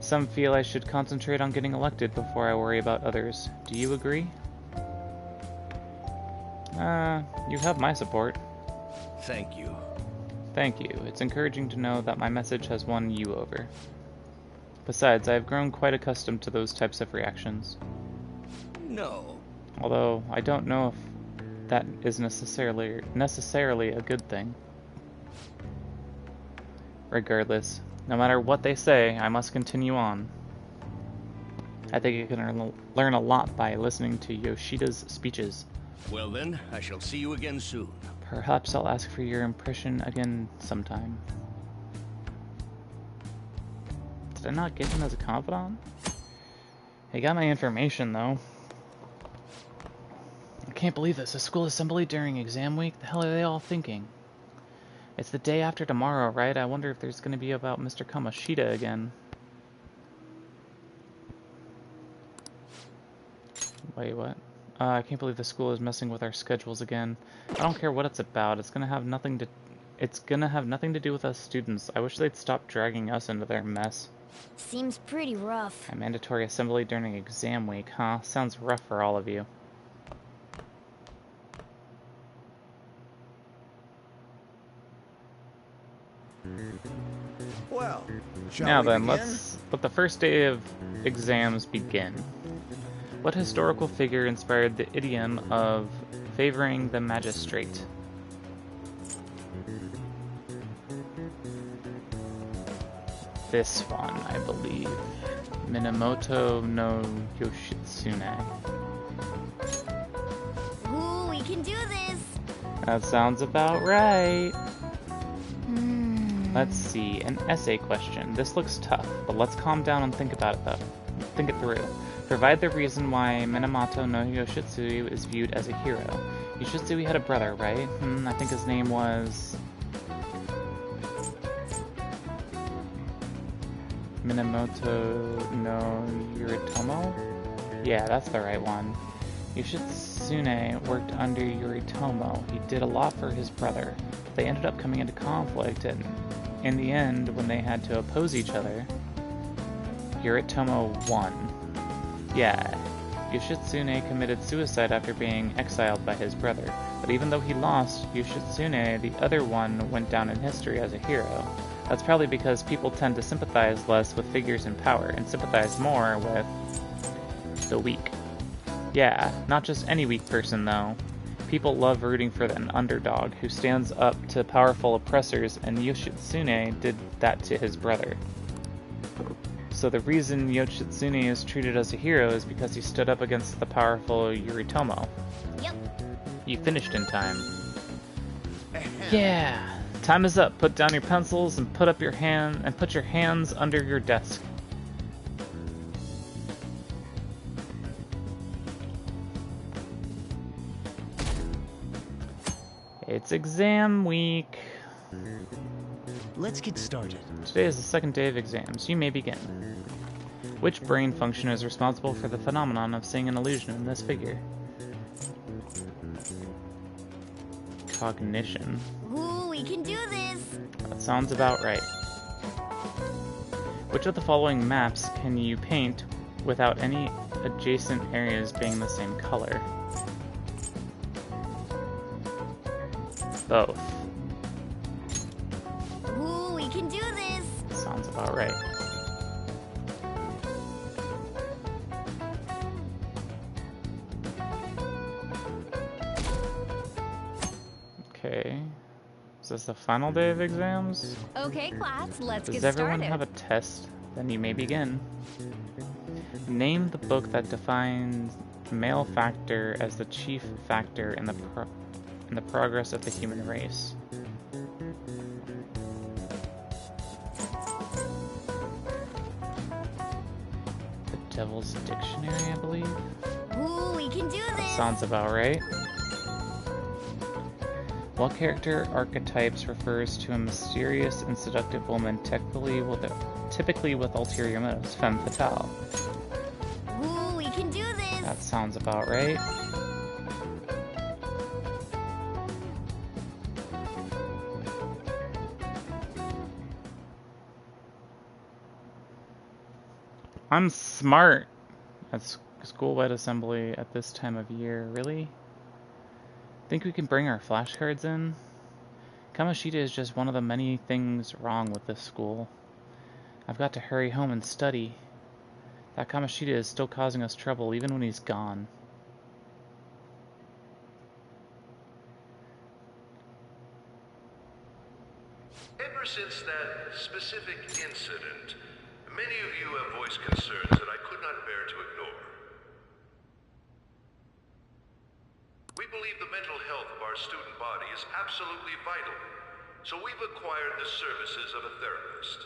Some feel I should concentrate on getting elected before I worry about others. Do you agree? You have my support. Thank you. Thank you. It's encouraging to know that my message has won you over. Besides, I have grown quite accustomed to those types of reactions. No. Although, I don't know if that is necessarily a good thing. Regardless, no matter what they say, I must continue on. I think you can learn a lot by listening to Yoshida's speeches. Well then, I shall see you again soon. Perhaps I'll ask for your impression again sometime. Did I not get him as a confidant? He got my information, though. I can't believe this. A school assembly during exam week? The hell are they all thinking? It's the day after tomorrow, right? I wonder if there's going to be about Mr. Kamoshida again. Wait, what? I can't believe the school is messing with our schedules again. I don't care what it's about. It's gonna have nothing to do with us students. I wish they'd stop dragging us into their mess. Seems pretty rough. A mandatory assembly during exam week, huh? Sounds rough for all of you. Well, now then, let's let the first day of exams begin. What historical figure inspired the idiom of favoring the magistrate? This one, I believe. Minamoto no Yoshitsune. Ooh, we can do this! That sounds about right. Let's see, an essay question. This looks tough, but let's calm down and think about it though. Think it through. Provide the reason why Minamoto no Yoshitsune is viewed as a hero. Yoshitsune had a brother, right? I think his name was... Minamoto no Yoritomo? Yeah, that's the right one. Yoshitsune worked under Yoritomo. He did a lot for his brother, but they ended up coming into conflict, and in the end, when they had to oppose each other, Yoritomo won. Yeah, Yoshitsune committed suicide after being exiled by his brother, but even though he lost, Yoshitsune, the other one, went down in history as a hero. That's probably because people tend to sympathize less with figures in power, and sympathize more with the weak. Yeah, not just any weak person though. People love rooting for an underdog who stands up to powerful oppressors, and Yoshitsune did that to his brother. So the reason Yoshitsune is treated as a hero is because he stood up against the powerful Yoritomo. Yep. You finished in time. Yeah. Time is up. Put down your pencils and put your hands under your desk. It's exam week. Let's get started. Today is the second day of exams. You may begin. Which brain function is responsible for the phenomenon of seeing an illusion in this figure? Cognition. Ooh, we can do this! That sounds about right. Which of the following maps can you paint without any adjacent areas being the same color? Both. Ooh, we can do this! Sounds about right. Okay. Is this the final day of exams? Okay, class, let's get Does everyone started. have a test? Then you may begin. Name the book that defines male factor as the chief factor in the progress of the human race. The Devil's Dictionary, I believe. Ooh, we can do this! That sounds about right. What character archetypes refers to a mysterious and seductive woman, typically with ulterior motives? Femme fatale. Ooh, we can do this! That sounds about right. I'm smart at school-wide assembly at this time of year. Really? Think we can bring our flashcards in? Kamoshida is just one of the many things wrong with this school. I've got to hurry home and study. That Kamoshida is still causing us trouble even when he's gone. Ever since that specific incident, many of you have voiced concerns that I could not bear to ignore. We believe the mental health of our student body is absolutely vital, so we've acquired the services of a therapist.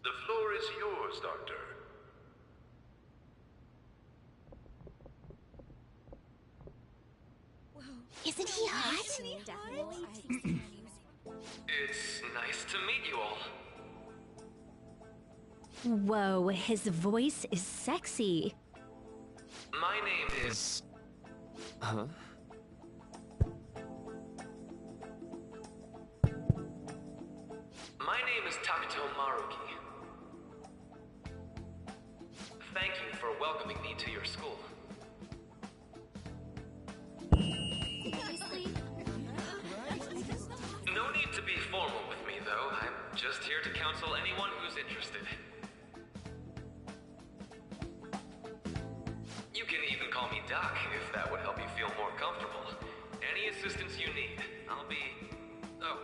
The floor is yours, Doctor. Isn't he hot? It's nice to meet you all. Whoa, his voice is sexy. My name is... Huh? My name is Takuto Maruki. Thank you for welcoming me to your school. No need to be formal with me, though. I'm just here to counsel anyone who's interested. You can even call me Doc, if that would help you feel more comfortable. Any assistance you need, I'll be... Oh.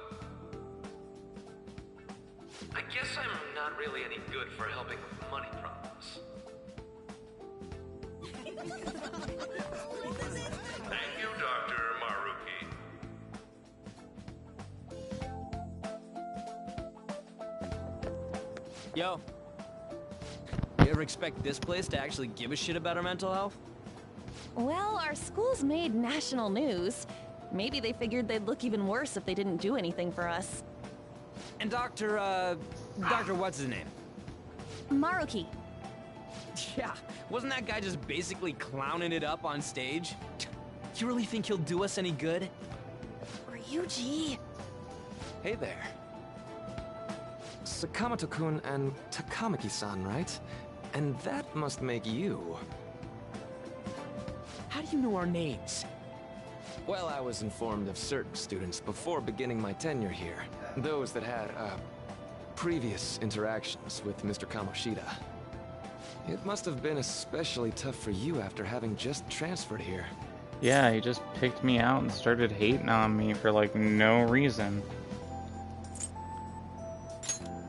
I guess I'm not really any good for helping with money problems. Thank you, Dr. Maruki. Yo. You ever expect this place to actually give a shit about our mental health? Well, our school's made national news. Maybe they figured they'd look even worse if they didn't do anything for us. And Dr. what's his name? Maruki. Yeah, wasn't that guy just basically clowning it up on stage? You really think he'll do us any good? Ryuji. Hey there. Sakamoto-kun and Takamaki-san, right? And that must make you. How do you know our names? Well, I was informed of certain students before beginning my tenure here. Those that had, previous interactions with Mr. Kamoshida. It must have been especially tough for you after having just transferred here. Yeah, he just picked me out and started hating on me for like no reason.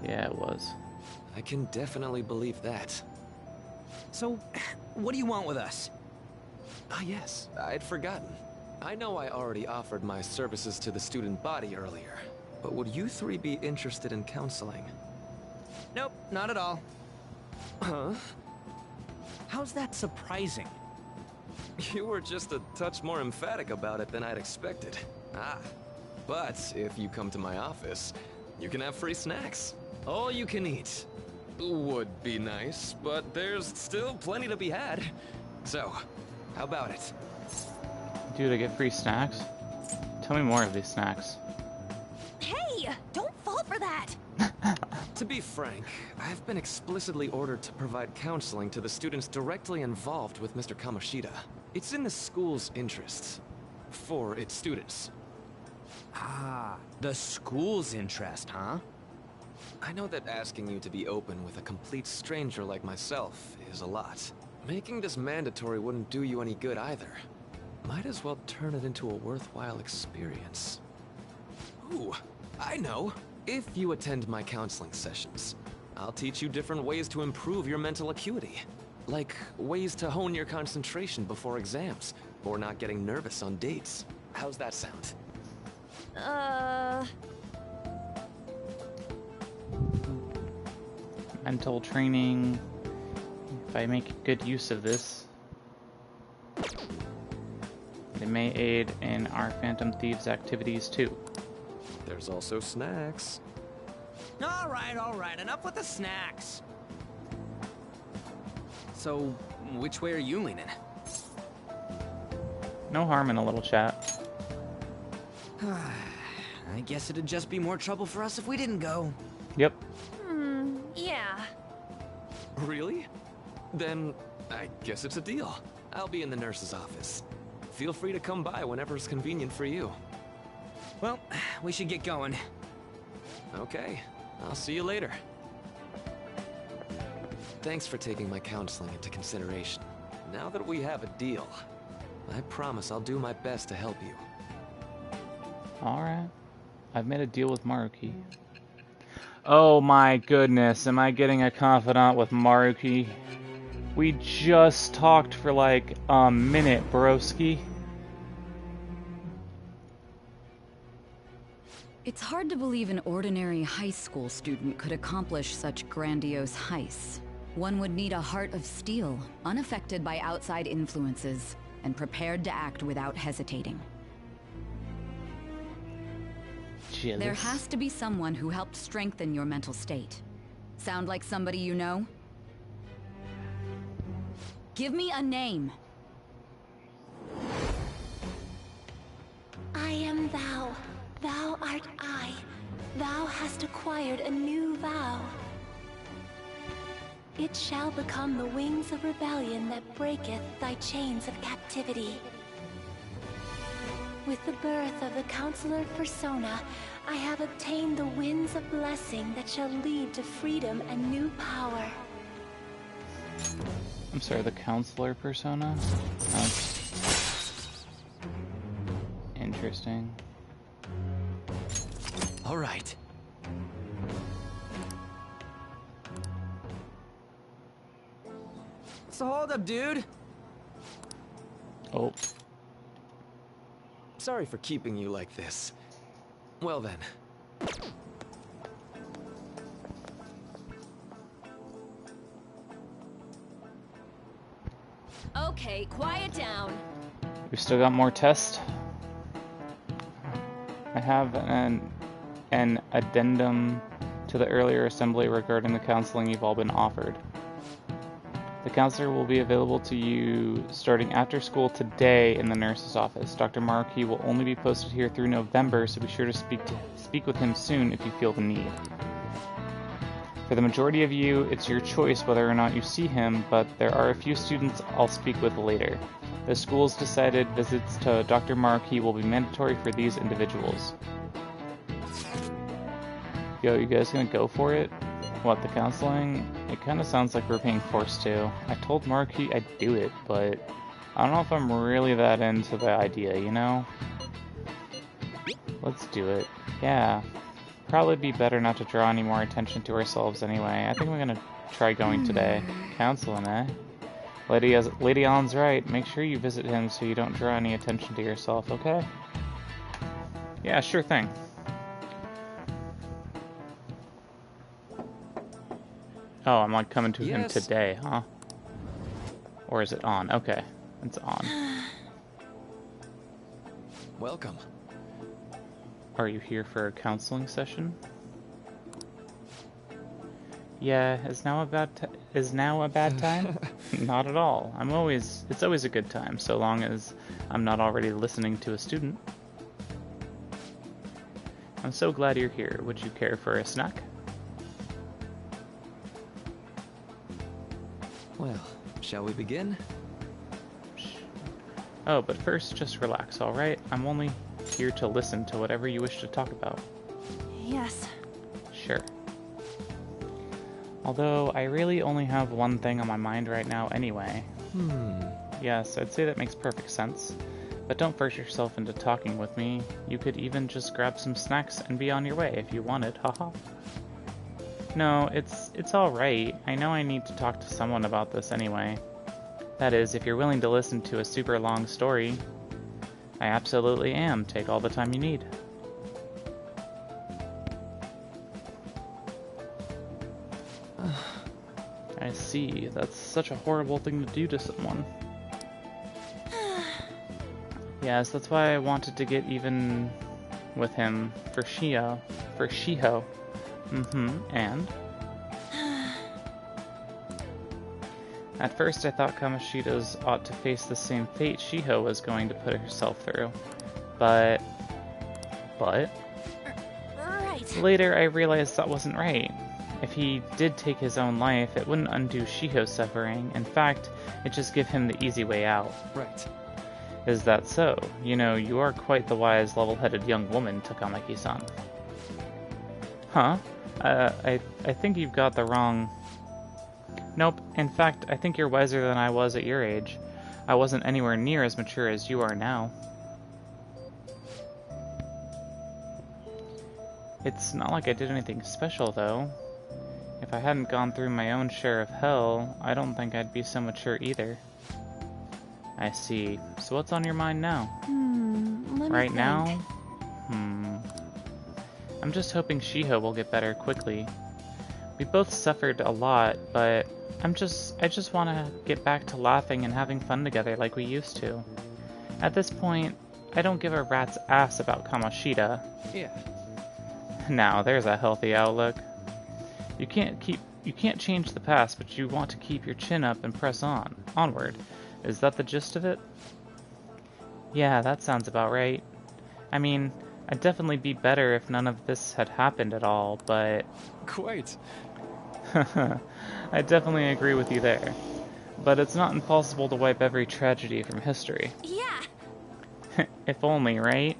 Yeah, it was. I can definitely believe that. So, what do you want with us? Ah, yes, I'd forgotten. I know I already offered my services to the student body earlier, but would you three be interested in counseling? Nope, not at all. Huh? How's that surprising? You were just a touch more emphatic about it than I'd expected. Ah, but if you come to my office, you can have free snacks. All you can eat. Would be nice, but there's still plenty to be had. So, how about it? Dude, I get free snacks? Tell me more of these snacks. Hey! Don't fall for that! To be frank, I've been explicitly ordered to provide counseling to the students directly involved with Mr. Kamoshida. It's in the school's interests. For its students. Ah, the school's interest, huh? I know that asking you to be open with a complete stranger like myself is a lot. Making this mandatory wouldn't do you any good either. Might as well turn it into a worthwhile experience. Ooh, I know. If you attend my counseling sessions, I'll teach you different ways to improve your mental acuity. Like ways to hone your concentration before exams, or not getting nervous on dates. How's that sound? Mental training. If I make good use of this, it may aid in our Phantom Thieves activities too. There's also snacks. All right, enough with the snacks. So, which way are you leaning? No harm in a little chat. I guess it'd just be more trouble for us if we didn't go. Yep. Yeah. Really? Then, I guess it's a deal. I'll be in the nurse's office. Feel free to come by whenever it's convenient for you. Well, we should get going. Okay, I'll see you later. Thanks for taking my counseling into consideration. Now that we have a deal, I promise I'll do my best to help you. Alright. I've made a deal with Maruki. Oh my goodness, am I getting a confidant with Maruki? We just talked for like a minute, broski. It's hard to believe an ordinary high school student could accomplish such grandiose heists. One would need a heart of steel, unaffected by outside influences, and prepared to act without hesitating. Jealous. There has to be someone who helped strengthen your mental state. Sound like somebody you know? Give me a name. I am thou. Thou art I. Thou hast acquired a new vow. It shall become the wings of rebellion that breaketh thy chains of captivity. With the birth of the Counselor Persona, I have obtained the winds of blessing that shall lead to freedom and new power. I'm sorry, the Counselor Persona? That's interesting. All right. So hold up, dude. Oh. Sorry for keeping you like this. Well then. Okay, quiet down. We've still got more tests. I have an addendum to the earlier assembly regarding the counseling you've all been offered. The counselor will be available to you starting after school today in the nurse's office. Dr. Maruki will only be posted here through November, so be sure to speak with him soon if you feel the need. For the majority of you, it's your choice whether or not you see him, but there are a few students I'll speak with later. The school's decided visits to Dr. Maruki will be mandatory for these individuals. Yo, you guys gonna go for it? What, the counseling? It kinda sounds like we're being forced to. I told Maruki I'd do it, but I don't know if I'm really that into the idea, you know? Let's do it. Yeah. probably be better not to draw any more attention to ourselves anyway. I think we're gonna try going today. Counseling, eh? Lady Allen's right. Make sure you visit him so you don't draw any attention to yourself, okay? Yeah, sure thing. Oh, I'm like coming to him today, huh? Or is it on? Okay, it's on. Welcome. Are you here for a counseling session? Yeah, is now a bad time? Not at all. It's always a good time, so long as I'm not already listening to a student. I'm so glad you're here. Would you care for a snack? Well, shall we begin? Oh, but first, just relax, alright? I'm only here to listen to whatever you wish to talk about. Yes. Sure. Although, I really only have one thing on my mind right now anyway. Yes, I'd say that makes perfect sense. But don't force yourself into talking with me. You could even just grab some snacks and be on your way if you wanted, haha. No, it's alright. I know I need to talk to someone about this anyway. That is, if you're willing to listen to a super long story. I absolutely am. Take all the time you need. I see. That's such a horrible thing to do to someone. Yes, that's why I wanted to get even with him for Shiho. And? At first I thought Kamoshida's ought to face the same fate Shiho was going to put herself through. But... Right. Later I realized that wasn't right. If he did take his own life, it wouldn't undo Shiho's suffering. In fact, it'd just give him the easy way out. Right. Is that so? You know, you are quite the wise, level-headed young woman, Takamaki-san. Huh? I think you've got the wrong... Nope. In fact, I think you're wiser than I was at your age. I wasn't anywhere near as mature as you are now. It's not like I did anything special, though. If I hadn't gone through my own share of hell, I don't think I'd be so mature either. I see. So what's on your mind now? Let me right think. now? I'm just hoping Shiho will get better quickly. We both suffered a lot, but I just want to get back to laughing and having fun together like we used to. At this point, I don't give a rat's ass about Kamoshida. Yeah. Now, there's a healthy outlook. You can't change the past, but you want to keep your chin up and press onward. Is that the gist of it? Yeah, that sounds about right. I mean, I'd definitely be better if none of this had happened at all, but... Quite. I definitely agree with you there. But it's not impossible to wipe every tragedy from history. Yeah! If only, right?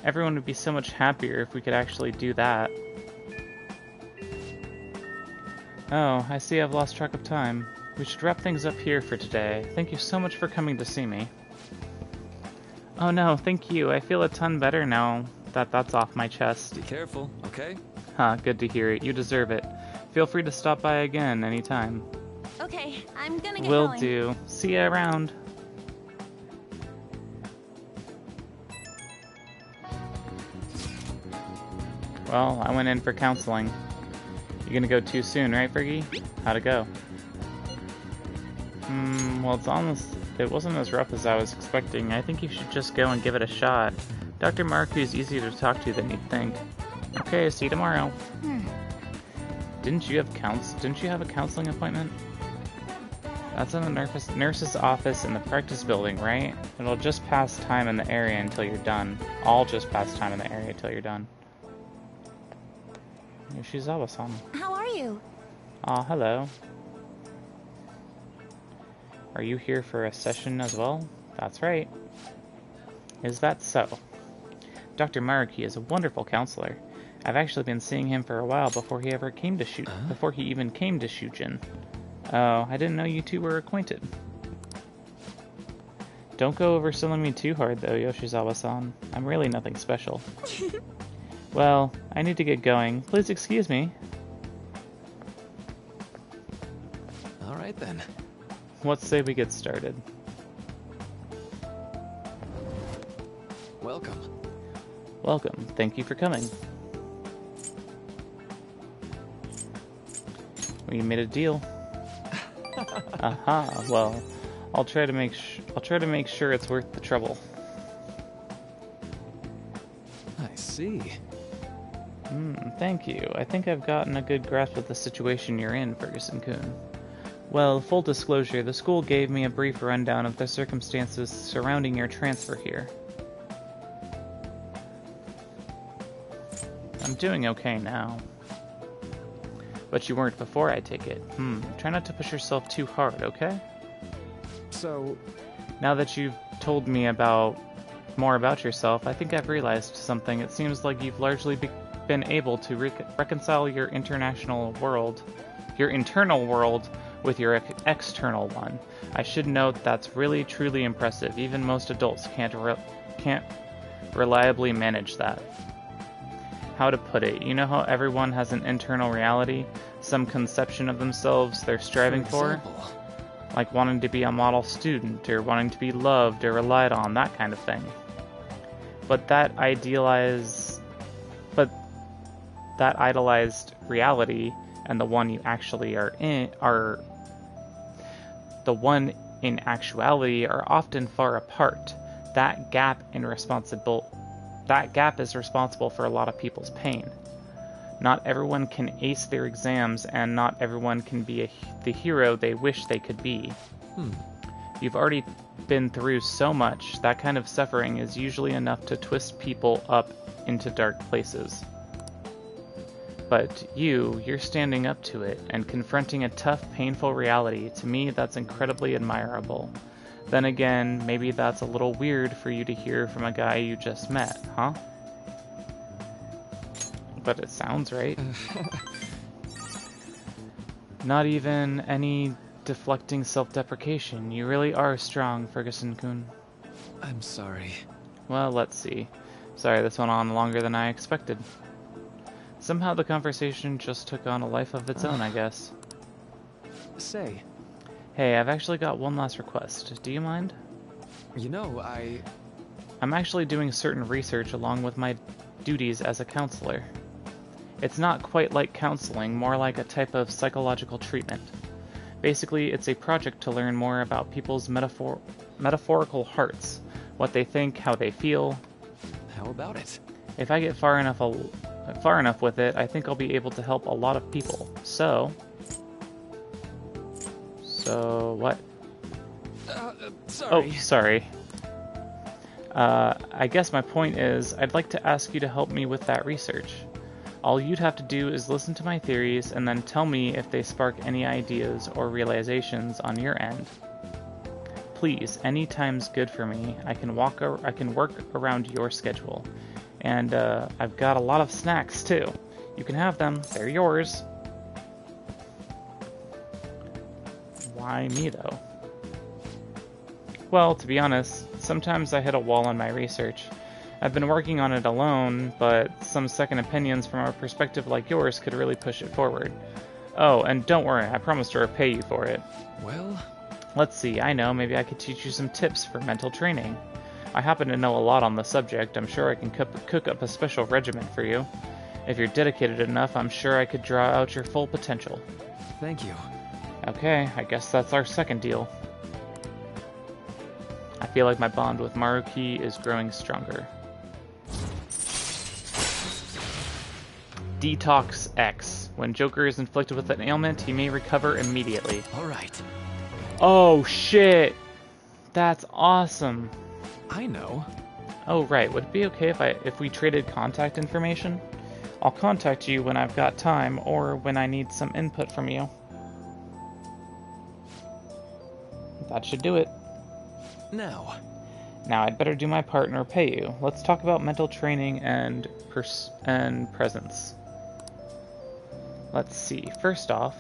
Everyone would be so much happier if we could actually do that. Oh, I see I've lost track of time. We should wrap things up here for today. Thank you so much for coming to see me. Oh no, thank you. I feel a ton better now that that's off my chest. Be careful, okay? Huh, good to hear it. You deserve it. Feel free to stop by again anytime. Okay, I'm gonna get Will going. do. See ya around. Well, I went in for counseling. You gonna go too soon, right, Fergie? How'd it go? Well, it wasn't as rough as I was expecting. I think you should just go and give it a shot. Dr. Maruku's easier to talk to than you'd think. Okay, see you tomorrow. Didn't you have a counseling appointment? That's in the nurse's office in the practice building, right? It'll just pass time in the area until you're done. I'll just pass time in the area until you're done. Yoshizawa-san. How are you? Aw, hello. Are you here for a session as well? That's right. Is that so? Dr. Maruki is a wonderful counselor. I've actually been seeing him for a while before he even came to Shujin. Oh, I didn't know you two were acquainted. Don't go overselling me too hard though, Yoshizawa-san. I'm really nothing special. Well, I need to get going. Please excuse me. All right then. Let's say we get started. Welcome. Welcome. Thank you for coming. We made a deal. Aha. Well, I'll try to make sure it's worth the trouble. I see. Thank you. I think I've gotten a good grasp of the situation you're in, Ferguson-kun. Well, full disclosure, the school gave me a brief rundown of the circumstances surrounding your transfer here. I'm doing okay now. But you weren't before, I take it. Try not to push yourself too hard, okay? So... Now that you've told me more about yourself, I think I've realized something. It seems like you've largely been able to reconcile your internal world with your external one. I should note that's really truly impressive. Even most adults can't reliably manage that. How to put it, you know how everyone has an internal reality, some conception of themselves they're striving for? Like wanting to be a model student, or wanting to be loved or relied on, that kind of thing. But that idolized reality and the one you actually are in actuality are often far apart. That gap is responsible for a lot of people's pain. Not everyone can ace their exams, and not everyone can be the hero they wish they could be. You've already been through so much. That kind of suffering is usually enough to twist people up into dark places. But you're standing up to it and confronting a tough, painful reality. To me, that's incredibly admirable. Then again, maybe that's a little weird for you to hear from a guy you just met, huh? But it sounds right. Not even any deflecting self-deprecation. You really are strong, Ferguson-kun. I'm sorry. Well, let's see. Sorry, this went on longer than I expected. Somehow the conversation just took on a life of its own, I guess. Say. Hey, I've actually got one last request. Do you mind? You know, I'm actually doing certain research along with my duties as a counselor. It's not quite like counseling, more like a type of psychological treatment. Basically, it's a project to learn more about people's metaphorical hearts, what they think, how they feel. How about it? If I get far enough with it, I think I'll be able to help a lot of people. So what? Sorry. Oh, sorry. I guess my point is, I'd like to ask you to help me with that research. All you'd have to do is listen to my theories and then tell me if they spark any ideas or realizations on your end. Please, any time's good for me. I can work around your schedule. And I've got a lot of snacks too. You can have them. They're yours. Why me though? Well, to be honest, sometimes I hit a wall on my research. I've been working on it alone, but some second opinions from a perspective like yours could really push it forward. Oh, and don't worry, I promise to repay you for it. Well... Let's see, I know, maybe I could teach you some tips for mental training. I happen to know a lot on the subject. I'm sure I can cook up a special regimen for you. If you're dedicated enough, I'm sure I could draw out your full potential. Thank you. Okay, I guess that's our second deal. I feel like my bond with Maruki is growing stronger. Detox X. When Joker is inflicted with an ailment, he may recover immediately. Alright. Oh shit! That's awesome. I know. Oh right, would it be okay if we traded contact information? I'll contact you when I've got time, or when I need some input from you. That should do it. Now I'd better do my part and repay you. Let's talk about mental training and presence. Let's see. First off,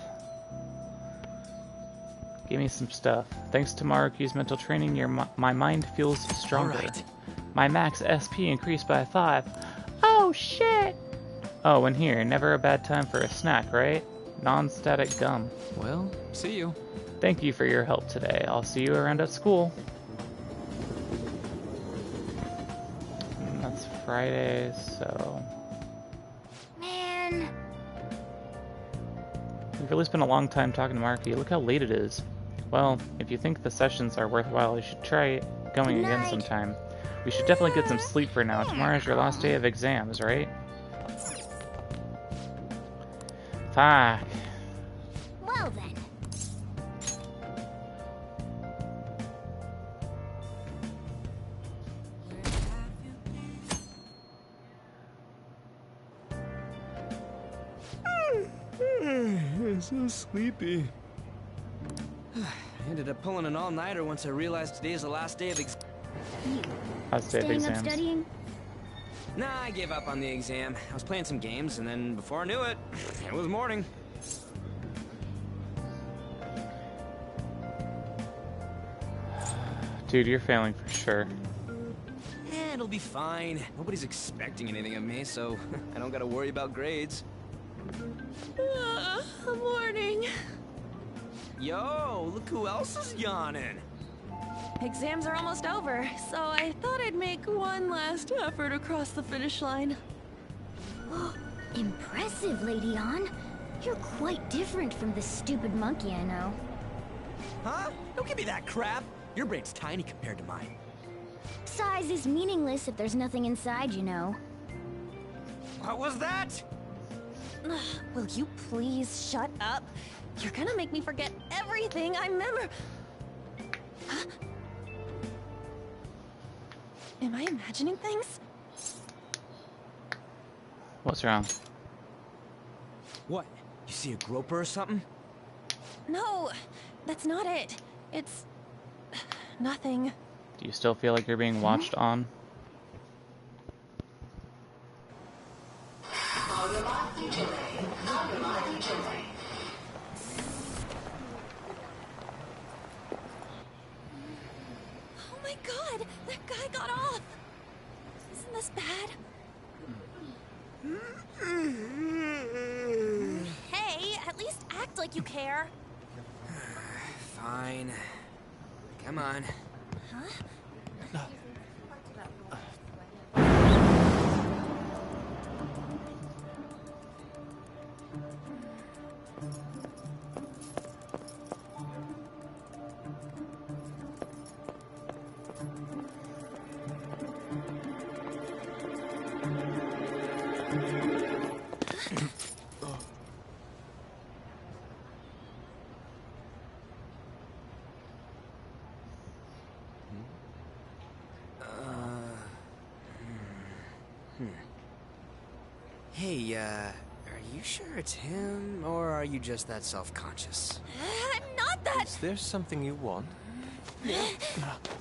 give me some stuff. Thanks to Maruki's mental training, my mind feels stronger. All right. My max SP increased by 5. Oh shit! Oh, and here, never a bad time for a snack, right? Non-static gum. Well, see you. Thank you for your help today. I'll see you around at school. And that's Friday, so... Man. We've really spent a long time talking to Marky. Look how late it is. Well, if you think the sessions are worthwhile, you should try going again sometime. We should definitely get some sleep for now. Tomorrow's your last day of exams, right? Fuck. Well then. I'm so sleepy. I ended up pulling an all-nighter once I realized today's the last day of Last day of Staying up exams. studying? Nah, I gave up on the exam. I was playing some games, and then before I knew it, it was morning. Dude, you're failing for sure. It'll be fine. Nobody's expecting anything of me, so I don't gotta worry about grades. Morning. Yo, look who else is yawning. Exams are almost over, so I thought I'd make one last effort across the finish line. Impressive, Lady Ann. You're quite different from the stupid monkey I know. Huh? Don't give me that crap. Your brain's tiny compared to mine. Size is meaningless if there's nothing inside, you know. What was that? Will you please shut up? You're gonna make me forget everything I remember. Huh? Am I imagining things? What's wrong? What? You see a groper or something? No, that's not it. It's nothing. Do you still feel like you're being watched on? Oh my god, that guy got off. Isn't this bad? Hey, at least act like you care. Fine. Come on. Huh? Hey, are you sure it's him, or are you just that self-conscious? Not that! Is there something you want?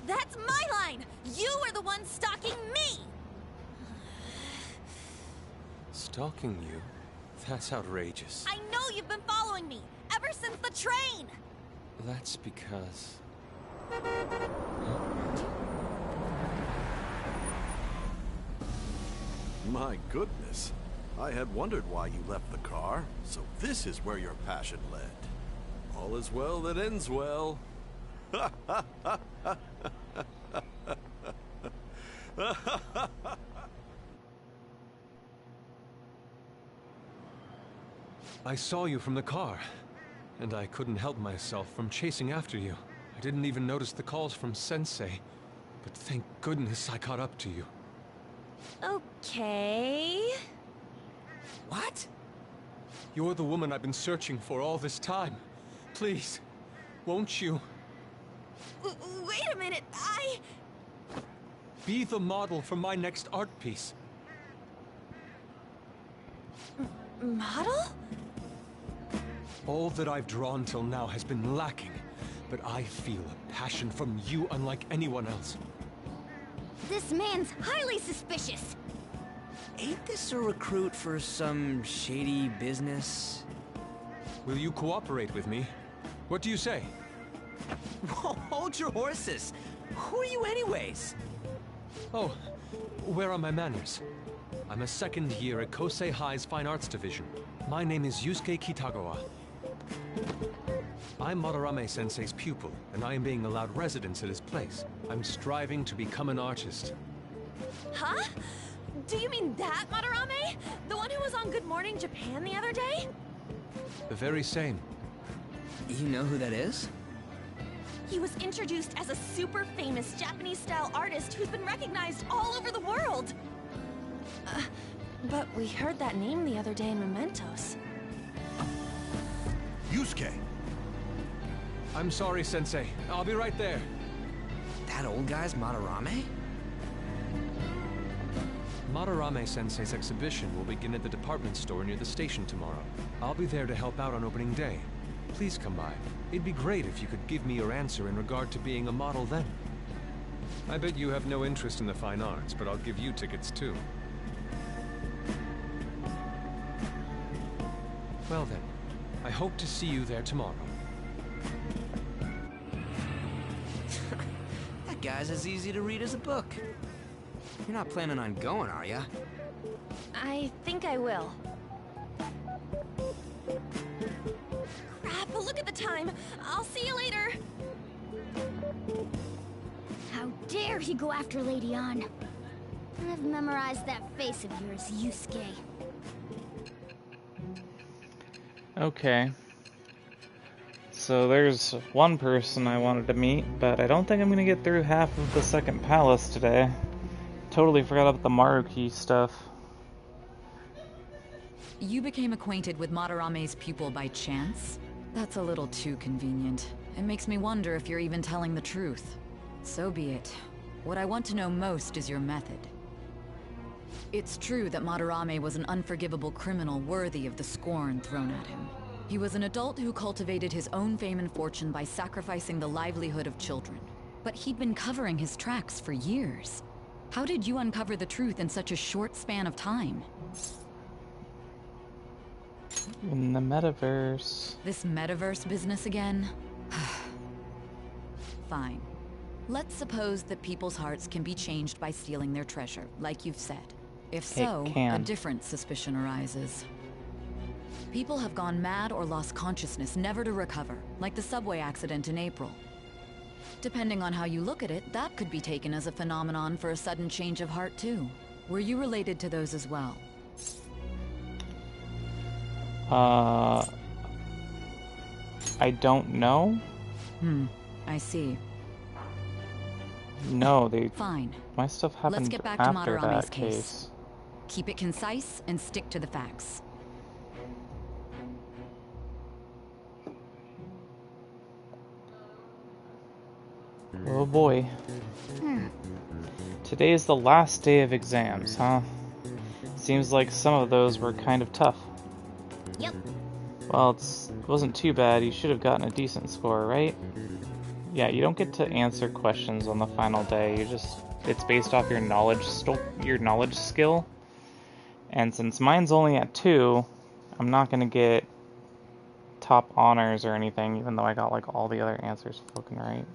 That's my line! You are the one stalking me! Stalking you? That's outrageous. I know you've been following me, ever since the train! That's because... My goodness. I had wondered why you left the car, so this is where your passion led. All is well that ends well. I saw you from the car, and I couldn't help myself from chasing after you. I didn't even notice the calls from Sensei, but thank goodness I caught up to you. Okay... What? You're the woman I've been searching for all this time. Please, won't you? Wait a minute, Be the model for my next art piece. Model? All that I've drawn till now has been lacking, but I feel a passion from you unlike anyone else. This man's highly suspicious. Ain't this a recruit for some shady business? Will you cooperate with me? What do you say? Whoa, hold your horses! Who are you anyways? Oh, where are my manners? I'm a second year at Kosei High's Fine Arts Division. My name is Yusuke Kitagawa. I'm Madarame-sensei's pupil, and I am being allowed residence at his place. I'm striving to become an artist. Huh? Do you mean that Madarame? The one who was on Good Morning Japan the other day? The very same. You know who that is? He was introduced as a super famous Japanese-style artist who's been recognized all over the world. But we heard that name the other day in Mementos. Yusuke! I'm sorry, Sensei. I'll be right there. That old guy's Madarame? Madarame-sensei's exhibition will begin at the department store near the station tomorrow. I'll be there to help out on opening day. Please come by. It'd be great if you could give me your answer in regard to being a model then. I bet you have no interest in the fine arts, but I'll give you tickets too. Well then, I hope to see you there tomorrow. That guy's as easy to read as a book. You're not planning on going, are ya? I think I will. Crap, look at the time. I'll see you later. How dare he go after Lady Ann? I've memorized that face of yours, Yusuke. Okay. So there's one person I wanted to meet, but I don't think I'm gonna get through half of the second palace today. Totally forgot about the Maruki stuff. You became acquainted with Madarame's pupil by chance? That's a little too convenient. It makes me wonder if you're even telling the truth. So be it. What I want to know most is your method. It's true that Madarame was an unforgivable criminal worthy of the scorn thrown at him. He was an adult who cultivated his own fame and fortune by sacrificing the livelihood of children. But he'd been covering his tracks for years. How did you uncover the truth in such a short span of time? In the metaverse. This metaverse business again? Fine. Let's suppose that people's hearts can be changed by stealing their treasure, like you've said. If so, a different suspicion arises. People have gone mad or lost consciousness, never to recover, like the subway accident in April. Depending on how you look at it, that could be taken as a phenomenon for a sudden change of heart too. Were you related to those as well? I don't know. I see. No, they... Fine. My stuff happened Let's get back after to Madarame's that case. Keep it concise and stick to the facts. Oh boy. Today's the last day of exams, huh? Seems like some of those were kind of tough. Yep. Well, it wasn't too bad. You should have gotten a decent score, right? Yeah, you don't get to answer questions on the final day. It's based off your knowledge skill. And since mine's only at 2, I'm not gonna get top honors or anything, even though I got like all the other answers fucking right.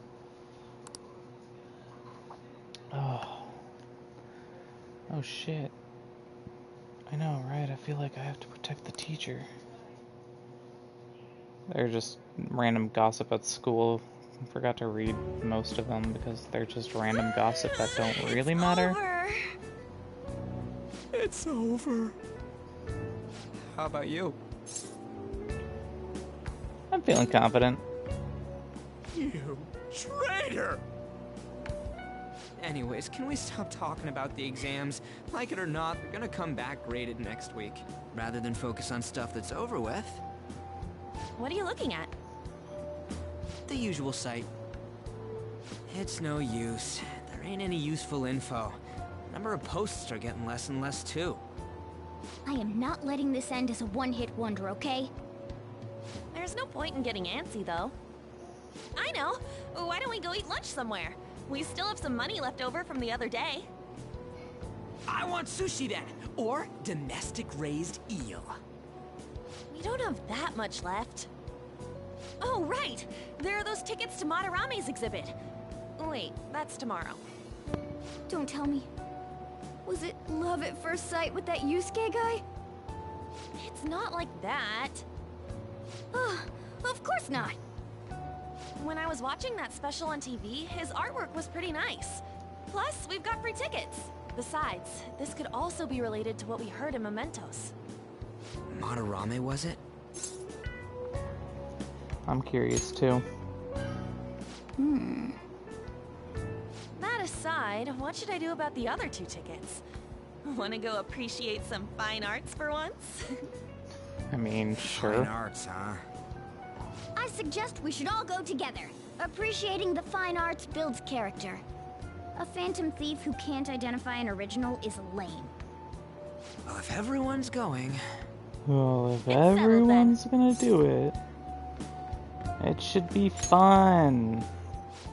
Oh shit. I know, right? I feel like I have to protect the teacher. They're just random gossip at school. I forgot to read most of them because they're just random gossip that don't really matter. It's over. How about you? I'm feeling confident. You traitor! Anyways, can we stop talking about the exams? Like it or not, they're gonna come back graded next week. Rather than focus on stuff that's over with. What are you looking at? The usual site. It's no use. There ain't any useful info. Number of posts are getting less and less too. I am not letting this end as a one-hit wonder, okay? There's no point in getting antsy, though. I know! Why don't we go eat lunch somewhere? We still have some money left over from the other day. I want sushi then! Or domestic-raised eel. We don't have that much left. Oh, right! There are those tickets to Madarame's exhibit. Wait, that's tomorrow. Don't tell me. Was it love at first sight with that Yusuke guy? It's not like that. Of course not. When I was watching that special on TV, his artwork was pretty nice. Plus, we've got free tickets. Besides, this could also be related to what we heard in Mementos. Madarame, was it? I'm curious too. That aside, what should I do about the other 2 tickets? Wanna go appreciate some fine arts for once? I mean, sure. Fine arts, huh? I suggest we should all go together. Appreciating the fine arts builds character. A phantom thief who can't identify an original is lame. Well, if everyone's going... Well, if everyone's gonna do it, it should be fun.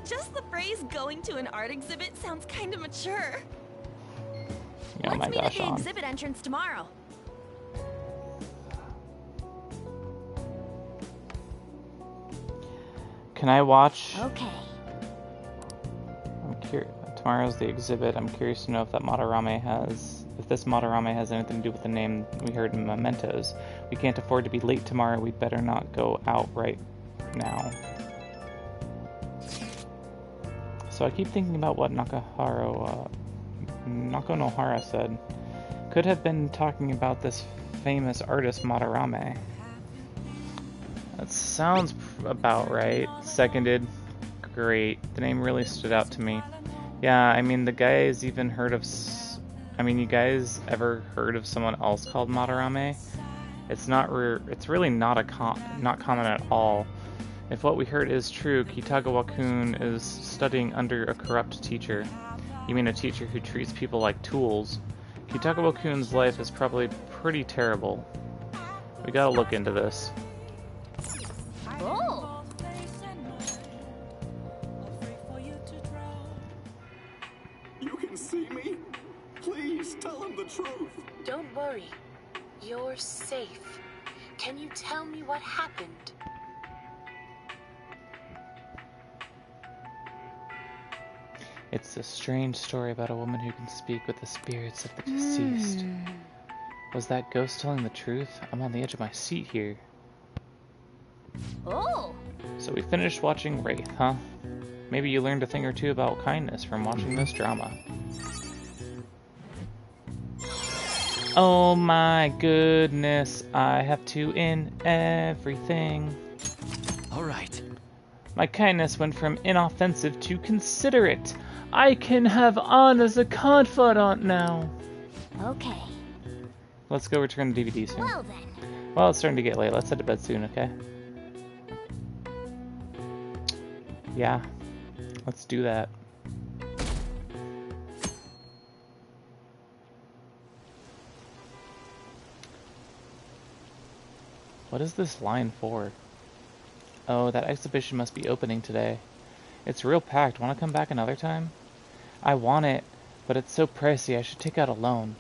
Just the phrase going to an art exhibit sounds kinda mature. Oh my Let's meet at gosh, the on. exhibit entrance tomorrow. Can I watch? Okay. I'm curious. Tomorrow's the exhibit. I'm curious to know if that Madarame has, if this Madarame has anything to do with the name we heard in Mementos. We can't afford to be late tomorrow. We'd better not go out right now. So I keep thinking about what Nako Nohara said. Could have been talking about this famous artist Madarame. That sounds about right. Seconded. Great. The name really stood out to me. Yeah, I mean, the guys even heard of... I mean, you guys ever heard of someone else called Madarame? It's not it's really not not common at all. If what we heard is true, Kitagawa-kun is studying under a corrupt teacher. You mean a teacher who treats people like tools? Kitagawa-kun's life is probably pretty terrible. We gotta look into this. Oh! You can see me? Please, tell him the truth. Don't worry. You're safe. Can you tell me what happened? It's a strange story about a woman who can speak with the spirits of the deceased. Was that ghost telling the truth? I'm on the edge of my seat here. Oh! So we finished watching Wraith, huh? Maybe you learned a thing or two about kindness from watching this drama. Oh my goodness, I have two in everything. Alright. My kindness went from inoffensive to considerate. I can have An as a confidant now. Okay. Let's go return the DVD soon. Well then. Well, it's starting to get late. Let's head to bed soon, okay? Yeah. Let's do that. What is this line for? Oh, that exhibition must be opening today. It's real packed. Want to come back another time? I want it, but it's so pricey. I should take out a loan.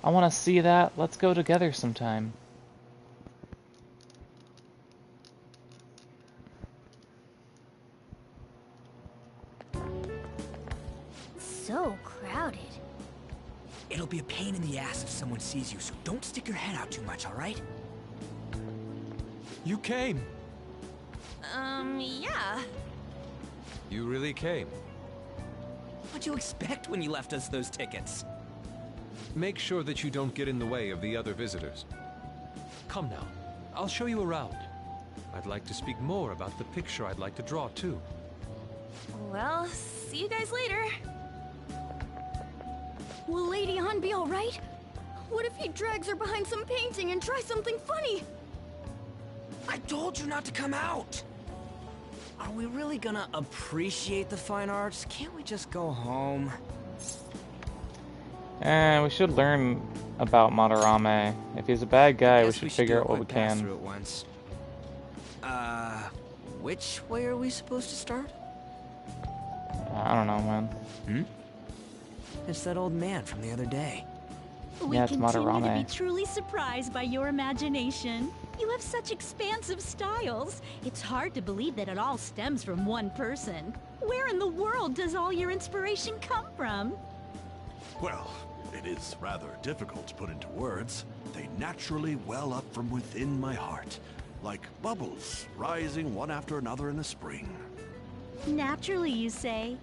I want to see that. Let's go together sometime. So crowded. It'll be a pain in the ass if someone sees you, so don't stick your head out too much, alright? You came. Yeah. You really came. What'd you expect when you left us those tickets? Make sure that you don't get in the way of the other visitors. Come now, I'll show you around. I'd like to speak more about the picture I'd like to draw, too. Well, see you guys later. Will Lady Han be alright? What if he drags her behind some painting and tries something funny? I told you not to come out! Are we really gonna appreciate the fine arts? Can't we just go home? We should learn about Madarame. If he's a bad guy, we should figure out what we can. Through it once. Which way are we supposed to start? I don't know, man. Hmm? It's that old man from the other day. Yeah, it's continue to Madarame. be truly surprised by your imagination. You have such expansive styles. It's hard to believe that it all stems from one person. Where in the world does all your inspiration come from? Well, It is rather difficult to put into words. They naturally well up from within my heart, like bubbles rising one after another in the spring. Naturally, you say?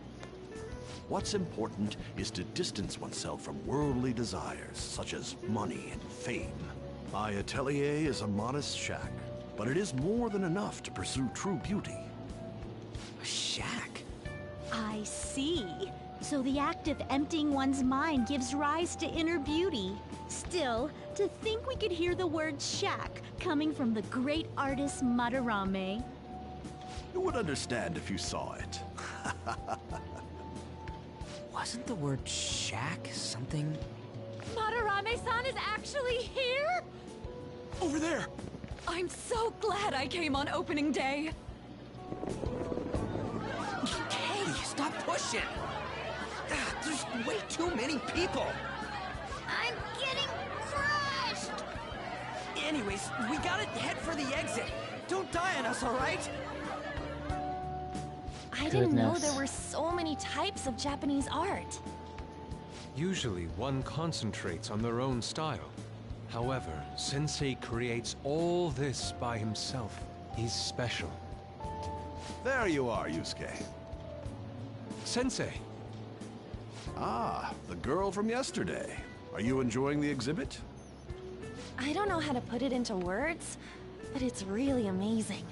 What's important is to distance oneself from worldly desires, such as money and fame. My atelier is a modest shack, but it is more than enough to pursue true beauty. A shack? I see. So the act of emptying one's mind gives rise to inner beauty. Still, to think we could hear the word shack coming from the great artist Madarame. You would understand if you saw it. Wasn't the word shack something? Madarame-san is actually here? Over there! I'm so glad I came on opening day. Hey, stop pushing! There's way too many people! I'm getting crushed! Anyways, we gotta head for the exit. Don't die on us, alright? I didn't know there were so many types of Japanese art. Usually one concentrates on their own style. However, Sensei creates all this by himself. He's special. There you are, Yusuke. Sensei! Ah, the girl from yesterday. Are you enjoying the exhibit? I don't know how to put it into words, but it's really amazing.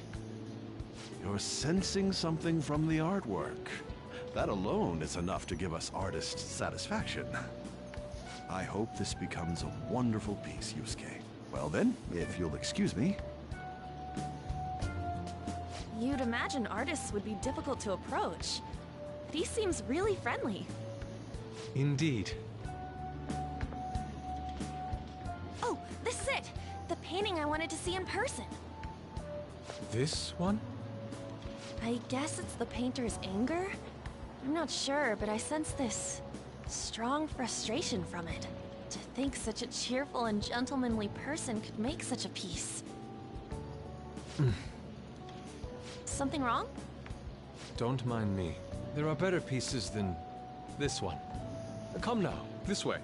You're sensing something from the artwork. That alone is enough to give us artists satisfaction. I hope this becomes a wonderful piece, Yusuke. Well then, if you'll excuse me. You'd imagine artists would be difficult to approach, but he seems really friendly. Indeed. Oh, this is it! The painting I wanted to see in person. This one? I guess it's the painter's anger? I'm not sure, but I sense this strong frustration from it. To think such a cheerful and gentlemanly person could make such a piece. Something wrong? Don't mind me. There are better pieces than this one. Come now, this way.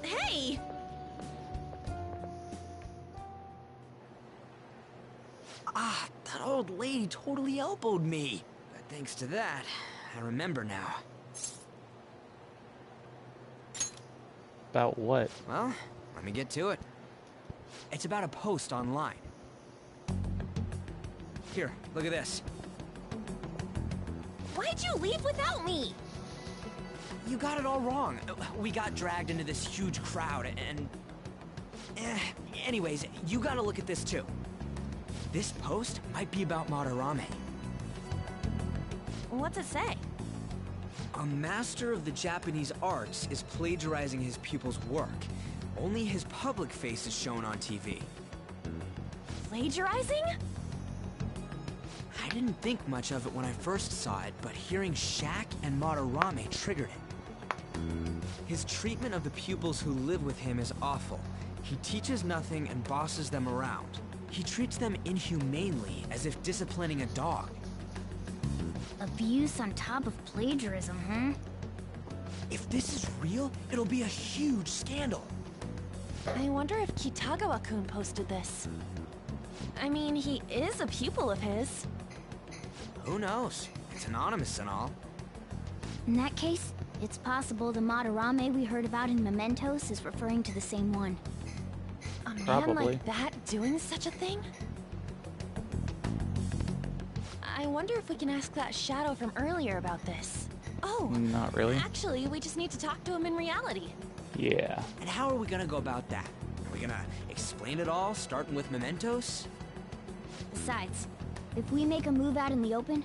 Hey! Ah, that old lady totally elbowed me. But thanks to that, I remember now. About what? Well, let me get to it. It's about a post online. Here, look at this. Why'd you leave without me? You got it all wrong. We got dragged into this huge crowd and... anyways, you gotta look at this too. This post might be about Madarame. What's it say? A master of the Japanese arts is plagiarizing his pupil's work. Only his public face is shown on TV. Plagiarizing? I didn't think much of it when I first saw it, but hearing Shack and Madarame triggered it. His treatment of the pupils who live with him is awful. He teaches nothing and bosses them around. He treats them inhumanely, as if disciplining a dog. Abuse on top of plagiarism, huh? If this is real, it'll be a huge scandal. I wonder if Kitagawa-kun posted this. I mean, he is a pupil of his. Who knows? It's anonymous and all. In that case, it's possible the Madarame we heard about in Mementos is referring to the same one. A man Probably. like that doing such a thing? I wonder if we can ask that shadow from earlier about this. Oh, Not really. actually, we just need to talk to him in reality. Yeah. And how are we gonna go about that? Are we gonna explain it all, starting with Mementos? Besides, if we make a move out in the open,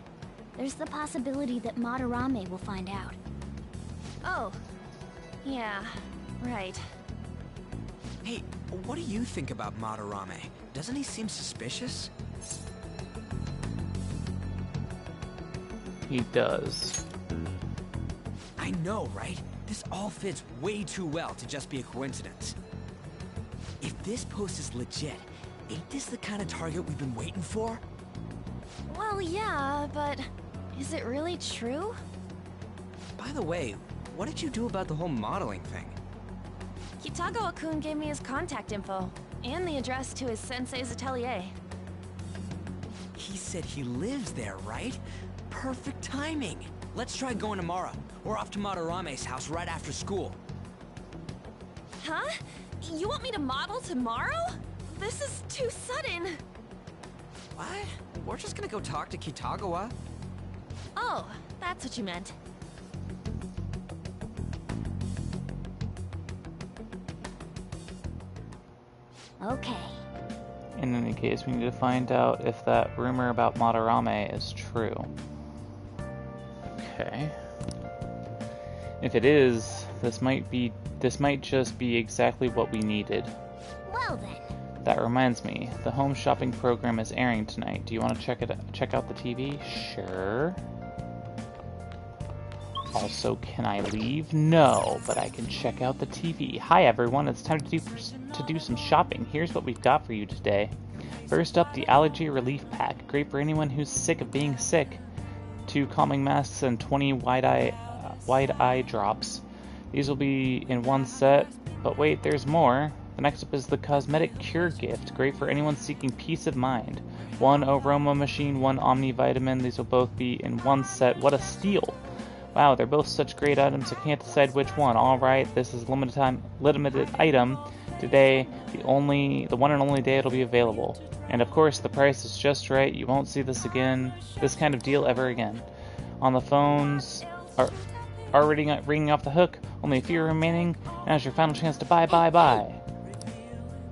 there's the possibility that Madarame will find out. Oh, yeah, right. Hey, what do you think about Madarame? Doesn't he seem suspicious? He does. I know, right? This all fits way too well to just be a coincidence. If this post is legit, ain't this the kind of target we've been waiting for? Well, yeah, but is it really true? By the way, what did you do about the whole modeling thing? Kitagawa-kun gave me his contact info, and the address to his sensei's atelier. He said he lives there, right? Perfect timing. Let's try going tomorrow. We're off to Madarame's house right after school. Huh? You want me to model tomorrow? This is too sudden. What? We're just gonna go talk to Kitagawa. Oh, that's what you meant. Okay. In any case, we need to find out if that rumor about Madarame is true. Okay. If it is, this might just be exactly what we needed. Well then. That reminds me, the home shopping program is airing tonight. Do you want to check out the TV? Sure. Also, can I leave? No, but I can check out the TV. Hi everyone, it's time to do some shopping. Here's what we've got for you today. First up, the Allergy Relief Pack. Great for anyone who's sick of being sick. 2 calming masks and 20 wide eye drops. These will be in one set, but wait, there's more. The next up is the Cosmetic Cure Gift. Great for anyone seeking peace of mind. 1 aroma machine, 1 omnivitamin. These will both be in one set. What a steal! Wow, they're both such great items, I can't decide which one. Alright, this is limited item. Today, the one and only day it'll be available. And of course, the price is just right. You won't see this kind of deal ever again. On the phones are ringing off the hook. Only a few remaining. Now's your final chance to buy.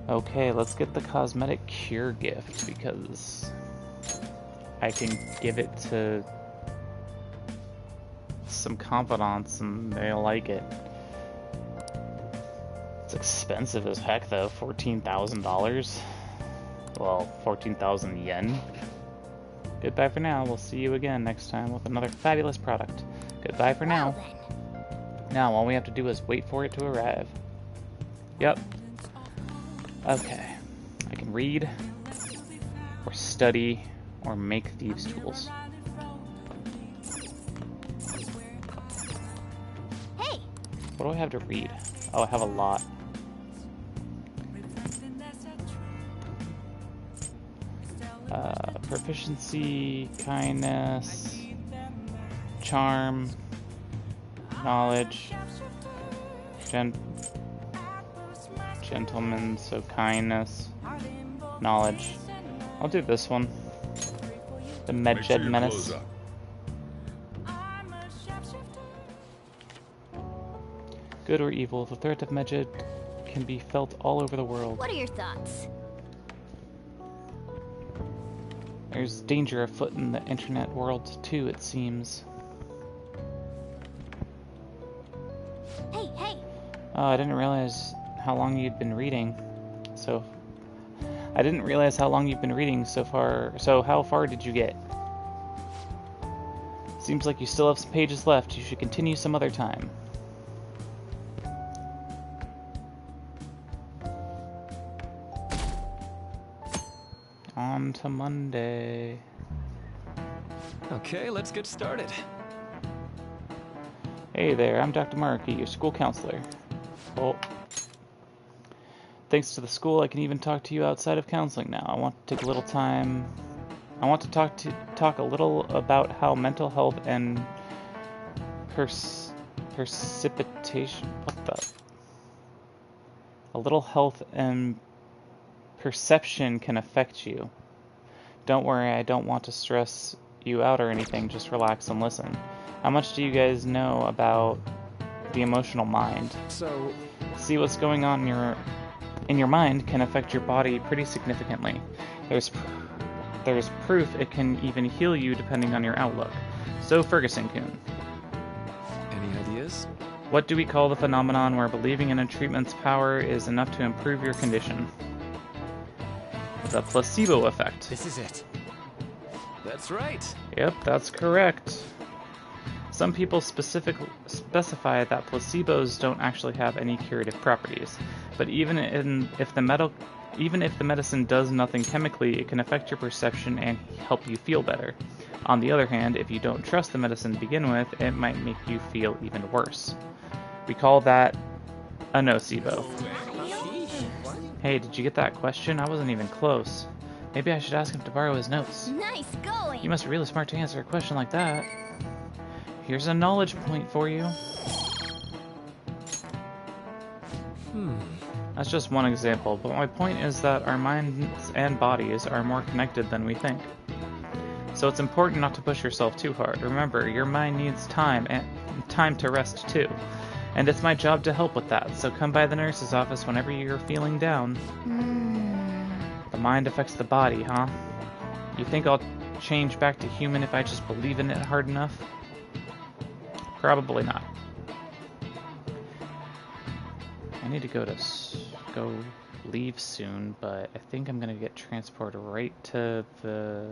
Okay, let's get the Cosmetic Cure Gift, because I can give it to some confidants and they'll like it. It's expensive as heck though, $14,000. Well, 14,000 yen. Goodbye for now, we'll see you again next time with another fabulous product. Goodbye for now. Now, all we have to do is wait for it to arrive. Yep. Okay. I can read, or study, or make thieves' tools. Hey! What do I have to read? Oh, I have a lot. Proficiency, kindness, charm, knowledge, gentleman, so kindness, knowledge. I'll do this one. The Medjed Menace. Good or evil, the threat of Medjed can be felt all over the world. What are your thoughts? There's danger afoot in the internet world too, it seems. Hey! Oh, I didn't realize how long you'd been reading. So far. So how far did you get? Seems like you still have some pages left. You should continue some other time. On to Monday. Okay, let's get started. Hey there, I'm Dr. Markey, your school counselor. Well, thanks to the school, I can even talk to you outside of counseling now. I want to take a little time. I want to talk a little about how mental health and precipitation. What the? A little health and perception can affect you. Don't worry, I don't want to stress you out or anything, just relax and listen. How much do you guys know about the emotional mind? So, see what's going on in your mind can affect your body pretty significantly. There's proof it can even heal you depending on your outlook. So Ferguson-kun. Any ideas? What do we call the phenomenon where believing in a treatment's power is enough to improve your condition? The placebo effect. This is it. That's right. Yep, that's correct. Some people specify that placebos don't actually have any curative properties, but even if the Even if the medicine does nothing chemically, it can affect your perception and help you feel better. On the other hand, if you don't trust the medicine to begin with, it might make you feel even worse. We call that a nocebo. Hey, did you get that question? I wasn't even close. Maybe I should ask him to borrow his notes. Nice going! You must be really smart to answer a question like that. Here's a knowledge point for you. That's just one example, but my point is that our minds and bodies are more connected than we think. So it's important not to push yourself too hard. Remember, your mind needs time and time to rest too. And it's my job to help with that, so come by the nurse's office whenever you're feeling down. The mind affects the body, huh? You think I'll change back to human if I just believe in it hard enough? Probably not. I need to go leave soon, but I think I'm gonna get transported right to the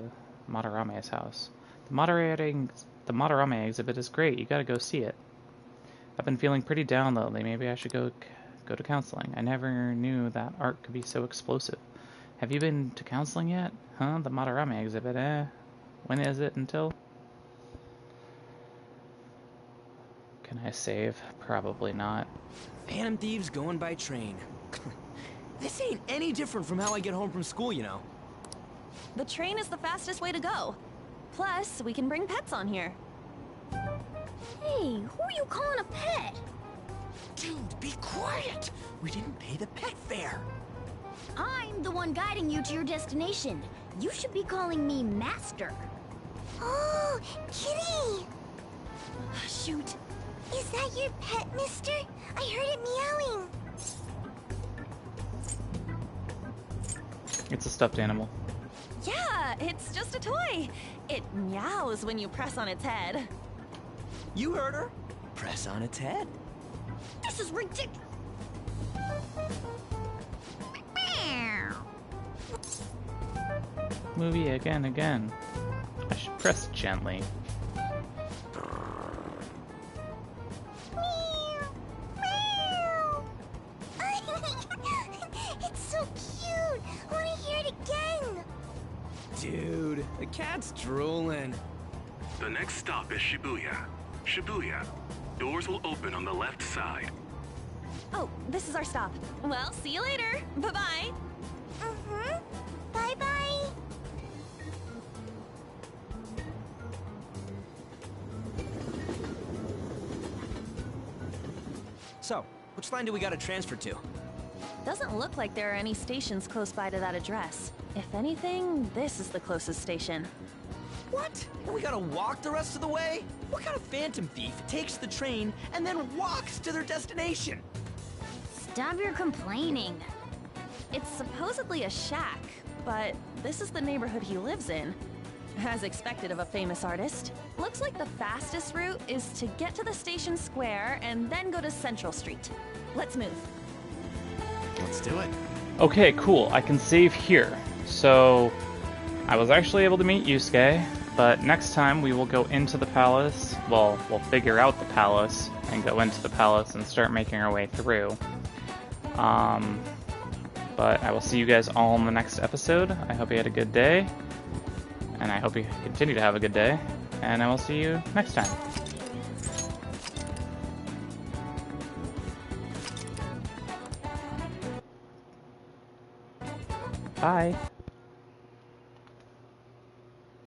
Matarame's house. The Matarame exhibit is great. You gotta go see it. I've been feeling pretty down lately. Maybe I should go to counseling. I never knew that art could be so explosive. Have you been to counseling yet? Huh? The Matarame exhibit, eh? When is it until? Can I save? Probably not. Phantom Thieves going by train. This ain't any different from how I get home from school, you know. The train is the fastest way to go. Plus, we can bring pets on here. Hey, who are you calling a pet? Dude, be quiet! We didn't pay the pet fare. I'm the one guiding you to your destination. You should be calling me Master. Oh, Kitty! Shoot. Is that your pet, mister? I heard it meowing. It's a stuffed animal. Yeah, it's just a toy. It meows when you press on its head. You heard her. Press on its head. This is ridiculous. Movie again. I should press gently. It's so cute. I want to hear it again. Dude, the cat's drooling. The next stop is Shibuya. Shibuya. Doors will open on the left side. Oh, this is our stop. Well, see you later. Bye-bye. Bye-bye. So, which line do we gotta transfer to? Doesn't look like there are any stations close by to that address. If anything, this is the closest station. What? We gotta walk the rest of the way? What kind of phantom thief takes the train and then walks to their destination? Stop your complaining. It's supposedly a shack, but this is the neighborhood he lives in. As expected of a famous artist. Looks like the fastest route is to get to the station square and then go to Central Street. Let's move. Let's do it. Okay, cool. I can save here. So, I was actually able to meet Yusuke, but next time we will go into the palace. Well, we'll figure out the palace and go into the palace and start making our way through. But I will see you guys all in the next episode. I hope you had a good day, and I hope you continue to have a good day, and I will see you next time. Bye.